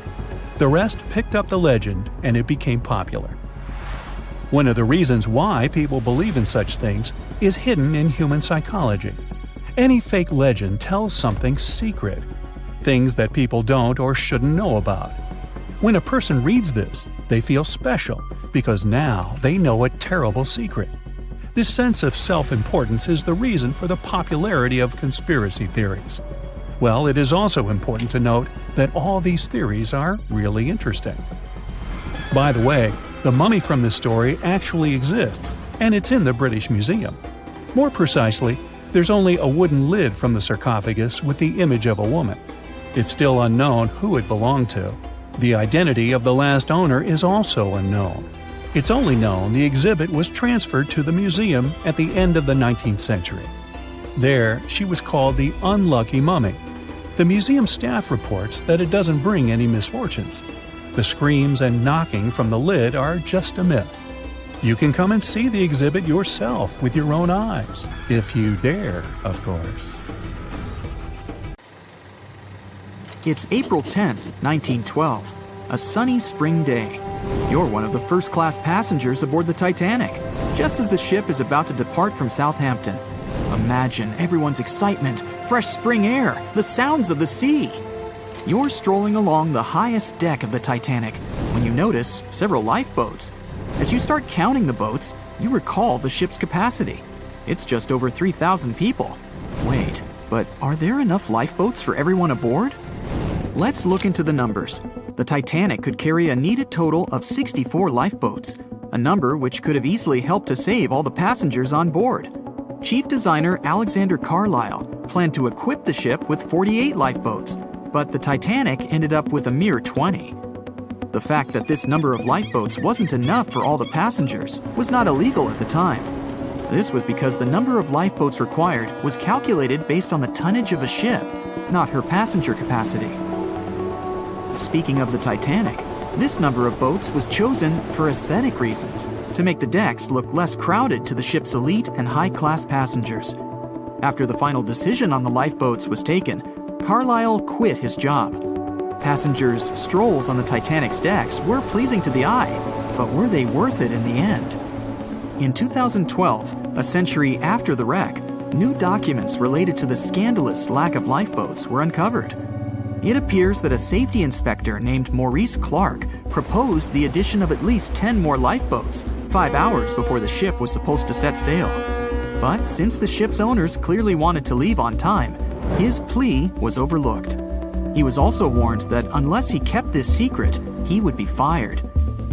The rest picked up the legend, and it became popular. One of the reasons why people believe in such things is hidden in human psychology. Any fake legend tells something secret, things that people don't or shouldn't know about. When a person reads this, they feel special because now they know a terrible secret. This sense of self-importance is the reason for the popularity of conspiracy theories. Well, it is also important to note that all these theories are really interesting. By the way, The mummy from this story actually exists, and it's in the British Museum. More precisely, there's only a wooden lid from the sarcophagus with the image of a woman. It's still unknown who it belonged to. The identity of the last owner is also unknown. It's only known the exhibit was transferred to the museum at the end of the 19th century. There, she was called the Unlucky Mummy. The museum staff reports that it doesn't bring any misfortunes. The screams and knocking from the lid are just a myth. You can come and see the exhibit yourself with your own eyes, if you dare, of course. It's April 10th, 1912, a sunny spring day. You're one of the first-class passengers aboard the Titanic, just as the ship is about to depart from Southampton. Imagine everyone's excitement, fresh spring air, the sounds of the sea. You're strolling along the highest deck of the Titanic when you notice several lifeboats. As you start counting the boats, you recall the ship's capacity. It's just over 3,000 people. Wait, but are there enough lifeboats for everyone aboard? Let's look into the numbers. The Titanic could carry a needed total of 64 lifeboats, a number which could have easily helped to save all the passengers on board. Chief designer Alexander Carlisle planned to equip the ship with 48 lifeboats, but the Titanic ended up with a mere 20. The fact that this number of lifeboats wasn't enough for all the passengers was not illegal at the time. This was because the number of lifeboats required was calculated based on the tonnage of a ship, not her passenger capacity. Speaking of the Titanic, this number of boats was chosen for aesthetic reasons, to make the decks look less crowded to the ship's elite and high-class passengers. After the final decision on the lifeboats was taken, Carlisle quit his job. Passengers' strolls on the Titanic's decks were pleasing to the eye, but were they worth it in the end? In 2012, a century after the wreck, new documents related to the scandalous lack of lifeboats were uncovered. It appears that a safety inspector named Maurice Clark proposed the addition of at least 10 more lifeboats, 5 hours before the ship was supposed to set sail. But since the ship's owners clearly wanted to leave on time, his plea was overlooked. He was also warned that unless he kept this secret, he would be fired.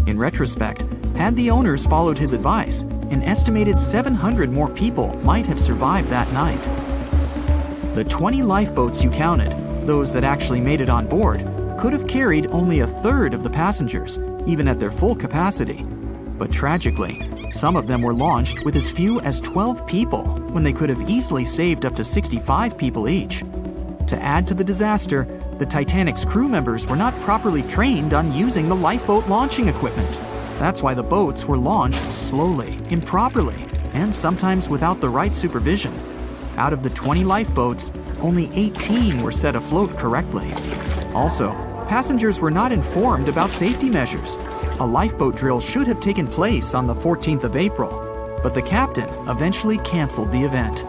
In retrospect, had the owners followed his advice, an estimated 700 more people might have survived that night. The 20 lifeboats you counted, those that actually made it on board, could have carried only a third of the passengers, even at their full capacity. But tragically, some of them were launched with as few as 12 people when they could have easily saved up to 65 people each. To add to the disaster, the Titanic's crew members were not properly trained on using the lifeboat launching equipment. That's why the boats were launched slowly, improperly, and sometimes without the right supervision. Out of the 20 lifeboats, only 18 were set afloat correctly. Also, passengers were not informed about safety measures. A lifeboat drill should have taken place on the 14th of April, but the captain eventually canceled the event.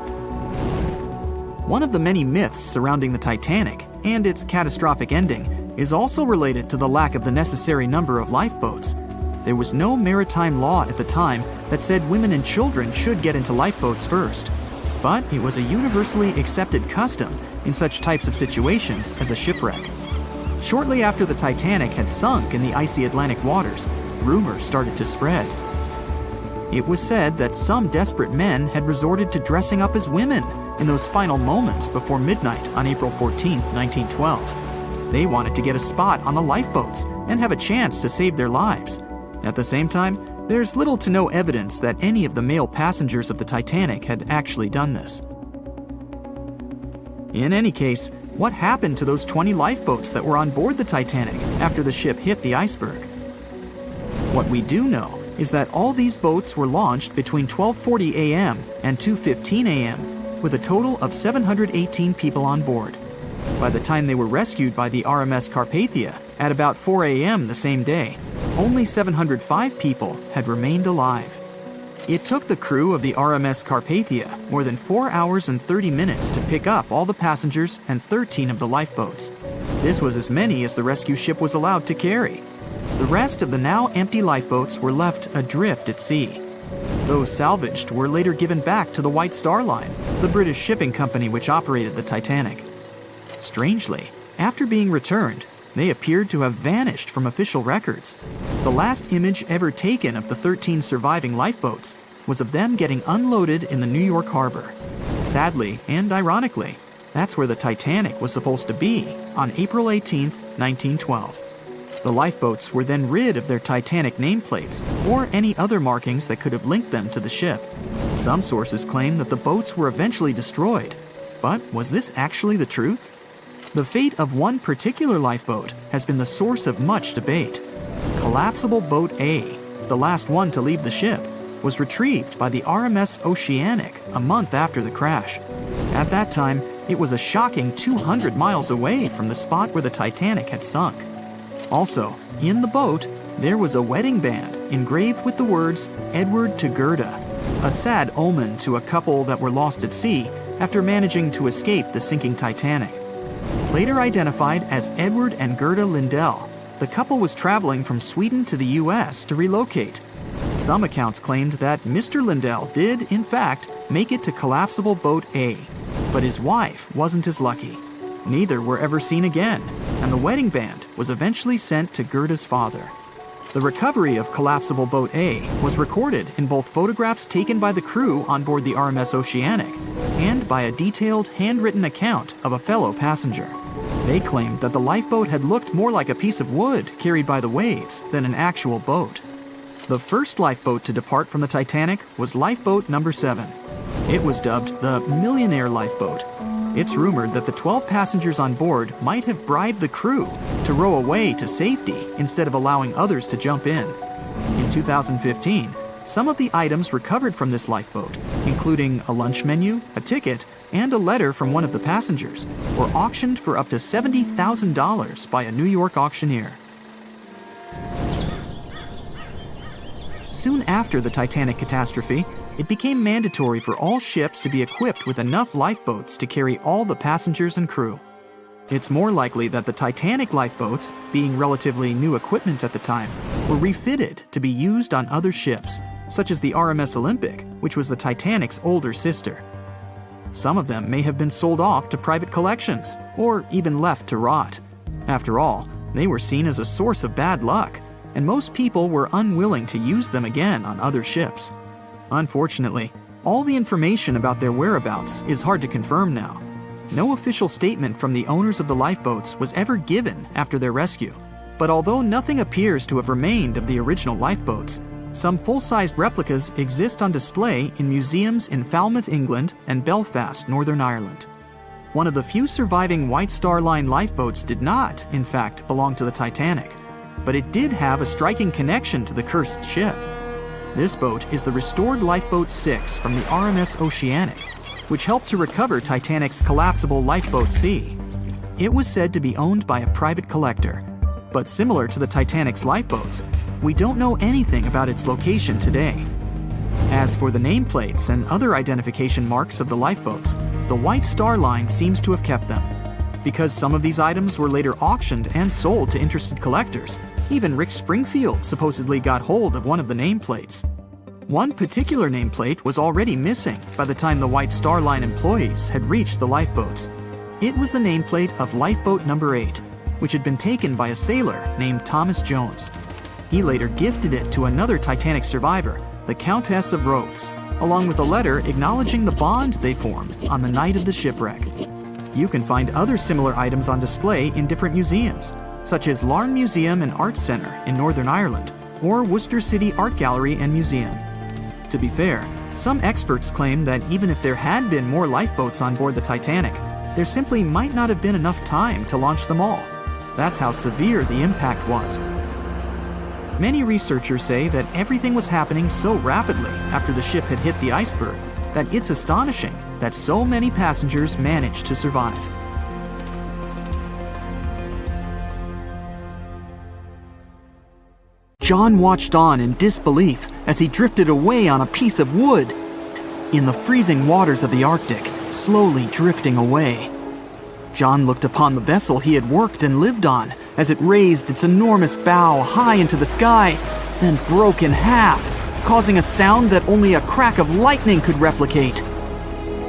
One of the many myths surrounding the Titanic and its catastrophic ending is also related to the lack of the necessary number of lifeboats. There was no maritime law at the time that said women and children should get into lifeboats first. But it was a universally accepted custom in such types of situations as a shipwreck. Shortly after the Titanic had sunk in the icy Atlantic waters, rumors started to spread. It was said that some desperate men had resorted to dressing up as women in those final moments before midnight on April 14, 1912. They wanted to get a spot on the lifeboats and have a chance to save their lives. At the same time, there's little to no evidence that any of the male passengers of the Titanic had actually done this. In any case, what happened to those 20 lifeboats that were on board the Titanic after the ship hit the iceberg? What we do know is that all these boats were launched between 12:40 a.m. and 2:15 a.m., with a total of 718 people on board. By the time they were rescued by the RMS Carpathia at about 4 a.m. the same day, only 705 people had remained alive. It took the crew of the RMS Carpathia more than 4 hours and 30 minutes to pick up all the passengers and 13 of the lifeboats. This was as many as the rescue ship was allowed to carry. The rest of the now empty lifeboats were left adrift at sea. Those salvaged were later given back to the White Star Line, the British shipping company which operated the Titanic. Strangely, after being returned, They appeared to have vanished from official records. The last image ever taken of the 13 surviving lifeboats was of them getting unloaded in the New York harbor. Sadly, and ironically, that's where the Titanic was supposed to be on April 18, 1912. The lifeboats were then rid of their Titanic nameplates or any other markings that could have linked them to the ship. Some sources claim that the boats were eventually destroyed. But was this actually the truth? The fate of one particular lifeboat has been the source of much debate. Collapsible Boat A, the last one to leave the ship, was retrieved by the RMS Oceanic a month after the crash. At that time, it was a shocking 200 miles away from the spot where the Titanic had sunk. Also, in the boat, there was a wedding band engraved with the words "Edward to Gerda," a sad omen to a couple that were lost at sea after managing to escape the sinking Titanic. Later identified as Edward and Gerda Lindell, the couple was traveling from Sweden to the U.S. to relocate. Some accounts claimed that Mr. Lindell did, in fact, make it to Collapsible Boat A, but his wife wasn't as lucky. Neither were ever seen again, and the wedding band was eventually sent to Gerda's father. The recovery of Collapsible Boat A was recorded in both photographs taken by the crew on board the RMS Oceanic and by a detailed handwritten account of a fellow passenger. They claimed that the lifeboat had looked more like a piece of wood carried by the waves than an actual boat. The first lifeboat to depart from the Titanic was Lifeboat Number 7. It was dubbed the Millionaire Lifeboat. It's rumored that the 12 passengers on board might have bribed the crew to row away to safety instead of allowing others to jump in. In 2015, some of the items recovered from this lifeboat, including a lunch menu, a ticket, and a letter from one of the passengers, were auctioned for up to $70,000 by a New York auctioneer. Soon after the Titanic catastrophe, it became mandatory for all ships to be equipped with enough lifeboats to carry all the passengers and crew. It's more likely that the Titanic lifeboats, being relatively new equipment at the time, were refitted to be used on other ships, such as the RMS Olympic, which was the Titanic's older sister. Some of them may have been sold off to private collections, or even left to rot. After all, they were seen as a source of bad luck, and most people were unwilling to use them again on other ships. Unfortunately, all the information about their whereabouts is hard to confirm now. No official statement from the owners of the lifeboats was ever given after their rescue. But although nothing appears to have remained of the original lifeboats, some full-sized replicas exist on display in museums in Falmouth, England, and Belfast, Northern Ireland. One of the few surviving White Star Line lifeboats did not, in fact, belong to the Titanic, but it did have a striking connection to the cursed ship. This boat is the restored Lifeboat 6 from the RMS Oceanic, which helped to recover Titanic's collapsible Lifeboat C. It was said to be owned by a private collector, but similar to the Titanic's lifeboats, we don't know anything about its location today. As for the nameplates and other identification marks of the lifeboats, the White Star Line seems to have kept them. Because some of these items were later auctioned and sold to interested collectors, even Rick Springfield supposedly got hold of one of the nameplates. One particular nameplate was already missing by the time the White Star Line employees had reached the lifeboats. It was the nameplate of Lifeboat Number 8, which had been taken by a sailor named Thomas Jones. He later gifted it to another Titanic survivor, the Countess of Rothes, along with a letter acknowledging the bond they formed on the night of the shipwreck. You can find other similar items on display in different museums, such as Larne Museum and Arts Centre in Northern Ireland, or Worcester City Art Gallery and Museum. To be fair, some experts claim that even if there had been more lifeboats on board the Titanic, there simply might not have been enough time to launch them all. That's how severe the impact was. Many researchers say that everything was happening so rapidly after the ship had hit the iceberg that it's astonishing that so many passengers managed to survive. John watched on in disbelief as he drifted away on a piece of wood. In the freezing waters of the Arctic, slowly drifting away. John looked upon the vessel he had worked and lived on as it raised its enormous bow high into the sky, then broke in half, causing a sound that only a crack of lightning could replicate.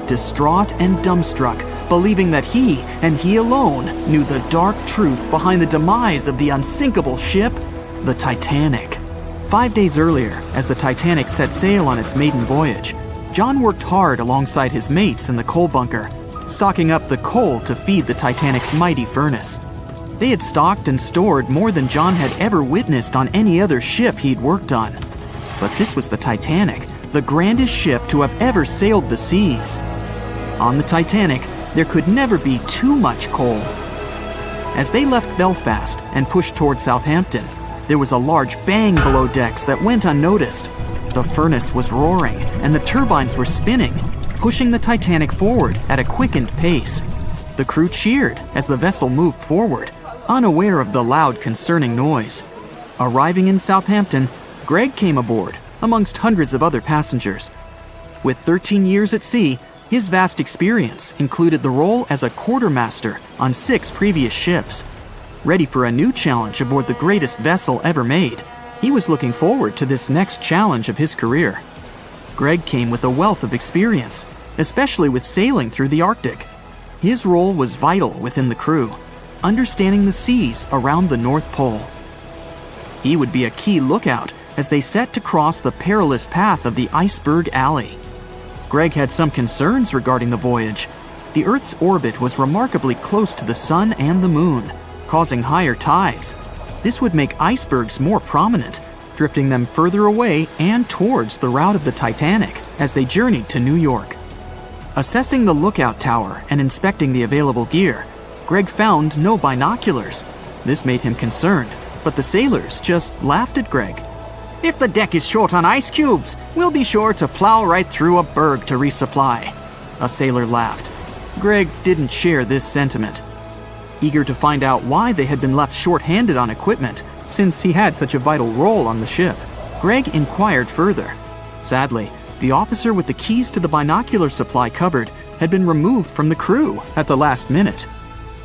Distraught and dumbstruck, believing that he, and he alone, knew the dark truth behind the demise of the unsinkable ship, the Titanic. 5 days earlier, as the Titanic set sail on its maiden voyage, John worked hard alongside his mates in the coal bunker, stocking up the coal to feed the Titanic's mighty furnace. They had stocked and stored more than John had ever witnessed on any other ship he'd worked on. But this was the Titanic, the grandest ship to have ever sailed the seas. On the Titanic, there could never be too much coal. As they left Belfast and pushed toward Southampton, there was a large bang below decks that went unnoticed. The furnace was roaring and the turbines were spinning, pushing the Titanic forward at a quickened pace. The crew cheered as the vessel moved forward, unaware of the loud, concerning noise. Arriving in Southampton, Greg came aboard, amongst hundreds of other passengers. With 13 years at sea, his vast experience included the role as a quartermaster on 6 previous ships. Ready for a new challenge aboard the greatest vessel ever made, he was looking forward to this next challenge of his career. Greg came with a wealth of experience, especially with sailing through the Arctic. His role was vital within the crew, understanding the seas around the North Pole. He would be a key lookout as they set to cross the perilous path of the Iceberg Alley. Greg had some concerns regarding the voyage. The Earth's orbit was remarkably close to the Sun and the Moon, causing higher tides. This would make icebergs more prominent, drifting them further away and towards the route of the Titanic as they journeyed to New York. Assessing the lookout tower and inspecting the available gear, Greg found no binoculars. This made him concerned, but the sailors just laughed at Greg. "If the deck is short on ice cubes, we'll be sure to plow right through a berg to resupply." A sailor laughed. Greg didn't share this sentiment. Eager to find out why they had been left short-handed on equipment, since he had such a vital role on the ship, Greg inquired further. Sadly, the officer with the keys to the binocular supply cupboard had been removed from the crew at the last minute.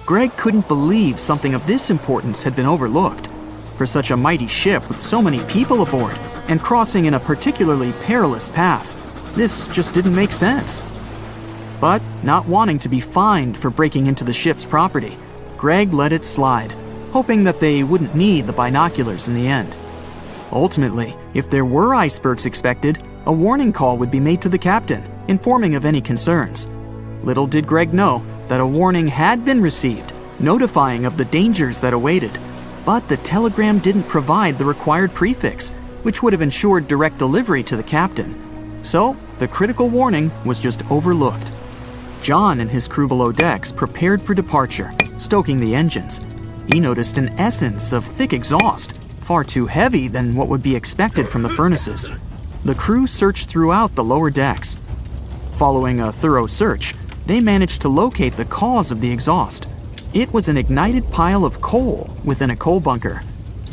Greg couldn't believe something of this importance had been overlooked. For such a mighty ship with so many people aboard and crossing in a particularly perilous path, this just didn't make sense. But not wanting to be fined for breaking into the ship's property, Greg let it slide, hoping that they wouldn't need the binoculars in the end. Ultimately, if there were icebergs expected, a warning call would be made to the captain, informing of any concerns. Little did Greg know that a warning had been received, notifying of the dangers that awaited. But the telegram didn't provide the required prefix, which would have ensured direct delivery to the captain. So, the critical warning was just overlooked. John and his crew below decks prepared for departure, stoking the engines. He noticed an essence of thick exhaust, far too heavy than what would be expected from the furnaces. The crew searched throughout the lower decks. Following a thorough search, they managed to locate the cause of the exhaust. It was an ignited pile of coal within a coal bunker.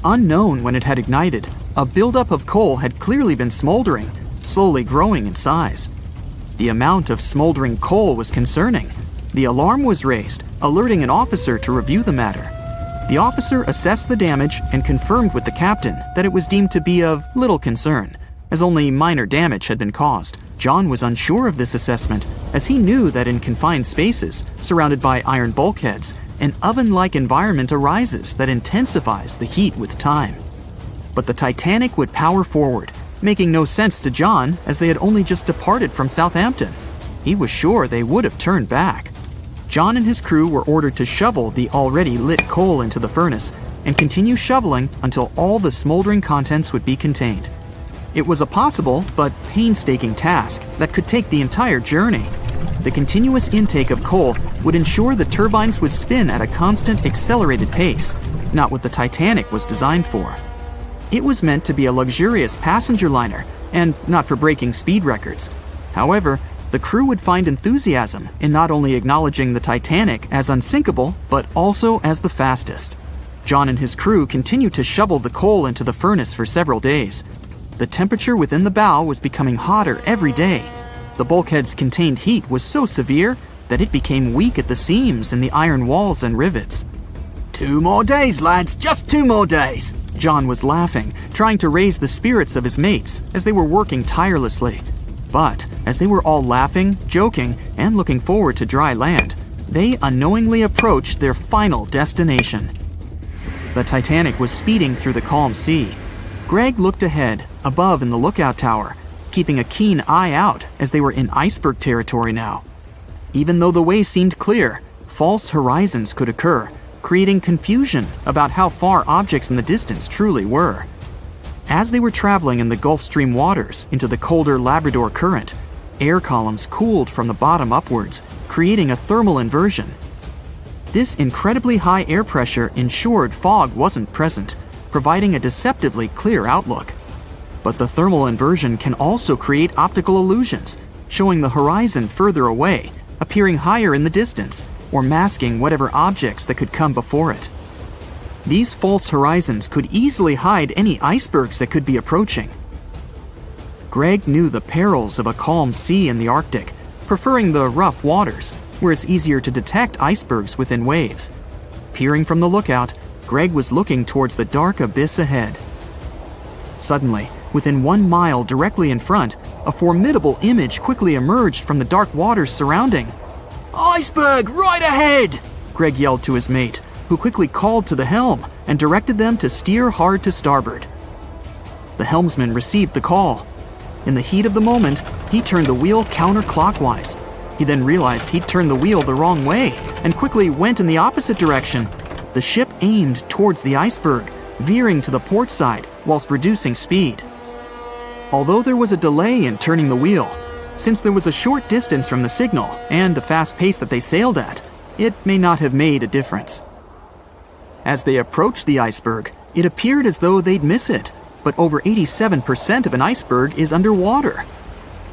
Unknown when it had ignited, a buildup of coal had clearly been smoldering, slowly growing in size. The amount of smoldering coal was concerning. The alarm was raised, alerting an officer to review the matter. The officer assessed the damage and confirmed with the captain that it was deemed to be of little concern, as only minor damage had been caused. John was unsure of this assessment, as he knew that in confined spaces, surrounded by iron bulkheads, an oven-like environment arises that intensifies the heat with time. But the Titanic would power forward, making no sense to John as they had only just departed from Southampton. He was sure they would have turned back. John and his crew were ordered to shovel the already lit coal into the furnace and continue shoveling until all the smoldering contents would be contained. It was a possible but painstaking task that could take the entire journey. The continuous intake of coal would ensure the turbines would spin at a constant, accelerated pace, not what the Titanic was designed for. It was meant to be a luxurious passenger liner and not for breaking speed records. However, the crew would find enthusiasm in not only acknowledging the Titanic as unsinkable, but also as the fastest. John and his crew continued to shovel the coal into the furnace for several days. The temperature within the bow was becoming hotter every day. The bulkhead's contained heat was so severe that it became weak at the seams in the iron walls and rivets. "2 more days, lads, just 2 more days!" John was laughing, trying to raise the spirits of his mates as they were working tirelessly. But as they were all laughing, joking, and looking forward to dry land, they unknowingly approached their final destination. The Titanic was speeding through the calm sea. Greg looked ahead, above in the lookout tower, keeping a keen eye out as they were in iceberg territory now. Even though the way seemed clear, false horizons could occur, creating confusion about how far objects in the distance truly were. As they were traveling in the Gulf Stream waters into the colder Labrador Current, air columns cooled from the bottom upwards, creating a thermal inversion. This incredibly high air pressure ensured fog wasn't present, providing a deceptively clear outlook. But the thermal inversion can also create optical illusions, showing the horizon further away, appearing higher in the distance, or masking whatever objects that could come before it. These false horizons could easily hide any icebergs that could be approaching. Greg knew the perils of a calm sea in the Arctic, preferring the rough waters, where it's easier to detect icebergs within waves. Peering from the lookout, Greg was looking towards the dark abyss ahead. Suddenly, within 1 mile directly in front, a formidable image quickly emerged from the dark waters surrounding. "Iceberg, right ahead!" Greg yelled to his mate, who quickly called to the helm and directed them to steer hard to starboard. The helmsman received the call. In the heat of the moment, he turned the wheel counterclockwise. He then realized he'd turned the wheel the wrong way and quickly went in the opposite direction. The ship aimed towards the iceberg, veering to the port side whilst reducing speed. Although there was a delay in turning the wheel, since there was a short distance from the signal and the fast pace that they sailed at, it may not have made a difference. As they approached the iceberg, it appeared as though they'd miss it, but over 87% of an iceberg is underwater.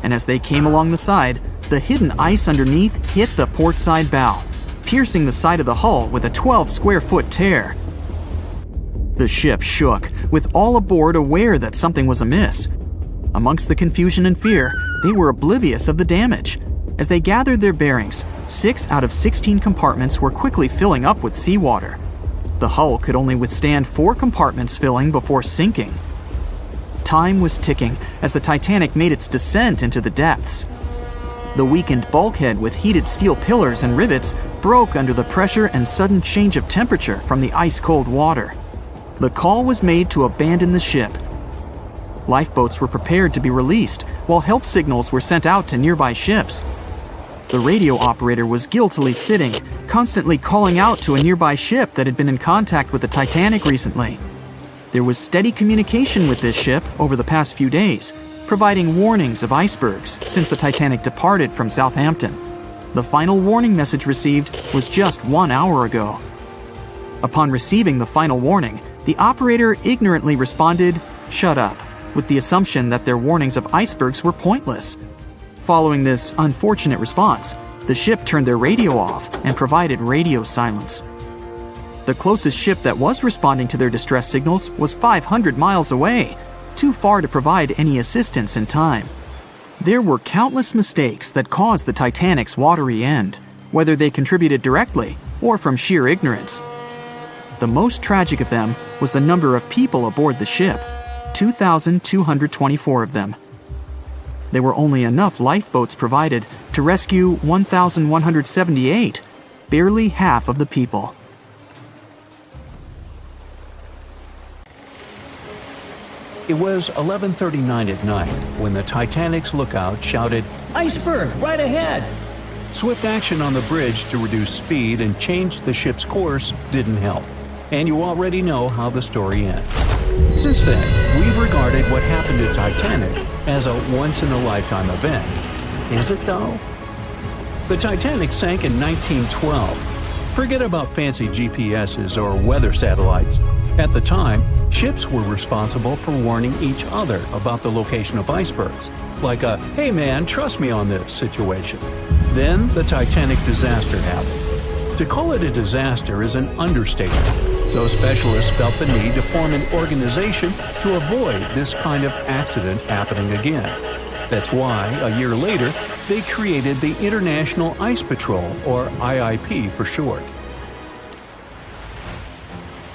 And as they came along the side, the hidden ice underneath hit the port side bow, piercing the side of the hull with a 12-square-foot tear. The ship shook, with all aboard aware that something was amiss. Amongst the confusion and fear, they were oblivious of the damage. As they gathered their bearings, 6 out of 16 compartments were quickly filling up with seawater. The hull could only withstand 4 compartments filling before sinking. Time was ticking as the Titanic made its descent into the depths. The weakened bulkhead with heated steel pillars and rivets broke under the pressure and sudden change of temperature from the ice-cold water. The call was made to abandon the ship. Lifeboats were prepared to be released, while help signals were sent out to nearby ships. The radio operator was guiltily sitting, constantly calling out to a nearby ship that had been in contact with the Titanic recently. There was steady communication with this ship over the past few days, providing warnings of icebergs since the Titanic departed from Southampton. The final warning message received was just 1 hour ago. Upon receiving the final warning, the operator ignorantly responded, "Shut up," with the assumption that their warnings of icebergs were pointless. Following this unfortunate response, the ship turned their radio off and provided radio silence. The closest ship that was responding to their distress signals was 500 miles away, too far to provide any assistance in time. There were countless mistakes that caused the Titanic's watery end, whether they contributed directly or from sheer ignorance. The most tragic of them was the number of people aboard the ship, 2,224 of them. There were only enough lifeboats provided to rescue 1,178, barely half of the people. It was 11:39 at night when the Titanic's lookout shouted, "Iceberg, right ahead!" Swift action on the bridge to reduce speed and change the ship's course didn't help, and you already know how the story ends. Since then, we've regarded what happened to Titanic as a once-in-a-lifetime event. Is it, though? The Titanic sank in 1912. Forget about fancy GPSs or weather satellites. At the time, ships were responsible for warning each other about the location of icebergs, like a "hey man, trust me on this" situation. Then the Titanic disaster happened. To call it a disaster is an understatement, so specialists felt the need to form an organization to avoid this kind of accident happening again. That's why, a year later, they created the International Ice Patrol, or IIP for short.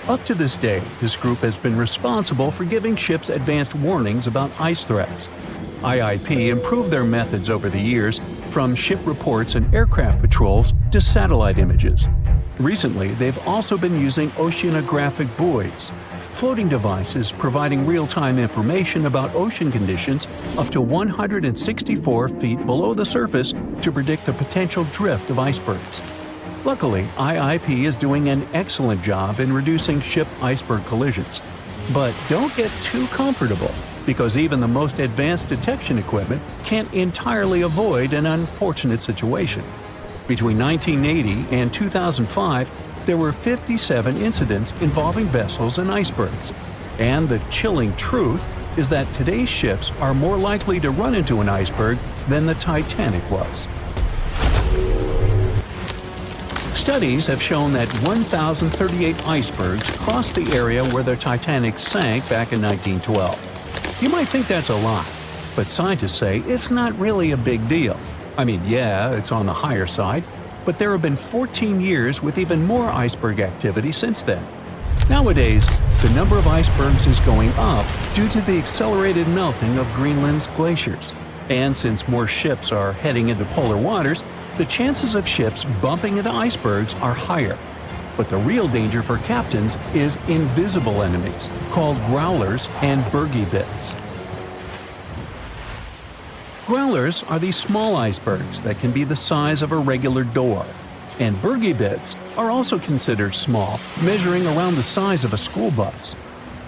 Up to this day, this group has been responsible for giving ships advanced warnings about ice threats. IIP improved their methods over the years, from ship reports and aircraft patrols to satellite images. Recently, they've also been using oceanographic buoys, floating devices providing real-time information about ocean conditions up to 164 feet below the surface to predict the potential drift of icebergs. Luckily, IIP is doing an excellent job in reducing ship iceberg collisions. But don't get too comfortable, because even the most advanced detection equipment can't entirely avoid an unfortunate situation. Between 1980 and 2005, there were 57 incidents involving vessels and icebergs. And the chilling truth is that today's ships are more likely to run into an iceberg than the Titanic was. Studies have shown that 1,038 icebergs crossed the area where the Titanic sank back in 1912. You might think that's a lot, but scientists say it's not really a big deal. I mean, yeah, it's on the higher side, but there have been 14 years with even more iceberg activity since then. Nowadays, the number of icebergs is going up due to the accelerated melting of Greenland's glaciers. And since more ships are heading into polar waters, the chances of ships bumping into icebergs are higher. But the real danger for captains is invisible enemies, called growlers and bergy bits. Growlers are these small icebergs that can be the size of a regular door. And bergy bits are also considered small, measuring around the size of a school bus.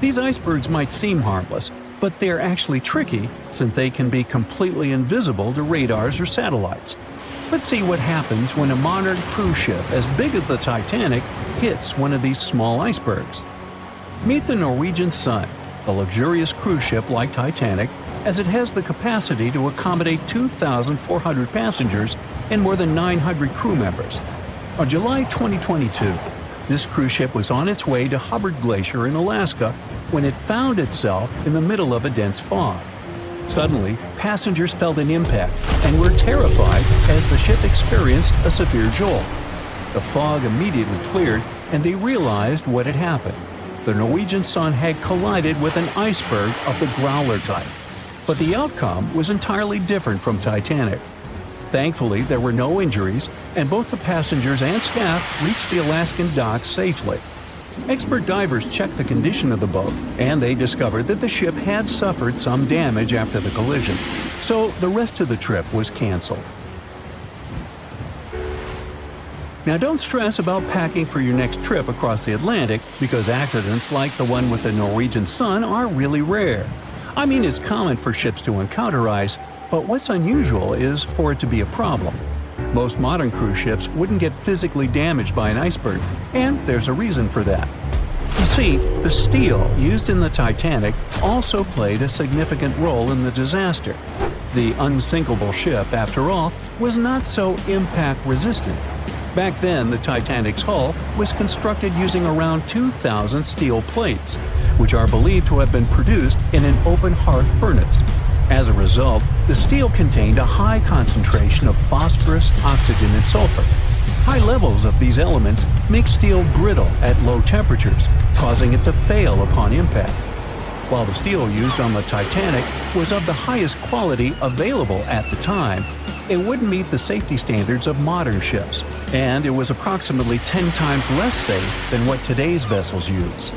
These icebergs might seem harmless, but they're actually tricky since they can be completely invisible to radars or satellites. Let's see what happens when a modern cruise ship as big as the Titanic hits one of these small icebergs. Meet the Norwegian Sun, a luxurious cruise ship like Titanic, as it has the capacity to accommodate 2,400 passengers and more than 900 crew members. On July 2022, this cruise ship was on its way to Hubbard Glacier in Alaska when it found itself in the middle of a dense fog. Suddenly, passengers felt an impact and were terrified as the ship experienced a severe jolt. The fog immediately cleared and they realized what had happened. The Norwegian Sun had collided with an iceberg of the growler type. But the outcome was entirely different from Titanic. Thankfully, there were no injuries, and both the passengers and staff reached the Alaskan docks safely. Expert divers checked the condition of the boat, and they discovered that the ship had suffered some damage after the collision, so the rest of the trip was canceled. Now don't stress about packing for your next trip across the Atlantic, because accidents like the one with the Norwegian Sun are really rare. I mean, it's common for ships to encounter ice, but what's unusual is for it to be a problem. Most modern cruise ships wouldn't get physically damaged by an iceberg, and there's a reason for that. You see, the steel used in the Titanic also played a significant role in the disaster. The unsinkable ship, after all, was not so impact-resistant. Back then, the Titanic's hull was constructed using around 2,000 steel plates, which are believed to have been produced in an open hearth furnace. As a result, the steel contained a high concentration of phosphorus, oxygen, and sulfur. High levels of these elements make steel brittle at low temperatures, causing it to fail upon impact. While the steel used on the Titanic was of the highest quality available at the time, it wouldn't meet the safety standards of modern ships, and it was approximately 10 times less safe than what today's vessels use.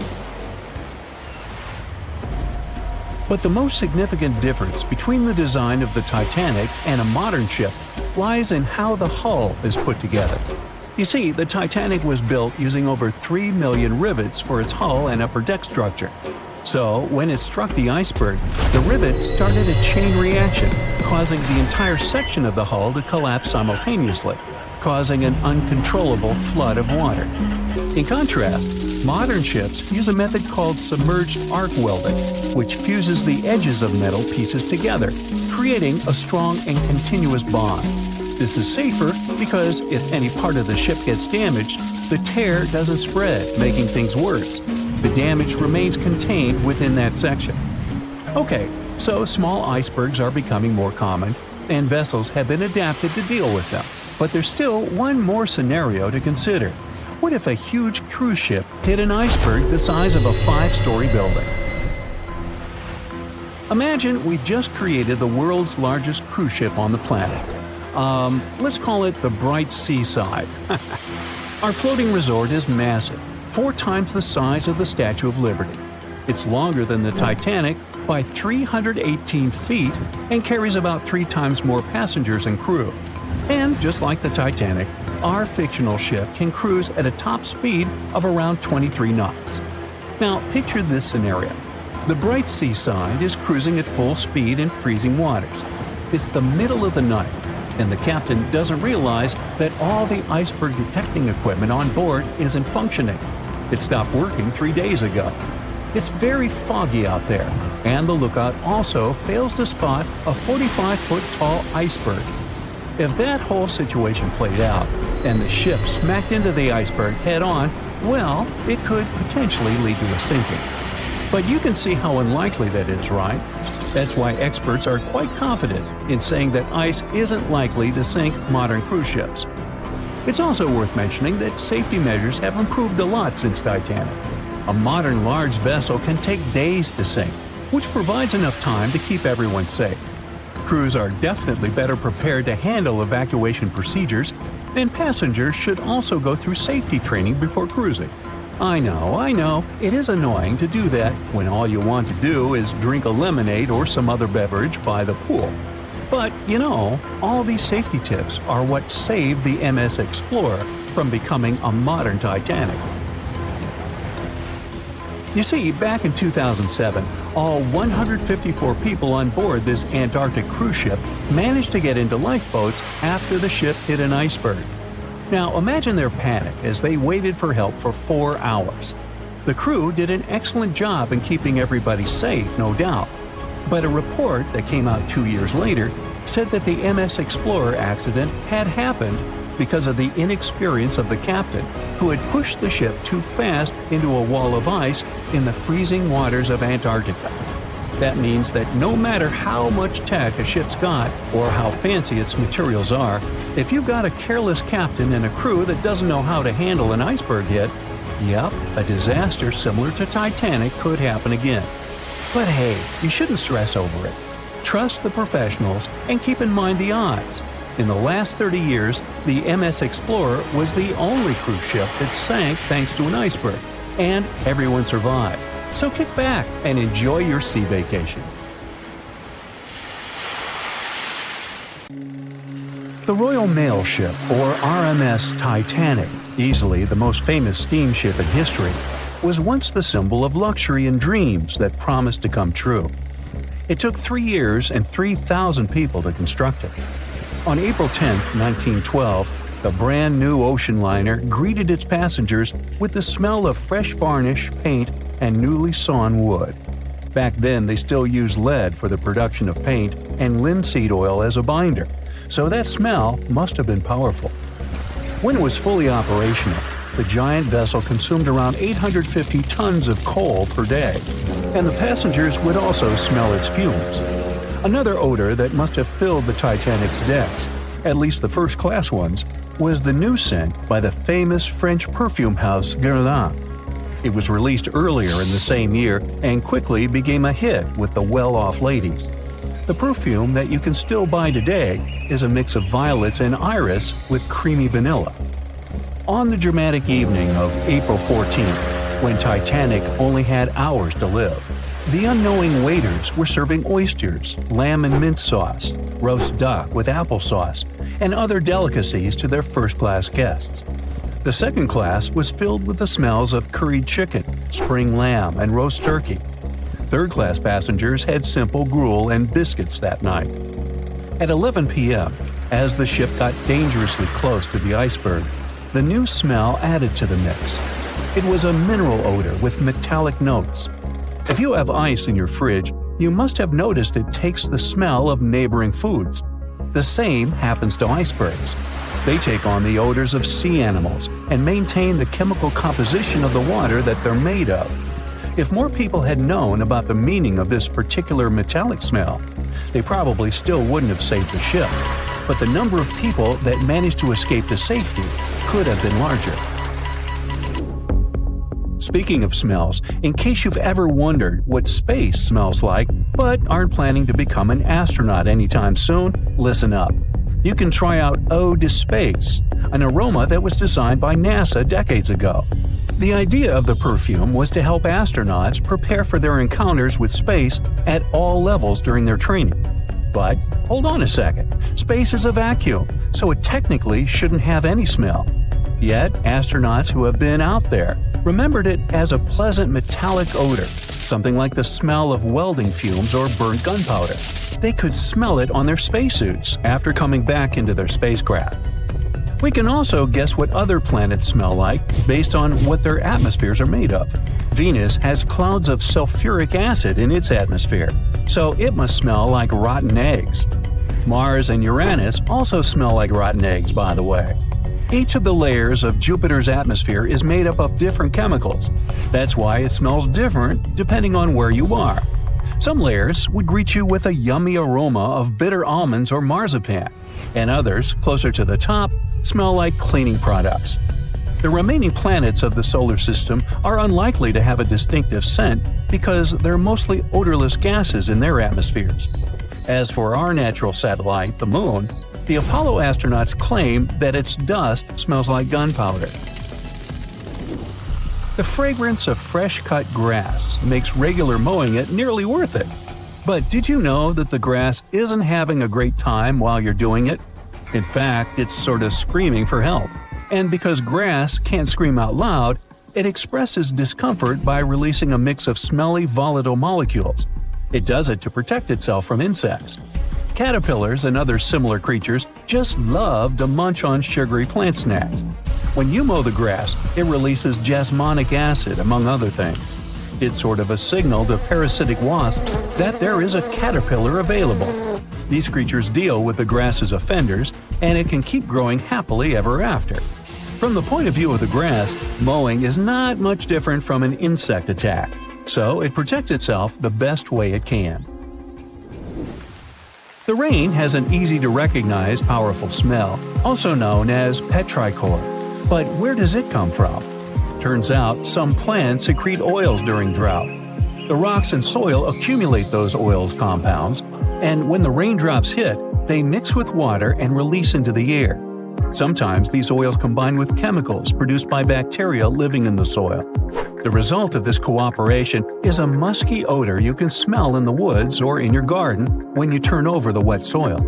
But the most significant difference between the design of the Titanic and a modern ship lies in how the hull is put together. You see, the Titanic was built using over 3 million rivets for its hull and upper deck structure. So, when it struck the iceberg, the rivets started a chain reaction, causing the entire section of the hull to collapse simultaneously, causing an uncontrollable flood of water. In contrast, modern ships use a method called submerged arc welding, which fuses the edges of metal pieces together, creating a strong and continuous bond. This is safer because if any part of the ship gets damaged, the tear doesn't spread, making things worse. The damage remains contained within that section. Okay, so small icebergs are becoming more common, and vessels have been adapted to deal with them. But there's still one more scenario to consider. What if a huge cruise ship hit an iceberg the size of a 5-story building? Imagine we've just created the world's largest cruise ship on the planet. Let's call it the Bright Seaside. Our floating resort is massive, 4 times the size of the Statue of Liberty. It's longer than the Titanic by 318 feet and carries about 3 times more passengers and crew. And just like the Titanic, our fictional ship can cruise at a top speed of around 23 knots. Now, picture this scenario. The Bright Seaside is cruising at full speed in freezing waters. It's the middle of the night, and the captain doesn't realize that all the iceberg detecting equipment on board isn't functioning. It stopped working 3 days ago. It's very foggy out there, and the lookout also fails to spot a 45-foot tall iceberg. If that whole situation played out, and the ship smacked into the iceberg head-on, well, it could potentially lead to a sinking. But you can see how unlikely that is, right? That's why experts are quite confident in saying that ice isn't likely to sink modern cruise ships. It's also worth mentioning that safety measures have improved a lot since Titanic. A modern large vessel can take days to sink, which provides enough time to keep everyone safe. Crews are definitely better prepared to handle evacuation procedures, and passengers should also go through safety training before cruising. I know, it is annoying to do that when all you want to do is drink a lemonade or some other beverage by the pool. But, all these safety tips are what saved the MS Explorer from becoming a modern Titanic. You see, back in 2007, all 154 people on board this Antarctic cruise ship managed to get into lifeboats after the ship hit an iceberg. Now, imagine their panic as they waited for help for 4 hours. The crew did an excellent job in keeping everybody safe, no doubt. But a report that came out 2 years later said that the MS Explorer accident had happened because of the inexperience of the captain, who had pushed the ship too fast into a wall of ice in the freezing waters of Antarctica. That means that no matter how much tech a ship's got or how fancy its materials are, if you've got a careless captain and a crew that doesn't know how to handle an iceberg hit, yep, a disaster similar to Titanic could happen again. But hey, you shouldn't stress over it. Trust the professionals and keep in mind the odds. In the last 30 years, the MS Explorer was the only cruise ship that sank thanks to an iceberg, and everyone survived. So kick back and enjoy your sea vacation. The Royal Mail Ship, or RMS Titanic, easily the most famous steamship in history, was once the symbol of luxury and dreams that promised to come true. It took 3 years and 3,000 people to construct it. On April 10, 1912, the brand new ocean liner greeted its passengers with the smell of fresh varnish, paint, and newly sawn wood. Back then, they still used lead for the production of paint and linseed oil as a binder, so that smell must have been powerful. When it was fully operational, the giant vessel consumed around 850 tons of coal per day, and the passengers would also smell its fumes. Another odor that must have filled the Titanic's decks, at least the first-class ones, was the new scent by the famous French perfume house Guerlain. It was released earlier in the same year and quickly became a hit with the well-off ladies. The perfume that you can still buy today is a mix of violets and iris with creamy vanilla. On the dramatic evening of April 14th, when Titanic only had hours to live, the unknowing waiters were serving oysters, lamb and mint sauce, roast duck with applesauce, and other delicacies to their first-class guests. The second class was filled with the smells of curried chicken, spring lamb, and roast turkey. Third-class passengers had simple gruel and biscuits that night. At 11 p.m., as the ship got dangerously close to the iceberg, the new smell added to the mix. It was a mineral odor with metallic notes. If you have ice in your fridge, you must have noticed it takes the smell of neighboring foods. The same happens to icebergs. They take on the odors of sea animals and maintain the chemical composition of the water that they're made of. If more people had known about the meaning of this particular metallic smell, they probably still wouldn't have saved the ship, but the number of people that managed to escape to safety could have been larger. Speaking of smells, in case you've ever wondered what space smells like but aren't planning to become an astronaut anytime soon, listen up. you can try out Ode to Space, an aroma that was designed by NASA decades ago. The idea of the perfume was to help astronauts prepare for their encounters with space at all levels during their training. But hold on a second, space is a vacuum, so it technically shouldn't have any smell. Yet, astronauts who have been out there remembered it as a pleasant metallic odor, something like the smell of welding fumes or burnt gunpowder. They could smell it on their spacesuits after coming back into their spacecraft. We can also guess what other planets smell like based on what their atmospheres are made of. Venus has clouds of sulfuric acid in its atmosphere, so it must smell like rotten eggs. Mars and Uranus also smell like rotten eggs, by the way. Each of the layers of Jupiter's atmosphere is made up of different chemicals. That's why it smells different depending on where you are. Some layers would greet you with a yummy aroma of bitter almonds or marzipan, and others, closer to the top, smell like cleaning products. The remaining planets of the solar system are unlikely to have a distinctive scent because they're mostly odorless gases in their atmospheres. As for our natural satellite, the Moon, the Apollo astronauts claim that its dust smells like gunpowder. The fragrance of fresh-cut grass makes regular mowing it nearly worth it. But did you know that the grass isn't having a great time while you're doing it? In fact, it's sort of screaming for help. And because grass can't scream out loud, it expresses discomfort by releasing a mix of smelly, volatile molecules. It does it to protect itself from insects. Caterpillars and other similar creatures just love to munch on sugary plant snacks. When you mow the grass, it releases jasmonic acid, among other things. It's sort of a signal to parasitic wasps that there is a caterpillar available. These creatures deal with the grass's offenders, and it can keep growing happily ever after. From the point of view of the grass, mowing is not much different from an insect attack, so it protects itself the best way it can. The rain has an easy-to-recognize powerful smell, also known as petrichor. But where does it come from? Turns out some plants secrete oils during drought. The rocks and soil accumulate those oils compounds, and when the raindrops hit, they mix with water and release into the air. Sometimes these oils combine with chemicals produced by bacteria living in the soil. The result of this cooperation is a musky odor you can smell in the woods or in your garden when you turn over the wet soil.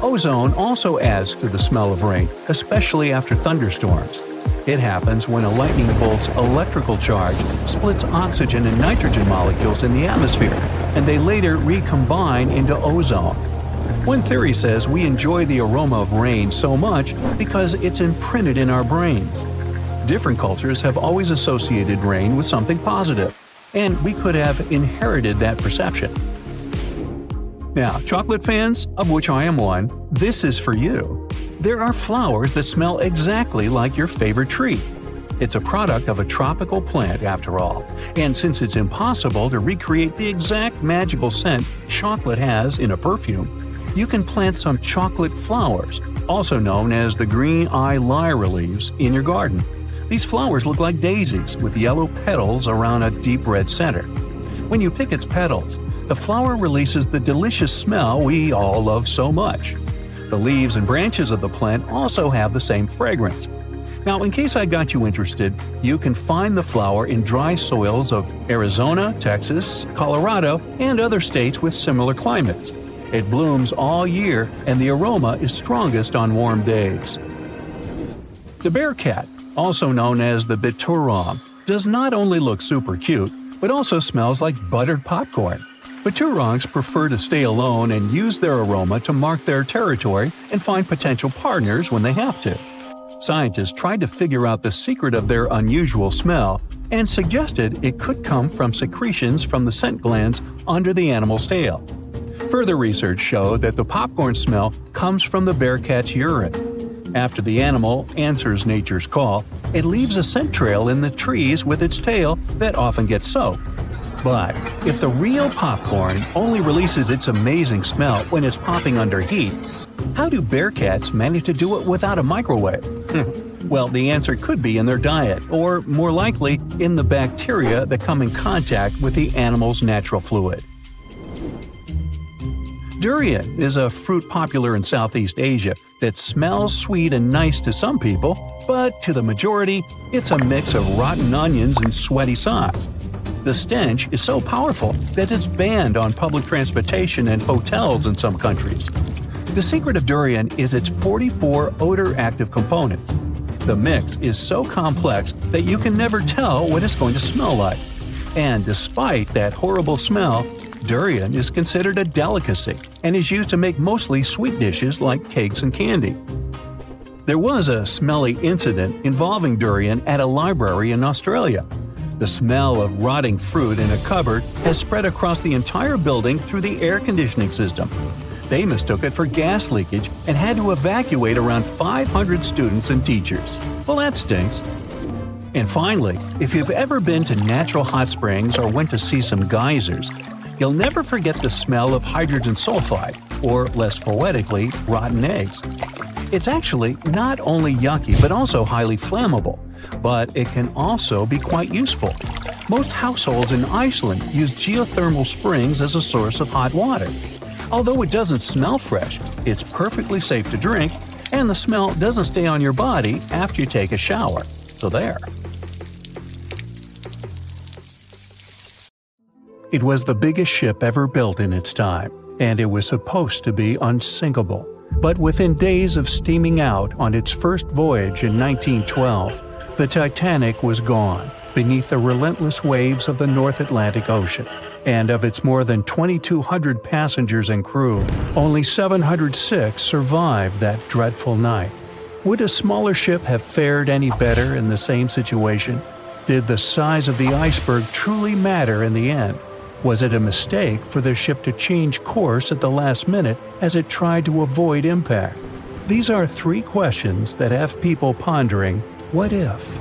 Ozone also adds to the smell of rain, especially after thunderstorms. It happens when a lightning bolt's electrical charge splits oxygen and nitrogen molecules in the atmosphere, and they later recombine into ozone. One theory says we enjoy the aroma of rain so much because it's imprinted in our brains. Different cultures have always associated rain with something positive, and we could have inherited that perception. Now, chocolate fans, of which I am one, this is for you. There are flowers that smell exactly like your favorite tree. It's a product of a tropical plant, after all, and since it's impossible to recreate the exact magical scent chocolate has in a perfume, you can plant some chocolate flowers, also known as the green eye lyra leaves, in your garden. These flowers look like daisies with yellow petals around a deep red center. When you pick its petals, the flower releases the delicious smell we all love so much. The leaves and branches of the plant also have the same fragrance. Now, in case I got you interested, you can find the flower in dry soils of Arizona, Texas, Colorado, and other states with similar climates. It blooms all year, and the aroma is strongest on warm days. The bear cat, also known as the biturong, does not only look super cute, but also smells like buttered popcorn. Biturongs prefer to stay alone and use their aroma to mark their territory and find potential partners when they have to. Scientists tried to figure out the secret of their unusual smell and suggested it could come from secretions from the scent glands under the animal's tail. Further research showed that the popcorn smell comes from the bear cat's urine. After the animal answers nature's call, it leaves a scent trail in the trees with its tail that often gets soaked. But if the real popcorn only releases its amazing smell when it's popping under heat, how do bear cats manage to do it without a microwave? Well, the answer could be in their diet, or more likely, in the bacteria that come in contact with the animal's natural fluid. Durian is a fruit popular in Southeast Asia that smells sweet and nice to some people, but to the majority, it's a mix of rotten onions and sweaty socks. The stench is so powerful that it's banned on public transportation and hotels in some countries. The secret of durian is its 44 odor-active components. The mix is so complex that you can never tell what it's going to smell like. And despite that horrible smell, durian is considered a delicacy and is used to make mostly sweet dishes like cakes and candy. There was a smelly incident involving durian at a library in Australia. The smell of rotting fruit in a cupboard has spread across the entire building through the air conditioning system. They mistook it for gas leakage and had to evacuate around 500 students and teachers. Well, that stinks. And finally, if you've ever been to natural hot springs or went to see some geysers, you'll never forget the smell of hydrogen sulfide, or less poetically, rotten eggs. It's actually not only yucky but also highly flammable, but it can also be quite useful. Most households in Iceland use geothermal springs as a source of hot water. Although it doesn't smell fresh, it's perfectly safe to drink, and the smell doesn't stay on your body after you take a shower. So there. It was the biggest ship ever built in its time, and it was supposed to be unsinkable. But within days of steaming out on its first voyage in 1912, the Titanic was gone beneath the relentless waves of the North Atlantic Ocean. And of its more than 2,200 passengers and crew, only 706 survived that dreadful night. Would a smaller ship have fared any better in the same situation? Did the size of the iceberg truly matter in the end? Was it a mistake for the ship to change course at the last minute as it tried to avoid impact? These are three questions that have people pondering, what if?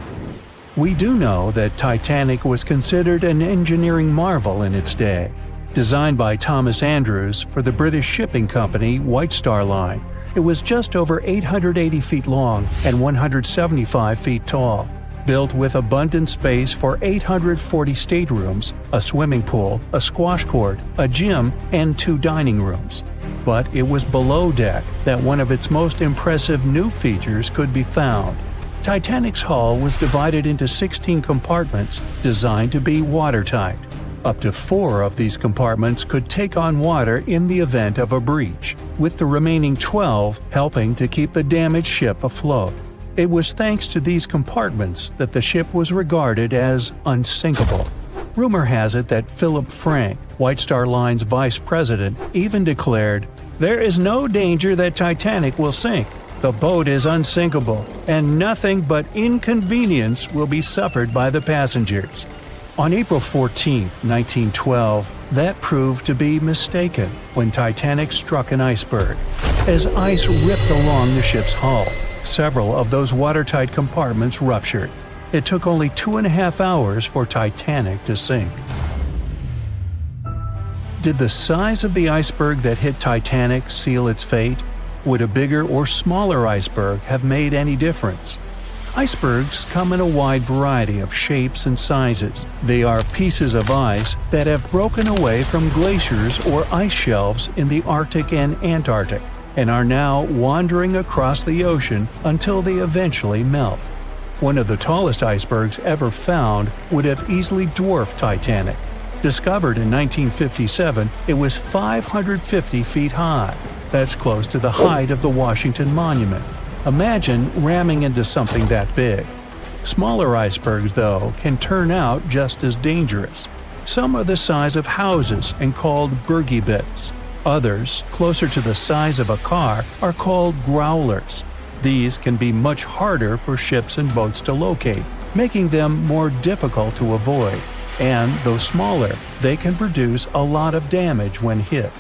We do know that Titanic was considered an engineering marvel in its day. Designed by Thomas Andrews for the British shipping company White Star Line, it was just over 880 feet long and 175 feet tall. Built with abundant space for 840 staterooms, a swimming pool, a squash court, a gym, and 2 dining rooms. But it was below deck that one of its most impressive new features could be found. Titanic's hull was divided into 16 compartments designed to be watertight. Up to 4 of these compartments could take on water in the event of a breach, with the remaining 12 helping to keep the damaged ship afloat. It was thanks to these compartments that the ship was regarded as unsinkable. Rumor has it that Philip Frank, White Star Line's vice president, even declared, "There is no danger that Titanic will sink. The boat is unsinkable, and nothing but inconvenience will be suffered by the passengers." On April 14, 1912, that proved to be mistaken when Titanic struck an iceberg. As ice ripped along the ship's hull, several of those watertight compartments ruptured. It took only 2.5 hours for Titanic to sink. Did the size of the iceberg that hit Titanic seal its fate? Would a bigger or smaller iceberg have made any difference? Icebergs come in a wide variety of shapes and sizes. They are pieces of ice that have broken away from glaciers or ice shelves in the Arctic and Antarctic, and are now wandering across the ocean until they eventually melt. One of the tallest icebergs ever found would have easily dwarfed Titanic. Discovered in 1957, it was 550 feet high. That's close to the height of the Washington Monument. Imagine ramming into something that big. Smaller icebergs, though, can turn out just as dangerous. Some are the size of houses and called bergy bits. Others, closer to the size of a car, are called growlers. These can be much harder for ships and boats to locate, making them more difficult to avoid. And though smaller, they can produce a lot of damage when hit.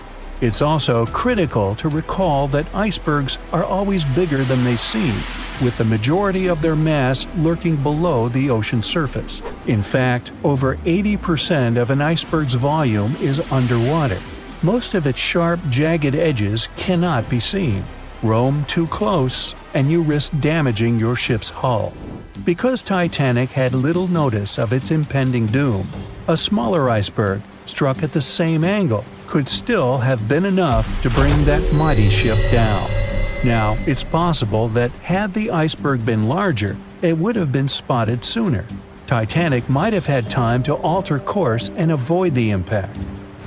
It's also critical to recall that icebergs are always bigger than they seem, with the majority of their mass lurking below the ocean surface. In fact, over 80% of an iceberg's volume is underwater. Most of its sharp, jagged edges cannot be seen. Roam too close, and you risk damaging your ship's hull. Because Titanic had little notice of its impending doom, a smaller iceberg, struck at the same angle, could still have been enough to bring that mighty ship down. Now, it's possible that had the iceberg been larger, it would have been spotted sooner. Titanic might have had time to alter course and avoid the impact.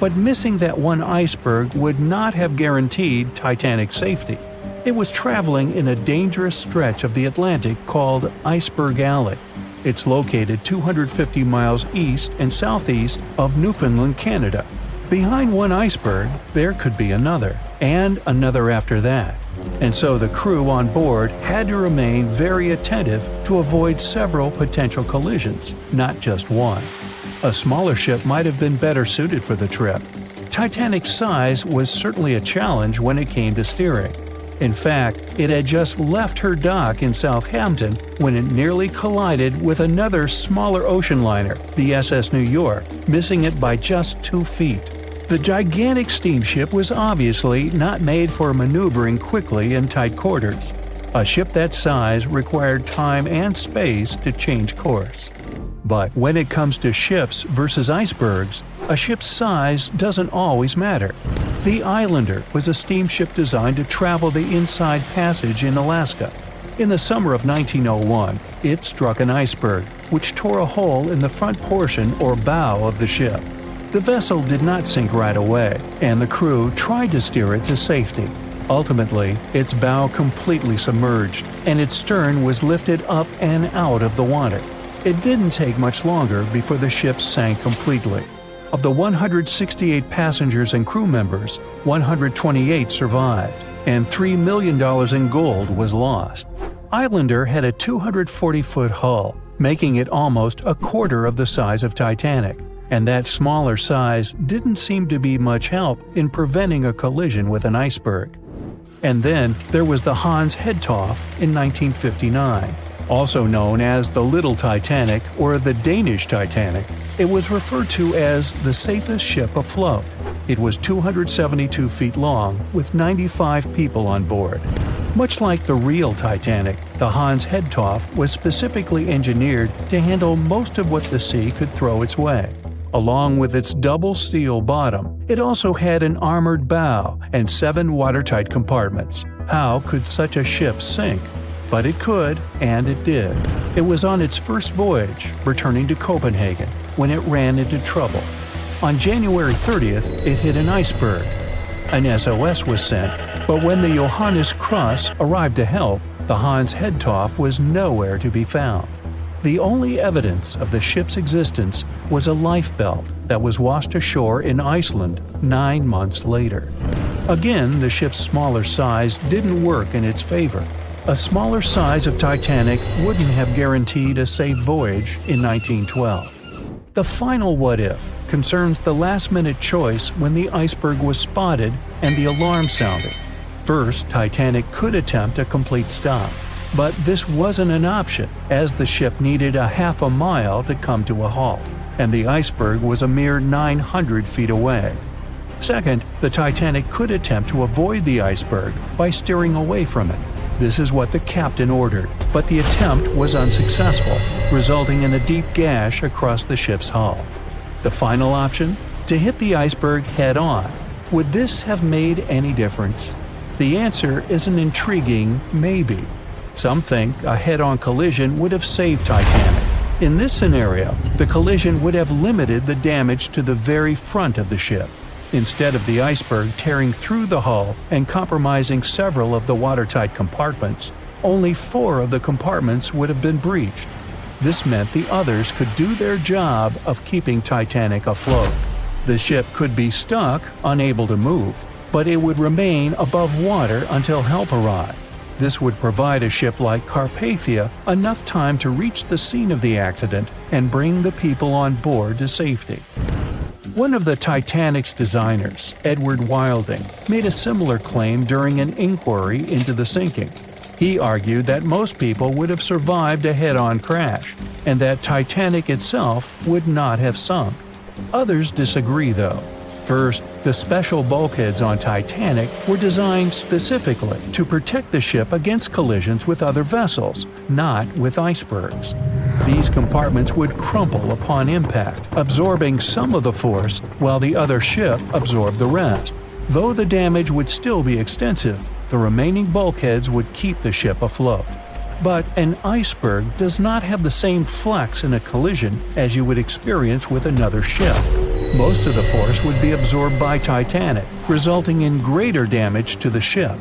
But missing that one iceberg would not have guaranteed Titanic's safety. It was traveling in a dangerous stretch of the Atlantic called Iceberg Alley. It's located 250 miles east and southeast of Newfoundland, Canada. Behind one iceberg, there could be another, and another after that. And so the crew on board had to remain very attentive to avoid several potential collisions, not just one. A smaller ship might have been better suited for the trip. Titanic's size was certainly a challenge when it came to steering. In fact, it had just left her dock in Southampton when it nearly collided with another smaller ocean liner, the SS New York, missing it by just 2 feet. The gigantic steamship was obviously not made for maneuvering quickly in tight quarters. A ship that size required time and space to change course. But when it comes to ships versus icebergs, a ship's size doesn't always matter. The Islander was a steamship designed to travel the Inside Passage in Alaska. In the summer of 1901, it struck an iceberg, which tore a hole in the front portion or bow of the ship. The vessel did not sink right away, and the crew tried to steer it to safety. Ultimately, its bow completely submerged, and its stern was lifted up and out of the water. It didn't take much longer before the ship sank completely. Of the 168 passengers and crew members, 128 survived, and $3 million in gold was lost. Islander had a 240-foot hull, making it almost a quarter of the size of Titanic, and that smaller size didn't seem to be much help in preventing a collision with an iceberg. And then there was the Hans Hedtoft in 1959. Also known as the Little Titanic or the Danish Titanic, it was referred to as the safest ship afloat. It was 272 feet long with 95 people on board. Much like the real Titanic, the Hans Hedtoft was specifically engineered to handle most of what the sea could throw its way. Along with its double steel bottom, it also had an armored bow and 7 watertight compartments. How could such a ship sink? But it could, and it did. It was on its first voyage, returning to Copenhagen, when it ran into trouble. On January 30th, it hit an iceberg. An SOS was sent, but when the Johannes Cross arrived to help, the Hans Hedtoft was nowhere to be found. The only evidence of the ship's existence was a lifebelt that was washed ashore in Iceland 9 months later. Again, the ship's smaller size didn't work in its favor. A smaller size of Titanic wouldn't have guaranteed a safe voyage in 1912. The final what-if concerns the last-minute choice when the iceberg was spotted and the alarm sounded. First, Titanic could attempt a complete stop, but this wasn't an option as the ship needed a half a mile to come to a halt, and the iceberg was a mere 900 feet away. Second, the Titanic could attempt to avoid the iceberg by steering away from it. This is what the captain ordered, but the attempt was unsuccessful, resulting in a deep gash across the ship's hull. The final option? To hit the iceberg head-on. Would this have made any difference? The answer is an intriguing maybe. Some think a head-on collision would have saved Titanic. In this scenario, the collision would have limited the damage to the very front of the ship, instead of the iceberg tearing through the hull and compromising several of the watertight compartments. Only 4 of the compartments would have been breached. This meant the others could do their job of keeping Titanic afloat. The ship could be stuck, unable to move, but it would remain above water until help arrived. This would provide a ship like Carpathia enough time to reach the scene of the accident and bring the people on board to safety. One of the Titanic's designers, Edward Wilding, made a similar claim during an inquiry into the sinking. He argued that most people would have survived a head-on crash, and that Titanic itself would not have sunk. Others disagree, though. First, the special bulkheads on Titanic were designed specifically to protect the ship against collisions with other vessels, not with icebergs. These compartments would crumple upon impact, absorbing some of the force while the other ship absorbed the rest. Though the damage would still be extensive, the remaining bulkheads would keep the ship afloat. But an iceberg does not have the same flex in a collision as you would experience with another ship. Most of the force would be absorbed by Titanic, resulting in greater damage to the ship.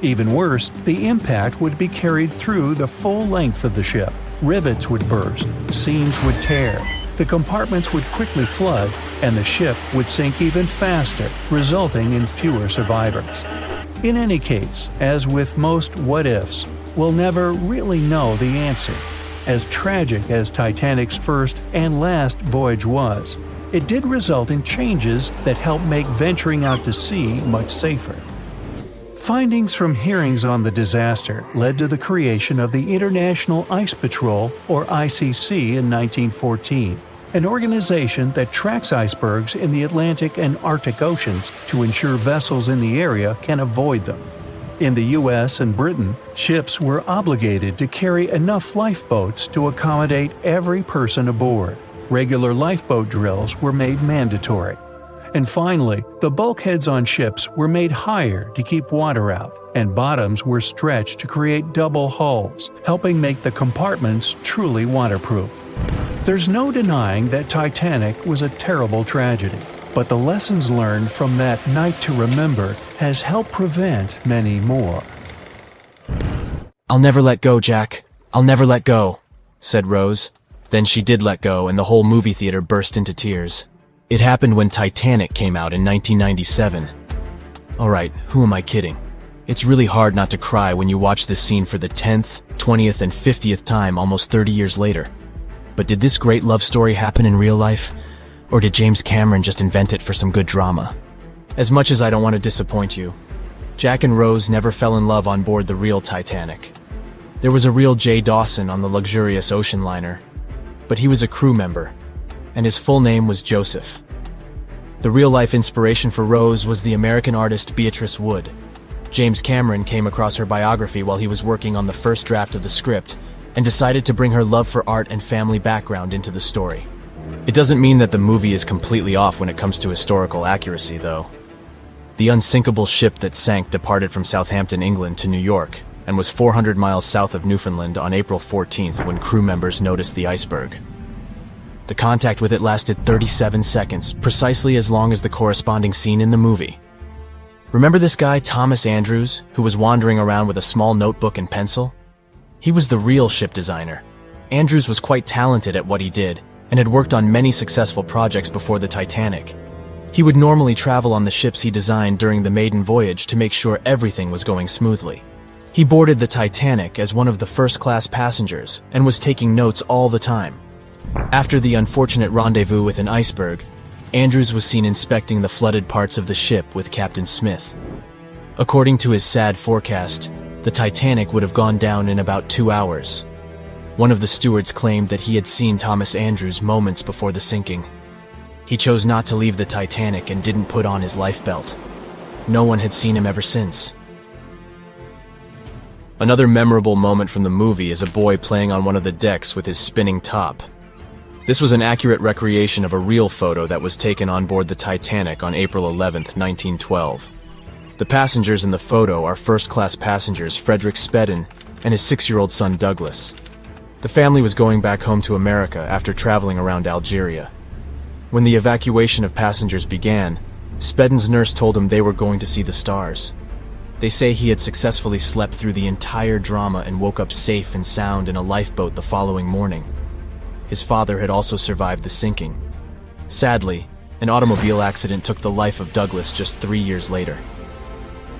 Even worse, the impact would be carried through the full length of the ship. Rivets would burst, seams would tear, the compartments would quickly flood, and the ship would sink even faster, resulting in fewer survivors. In any case, as with most what-ifs, we'll never really know the answer. As tragic as Titanic's first and last voyage was, it did result in changes that helped make venturing out to sea much safer. Findings from hearings on the disaster led to the creation of the International Ice Patrol, or ICC, in 1914, an organization that tracks icebergs in the Atlantic and Arctic Oceans to ensure vessels in the area can avoid them. In the US and Britain, ships were obligated to carry enough lifeboats to accommodate every person aboard. Regular lifeboat drills were made mandatory. And finally, the bulkheads on ships were made higher to keep water out, and bottoms were stretched to create double hulls, helping make the compartments truly waterproof. There's no denying that Titanic was a terrible tragedy, but the lessons learned from that night to remember has helped prevent many more. "I'll never let go, Jack. I'll never let go," said Rose. Then she did let go, and the whole movie theater burst into tears. It happened when Titanic came out in 1997. Alright, who am I kidding? It's really hard not to cry when you watch this scene for the 10th, 20th, and 50th time almost 30 years later. But did this great love story happen in real life? Or did James Cameron just invent it for some good drama? As much as I don't want to disappoint you, Jack and Rose never fell in love on board the real Titanic. There was a real Jay Dawson on the luxurious ocean liner, but he was a crew member, and his full name was Joseph. The real-life inspiration for Rose was the American artist Beatrice Wood. James Cameron came across her biography while he was working on the first draft of the script and decided to bring her love for art and family background into the story. It doesn't mean that the movie is completely off when it comes to historical accuracy, though. The unsinkable ship that sank departed from Southampton, England to New York and was 400 miles south of Newfoundland on April 14th when crew members noticed the iceberg. The contact with it lasted 37 seconds, precisely as long as the corresponding scene in the movie. Remember this guy, Thomas Andrews, who was wandering around with a small notebook and pencil? He was the real ship designer. Andrews was quite talented at what he did, and had worked on many successful projects before the Titanic. He would normally travel on the ships he designed during the maiden voyage to make sure everything was going smoothly. He boarded the Titanic as one of the first-class passengers and was taking notes all the time. After the unfortunate rendezvous with an iceberg, Andrews was seen inspecting the flooded parts of the ship with Captain Smith. According to his sad forecast, the Titanic would have gone down in about 2 hours. One of the stewards claimed that he had seen Thomas Andrews moments before the sinking. He chose not to leave the Titanic and didn't put on his life belt. No one had seen him ever since. Another memorable moment from the movie is a boy playing on one of the decks with his spinning top. This was an accurate recreation of a real photo that was taken on board the Titanic on April 11th, 1912. The passengers in the photo are first-class passengers Frederick Spedden and his 6-year-old son Douglas. The family was going back home to America after traveling around Algeria. When the evacuation of passengers began, Spedden's nurse told him they were going to see the stars. They say he had successfully slept through the entire drama and woke up safe and sound in a lifeboat the following morning. His father had also survived the sinking. Sadly, an automobile accident took the life of Douglas just 3 years later.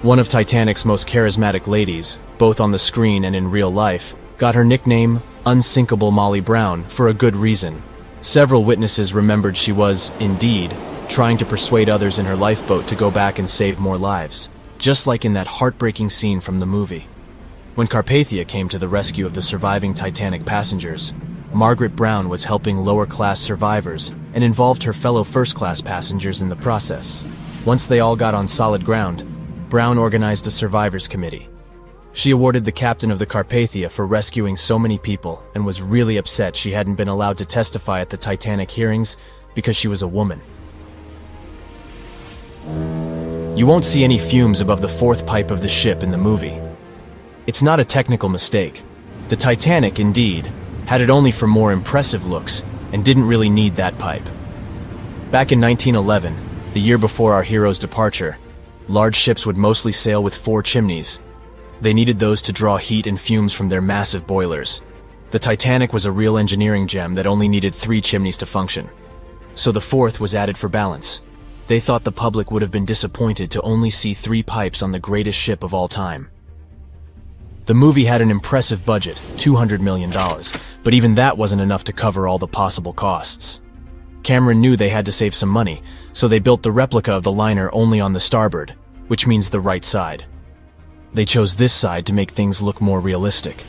One of Titanic's most charismatic ladies, both on the screen and in real life, got her nickname Unsinkable Molly Brown for a good reason. Several witnesses remembered she was, indeed, trying to persuade others in her lifeboat to go back and save more lives, just like in that heartbreaking scene from the movie. When Carpathia came to the rescue of the surviving Titanic passengers, Margaret Brown was helping lower-class survivors and involved her fellow first-class passengers in the process. Once they all got on solid ground, Brown organized a survivors committee. She awarded the captain of the Carpathia for rescuing so many people and was really upset she hadn't been allowed to testify at the Titanic hearings because she was a woman. You won't see any fumes above the fourth pipe of the ship in the movie. It's not a technical mistake. The Titanic, indeed, had it only for more impressive looks and didn't really need that pipe. Back in 1911, the year before our hero's departure, large ships would mostly sail with 4 chimneys. They needed those to draw heat and fumes from their massive boilers. The Titanic was a real engineering gem that only needed 3 chimneys to function. So the 4th was added for balance. They thought the public would have been disappointed to only see 3 pipes on the greatest ship of all time. The movie had an impressive budget, $200 million, but even that wasn't enough to cover all the possible costs. Cameron knew they had to save some money, so they built the replica of the liner only on the starboard, which means the right side. They chose this side to make things look more realistic.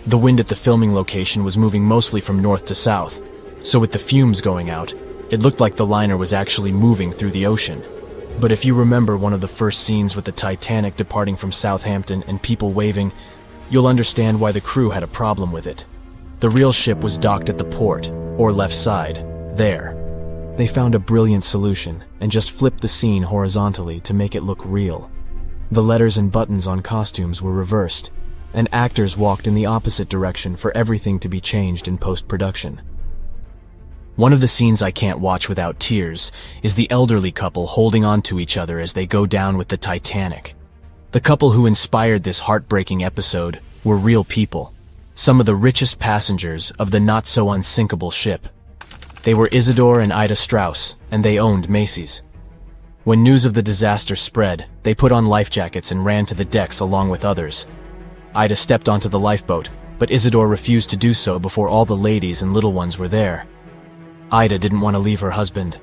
The wind at the filming location was moving mostly from north to south, so with the fumes going out, it looked like the liner was actually moving through the ocean. But if you remember one of the first scenes with the Titanic departing from Southampton and people waving, you'll understand why the crew had a problem with it. The real ship was docked at the port, or left side, there. They found a brilliant solution and just flipped the scene horizontally to make it look real. The letters and buttons on costumes were reversed, and actors walked in the opposite direction for everything to be changed in post-production. One of the scenes I can't watch without tears is the elderly couple holding on to each other as they go down with the Titanic. The couple who inspired this heartbreaking episode were real people, some of the richest passengers of the not-so-unsinkable ship. They were Isidore and Ida Strauss, and they owned Macy's. When news of the disaster spread, they put on life jackets and ran to the decks along with others. Ida stepped onto the lifeboat, but Isidore refused to do so before all the ladies and little ones were there. Ida didn't want to leave her husband.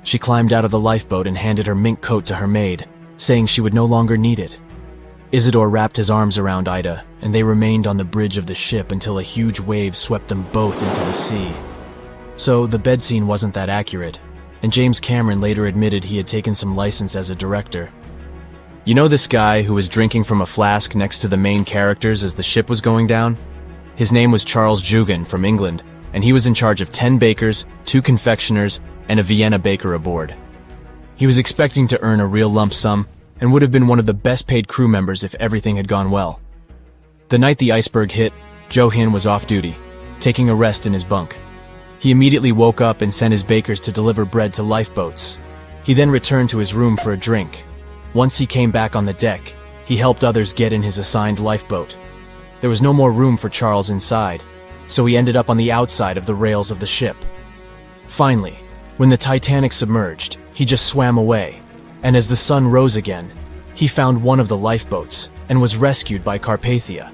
She climbed out of the lifeboat and handed her mink coat to her maid, saying she would no longer need it. Isidore wrapped his arms around Ida, and they remained on the bridge of the ship until a huge wave swept them both into the sea. So the bed scene wasn't that accurate, and James Cameron later admitted he had taken some license as a director. You know this guy who was drinking from a flask next to the main characters as the ship was going down? His name was Charles Jugan from England, and he was in charge of 10 bakers, 2 confectioners, and a Vienna baker aboard. He was expecting to earn a real lump sum, and would have been one of the best-paid crew members if everything had gone well. The night the iceberg hit, Joe Hin was off duty, taking a rest in his bunk. He immediately woke up and sent his bakers to deliver bread to lifeboats. He then returned to his room for a drink. Once he came back on the deck, he helped others get in his assigned lifeboat. There was no more room for Charles inside, so he ended up on the outside of the rails of the ship. Finally, when the Titanic submerged, he just swam away, and as the sun rose again, he found one of the lifeboats and was rescued by Carpathia.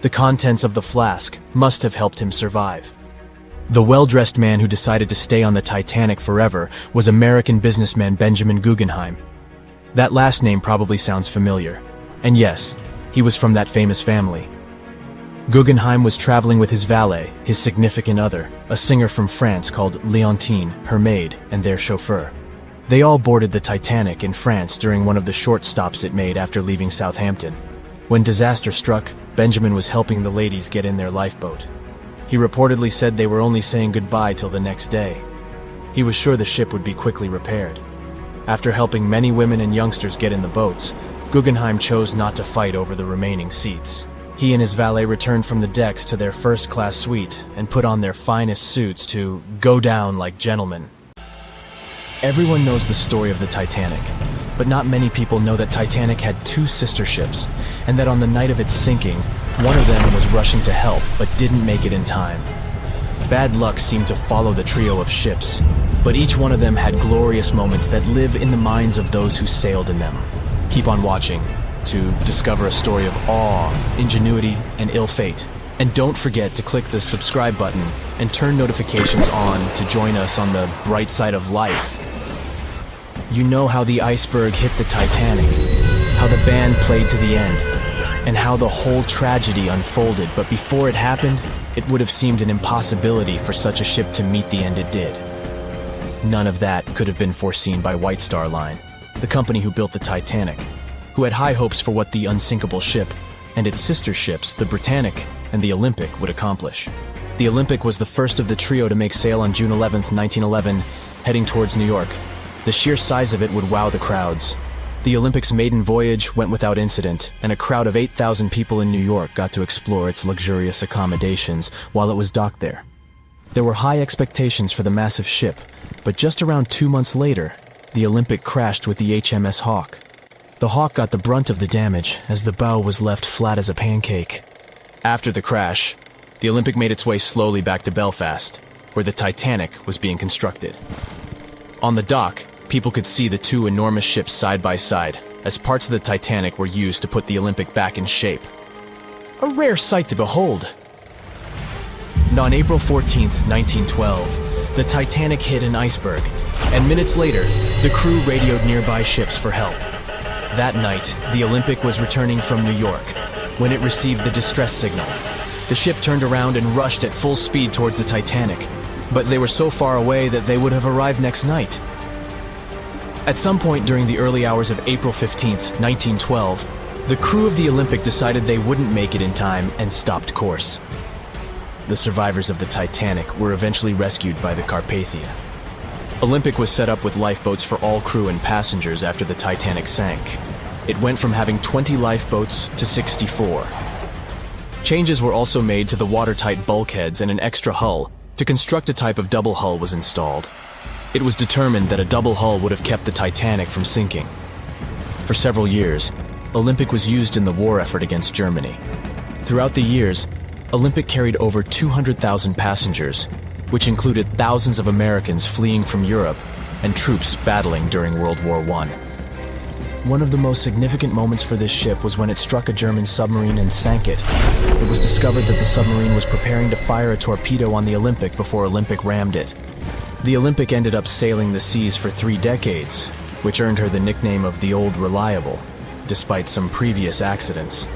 The contents of the flask must have helped him survive. The well-dressed man who decided to stay on the Titanic forever was American businessman Benjamin Guggenheim. That last name probably sounds familiar. And yes, he was from that famous family. Guggenheim was traveling with his valet, his significant other, a singer from France called Leontine, her maid, and their chauffeur. They all boarded the Titanic in France during one of the short stops it made after leaving Southampton. When disaster struck, Benjamin was helping the ladies get in their lifeboat. He reportedly said they were only saying goodbye till the next day. He was sure the ship would be quickly repaired. After helping many women and youngsters get in the boats, Guggenheim chose not to fight over the remaining seats. He and his valet returned from the decks to their first-class suite and put on their finest suits to go down like gentlemen. Everyone knows the story of the Titanic, but not many people know that Titanic had 2 sister ships, and that on the night of its sinking, one of them was rushing to help but didn't make it in time. Bad luck seemed to follow the trio of ships, but each one of them had glorious moments that live in the minds of those who sailed in them. Keep on watching to discover a story of awe, ingenuity, and ill fate. And don't forget to click the subscribe button and turn notifications on to join us on the bright side of life. You know how the iceberg hit the Titanic, how the band played to the end, and how the whole tragedy unfolded, but before it happened, it would have seemed an impossibility for such a ship to meet the end it did. None of that could have been foreseen by White Star Line, the company who built the Titanic, who had high hopes for what the unsinkable ship and its sister ships, the Britannic and the Olympic, would accomplish. The Olympic was the first of the trio to make sail on June 11, 1911, heading towards New York. The sheer size of it would wow the crowds. The Olympic's maiden voyage went without incident, and a crowd of 8,000 people in New York got to explore its luxurious accommodations while it was docked there. There were high expectations for the massive ship, but just around 2 months later, the Olympic crashed with the HMS Hawke. The Hawke got the brunt of the damage, as the bow was left flat as a pancake. After the crash, the Olympic made its way slowly back to Belfast, where the Titanic was being constructed. On the dock, people could see the two enormous ships side by side, as parts of the Titanic were used to put the Olympic back in shape. A rare sight to behold. And on April 14, 1912, the Titanic hit an iceberg, and minutes later, the crew radioed nearby ships for help. That night, the Olympic was returning from New York when it received the distress signal. The ship turned around and rushed at full speed towards the Titanic, but they were so far away that they would have arrived next night. At some point during the early hours of April 15, 1912, the crew of the Olympic decided they wouldn't make it in time and stopped course. The survivors of the Titanic were eventually rescued by the Carpathia. Olympic was set up with lifeboats for all crew and passengers after the Titanic sank. It went from having 20 lifeboats to 64. Changes were also made to the watertight bulkheads, and an extra hull to construct a type of double hull was installed. It was determined that a double hull would have kept the Titanic from sinking. For several years, Olympic was used in the war effort against Germany. Throughout the years, Olympic carried over 200,000 passengers, which included thousands of Americans fleeing from Europe and troops battling during World War I. One of the most significant moments for this ship was when it struck a German submarine and sank it. It was discovered that the submarine was preparing to fire a torpedo on the Olympic before Olympic rammed it. The Olympic ended up sailing the seas for 3 decades, which earned her the nickname of the Old Reliable, despite some previous accidents.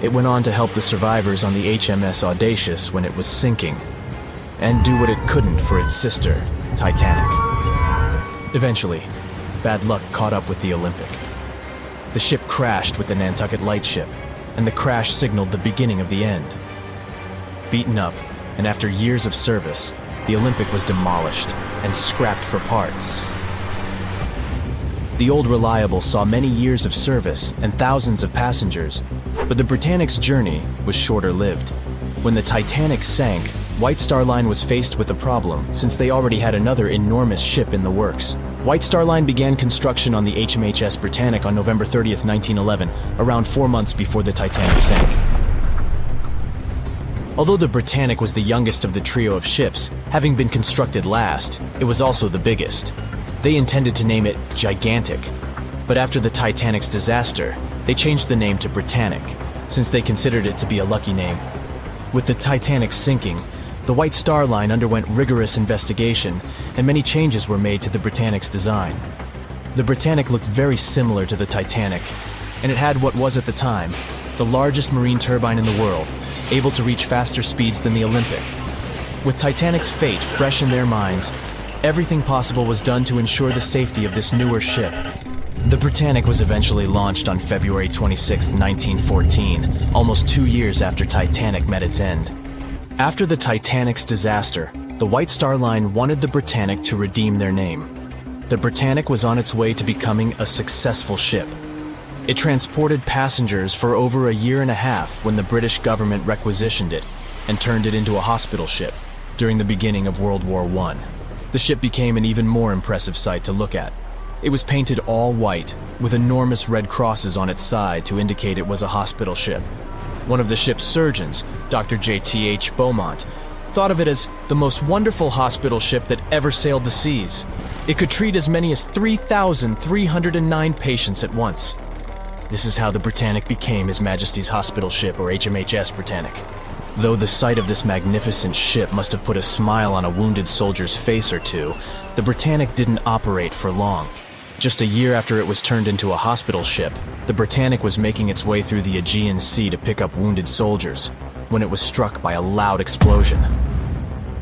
It went on to help the survivors on the HMS Audacious when it was sinking, and do what it couldn't for its sister, Titanic. Eventually, bad luck caught up with the Olympic. The ship crashed with the Nantucket Lightship, and the crash signaled the beginning of the end. Beaten up, and after years of service, the Olympic was demolished and scrapped for parts. The Old Reliable saw many years of service and thousands of passengers, but the Britannic's journey was shorter-lived. When the Titanic sank, White Star Line was faced with a problem since they already had another enormous ship in the works. White Star Line began construction on the HMHS Britannic on November 30th, 1911, around 4 months before the Titanic sank. Although the Britannic was the youngest of the trio of ships, having been constructed last, it was also the biggest. They intended to name it Gigantic, but after the Titanic's disaster, they changed the name to Britannic, since they considered it to be a lucky name. With the Titanic sinking, the White Star Line underwent rigorous investigation, and many changes were made to the Britannic's design. The Britannic looked very similar to the Titanic, and it had what was at the time the largest marine turbine in the world, able to reach faster speeds than the Olympic. With Titanic's fate fresh in their minds, everything possible was done to ensure the safety of this newer ship. The Britannic was eventually launched on February 26, 1914, almost 2 years after Titanic met its end. After the Titanic's disaster, the White Star Line wanted the Britannic to redeem their name. The Britannic was on its way to becoming a successful ship. It transported passengers for over a year and a half when the British government requisitioned it and turned it into a hospital ship during the beginning of World War I. The ship became an even more impressive sight to look at. It was painted all white, with enormous red crosses on its side to indicate it was a hospital ship. One of the ship's surgeons, Dr. J.T.H. Beaumont, thought of it as the most wonderful hospital ship that ever sailed the seas. It could treat as many as 3,309 patients at once. This is how the Britannic became His Majesty's Hospital Ship, or HMHS Britannic. Though the sight of this magnificent ship must have put a smile on a wounded soldier's face or two, the Britannic didn't operate for long. Just a year after it was turned into a hospital ship, the Britannic was making its way through the Aegean Sea to pick up wounded soldiers, when it was struck by a loud explosion.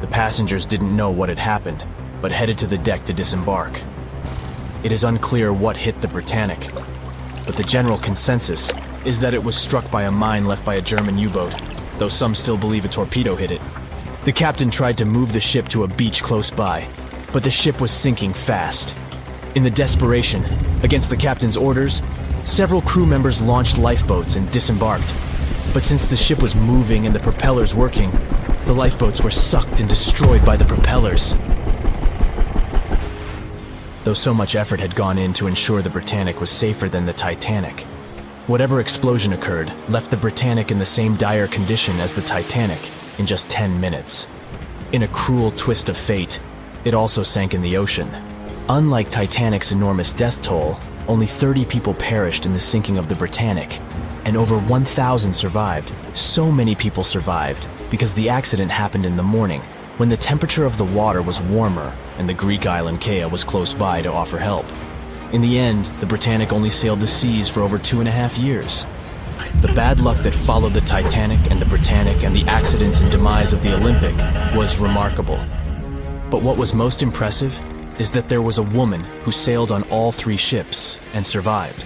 The passengers didn't know what had happened, but headed to the deck to disembark. It is unclear what hit the Britannic, but the general consensus is that it was struck by a mine left by a German U-boat, though some still believe a torpedo hit it. The captain tried to move the ship to a beach close by, but the ship was sinking fast. In the desperation, against the captain's orders, several crew members launched lifeboats and disembarked. But since the ship was moving and the propellers working, the lifeboats were sucked and destroyed by the propellers. Though so much effort had gone in to ensure the Britannic was safer than the Titanic, whatever explosion occurred left the Britannic in the same dire condition as the Titanic in just 10 minutes. In a cruel twist of fate, it also sank in the ocean. Unlike Titanic's enormous death toll, only 30 people perished in the sinking of the Britannic, and over 1,000 survived. So many people survived because the accident happened in the morning, when the temperature of the water was warmer and the Greek island Kea was close by to offer help. In the end, the Britannic only sailed the seas for over 2.5 years. The bad luck that followed the Titanic and the Britannic and the accidents and demise of the Olympic was remarkable. But what was most impressive is that there was a woman who sailed on all 3 ships and survived.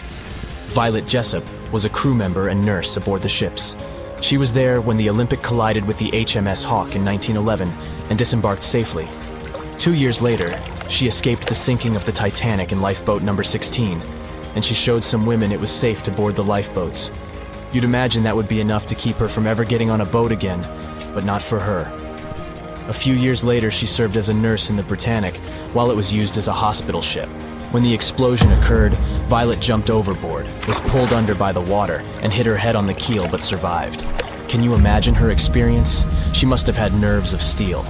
Violet Jessup was a crew member and nurse aboard the ships. She was there when the Olympic collided with the HMS Hawke in 1911 and disembarked safely. 2 years later, she escaped the sinking of the Titanic in lifeboat number 16, and she showed some women it was safe to board the lifeboats. You'd imagine that would be enough to keep her from ever getting on a boat again, but not for her. A few years later, she served as a nurse in the Britannic while it was used as a hospital ship. When the explosion occurred, Violet jumped overboard, was pulled under by the water, and hit her head on the keel but survived. Can you imagine her experience? She must have had nerves of steel.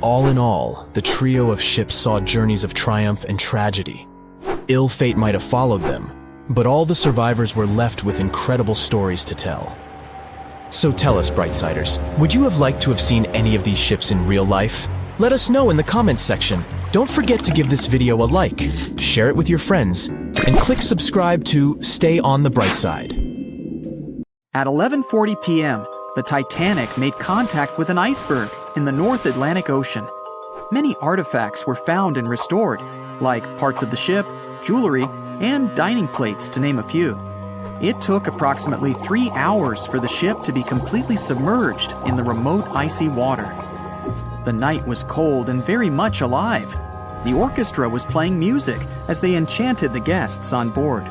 All in all, the trio of ships saw journeys of triumph and tragedy. Ill fate might have followed them, but all the survivors were left with incredible stories to tell. So tell us, Brightsiders, would you have liked to have seen any of these ships in real life? Let us know in the comments section. Don't forget to give this video a like, share it with your friends, and click subscribe to stay on the bright side. At 11:40 p.m., the Titanic made contact with an iceberg in the North Atlantic Ocean. Many artifacts were found and restored, like parts of the ship, jewelry, and dining plates, to name a few. It took approximately 3 hours for the ship to be completely submerged in the remote icy water. The night was cold and very much alive. The orchestra was playing music as they enchanted the guests on board.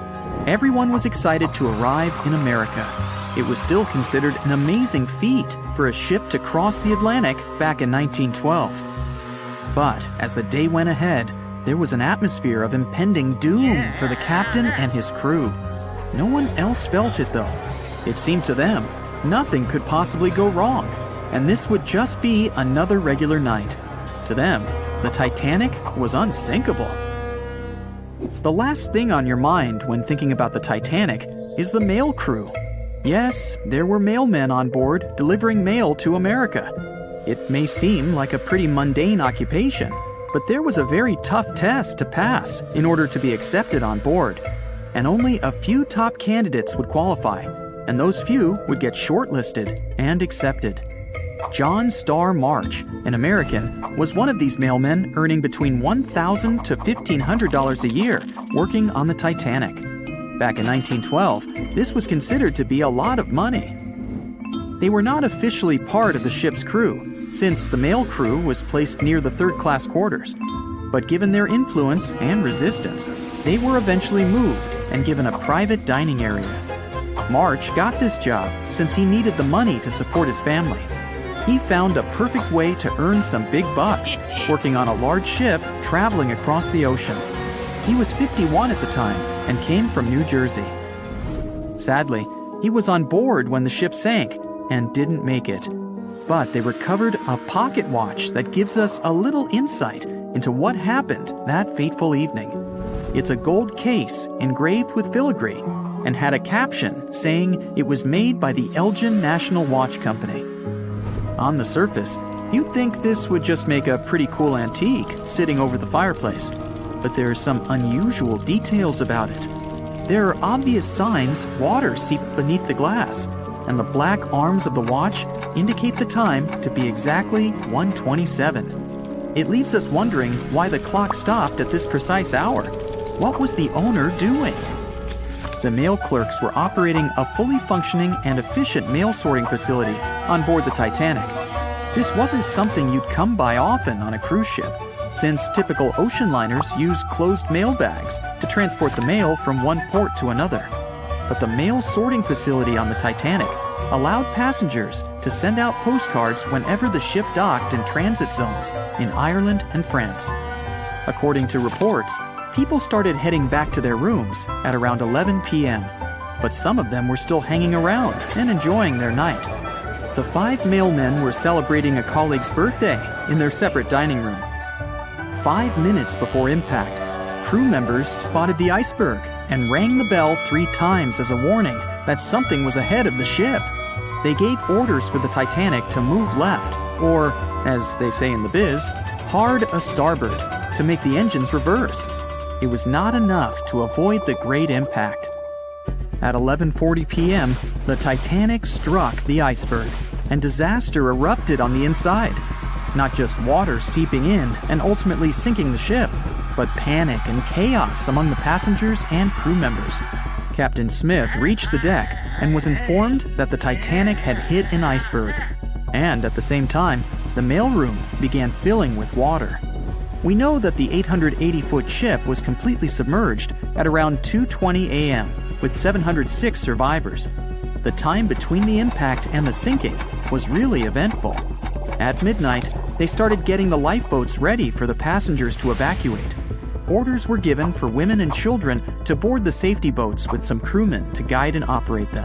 Everyone was excited to arrive in America. It was still considered an amazing feat for a ship to cross the Atlantic back in 1912. But as the day went ahead, there was an atmosphere of impending doom for the captain and his crew. No one else felt it though. It seemed to them nothing could possibly go wrong, and this would just be another regular night. To them, the Titanic was unsinkable. The last thing on your mind when thinking about the Titanic is the mail crew. Yes, there were mailmen on board delivering mail to America. It may seem like a pretty mundane occupation, but there was a very tough test to pass in order to be accepted on board. And only a few top candidates would qualify, and those few would get shortlisted and accepted. John Starr March, an American, was one of these mailmen earning between $1,000 to $1,500 a year working on the Titanic. Back in 1912, this was considered to be a lot of money. They were not officially part of the ship's crew, since the mail crew was placed near the third-class quarters. But given their influence and resistance, they were eventually moved and given a private dining area. March got this job since he needed the money to support his family. He found a perfect way to earn some big bucks, working on a large ship traveling across the ocean. He was 51 at the time and came from New Jersey. Sadly, he was on board when the ship sank and didn't make it. But they recovered a pocket watch that gives us a little insight into what happened that fateful evening. It's a gold case engraved with filigree and had a caption saying it was made by the Elgin National Watch Company. On the surface, you'd think this would just make a pretty cool antique sitting over the fireplace, but there are some unusual details about it. There are obvious signs water seeped beneath the glass, and the black arms of the watch indicate the time to be exactly 1:27. It leaves us wondering why the clock stopped at this precise hour. What was the owner doing? The mail clerks were operating a fully functioning and efficient mail sorting facility on board the Titanic. This wasn't something you'd come by often on a cruise ship, since typical ocean liners use closed mail bags to transport the mail from one port to another. But the mail sorting facility on the Titanic allowed passengers to send out postcards whenever the ship docked in transit zones in Ireland and France. According to reports, people started heading back to their rooms at around 11 p.m., but some of them were still hanging around and enjoying their night. The 5 mailmen were celebrating a colleague's birthday in their separate dining room. 5 minutes before impact, crew members spotted the iceberg and rang the bell 3 times as a warning that something was ahead of the ship. They gave orders for the Titanic to move left, or, as they say in the biz, hard a starboard, to make the engines reverse. It was not enough to avoid the great impact. At 11:40 p.m., the Titanic struck the iceberg, and disaster erupted on the inside. Not just water seeping in and ultimately sinking the ship, but panic and chaos among the passengers and crew members. Captain Smith reached the deck and was informed that the Titanic had hit an iceberg. And at the same time, the mailroom began filling with water. We know that the 880-foot ship was completely submerged at around 2:20 a.m., with 706 survivors. The time between the impact and the sinking was really eventful. At midnight, they started getting the lifeboats ready for the passengers to evacuate. Orders were given for women and children to board the safety boats with some crewmen to guide and operate them.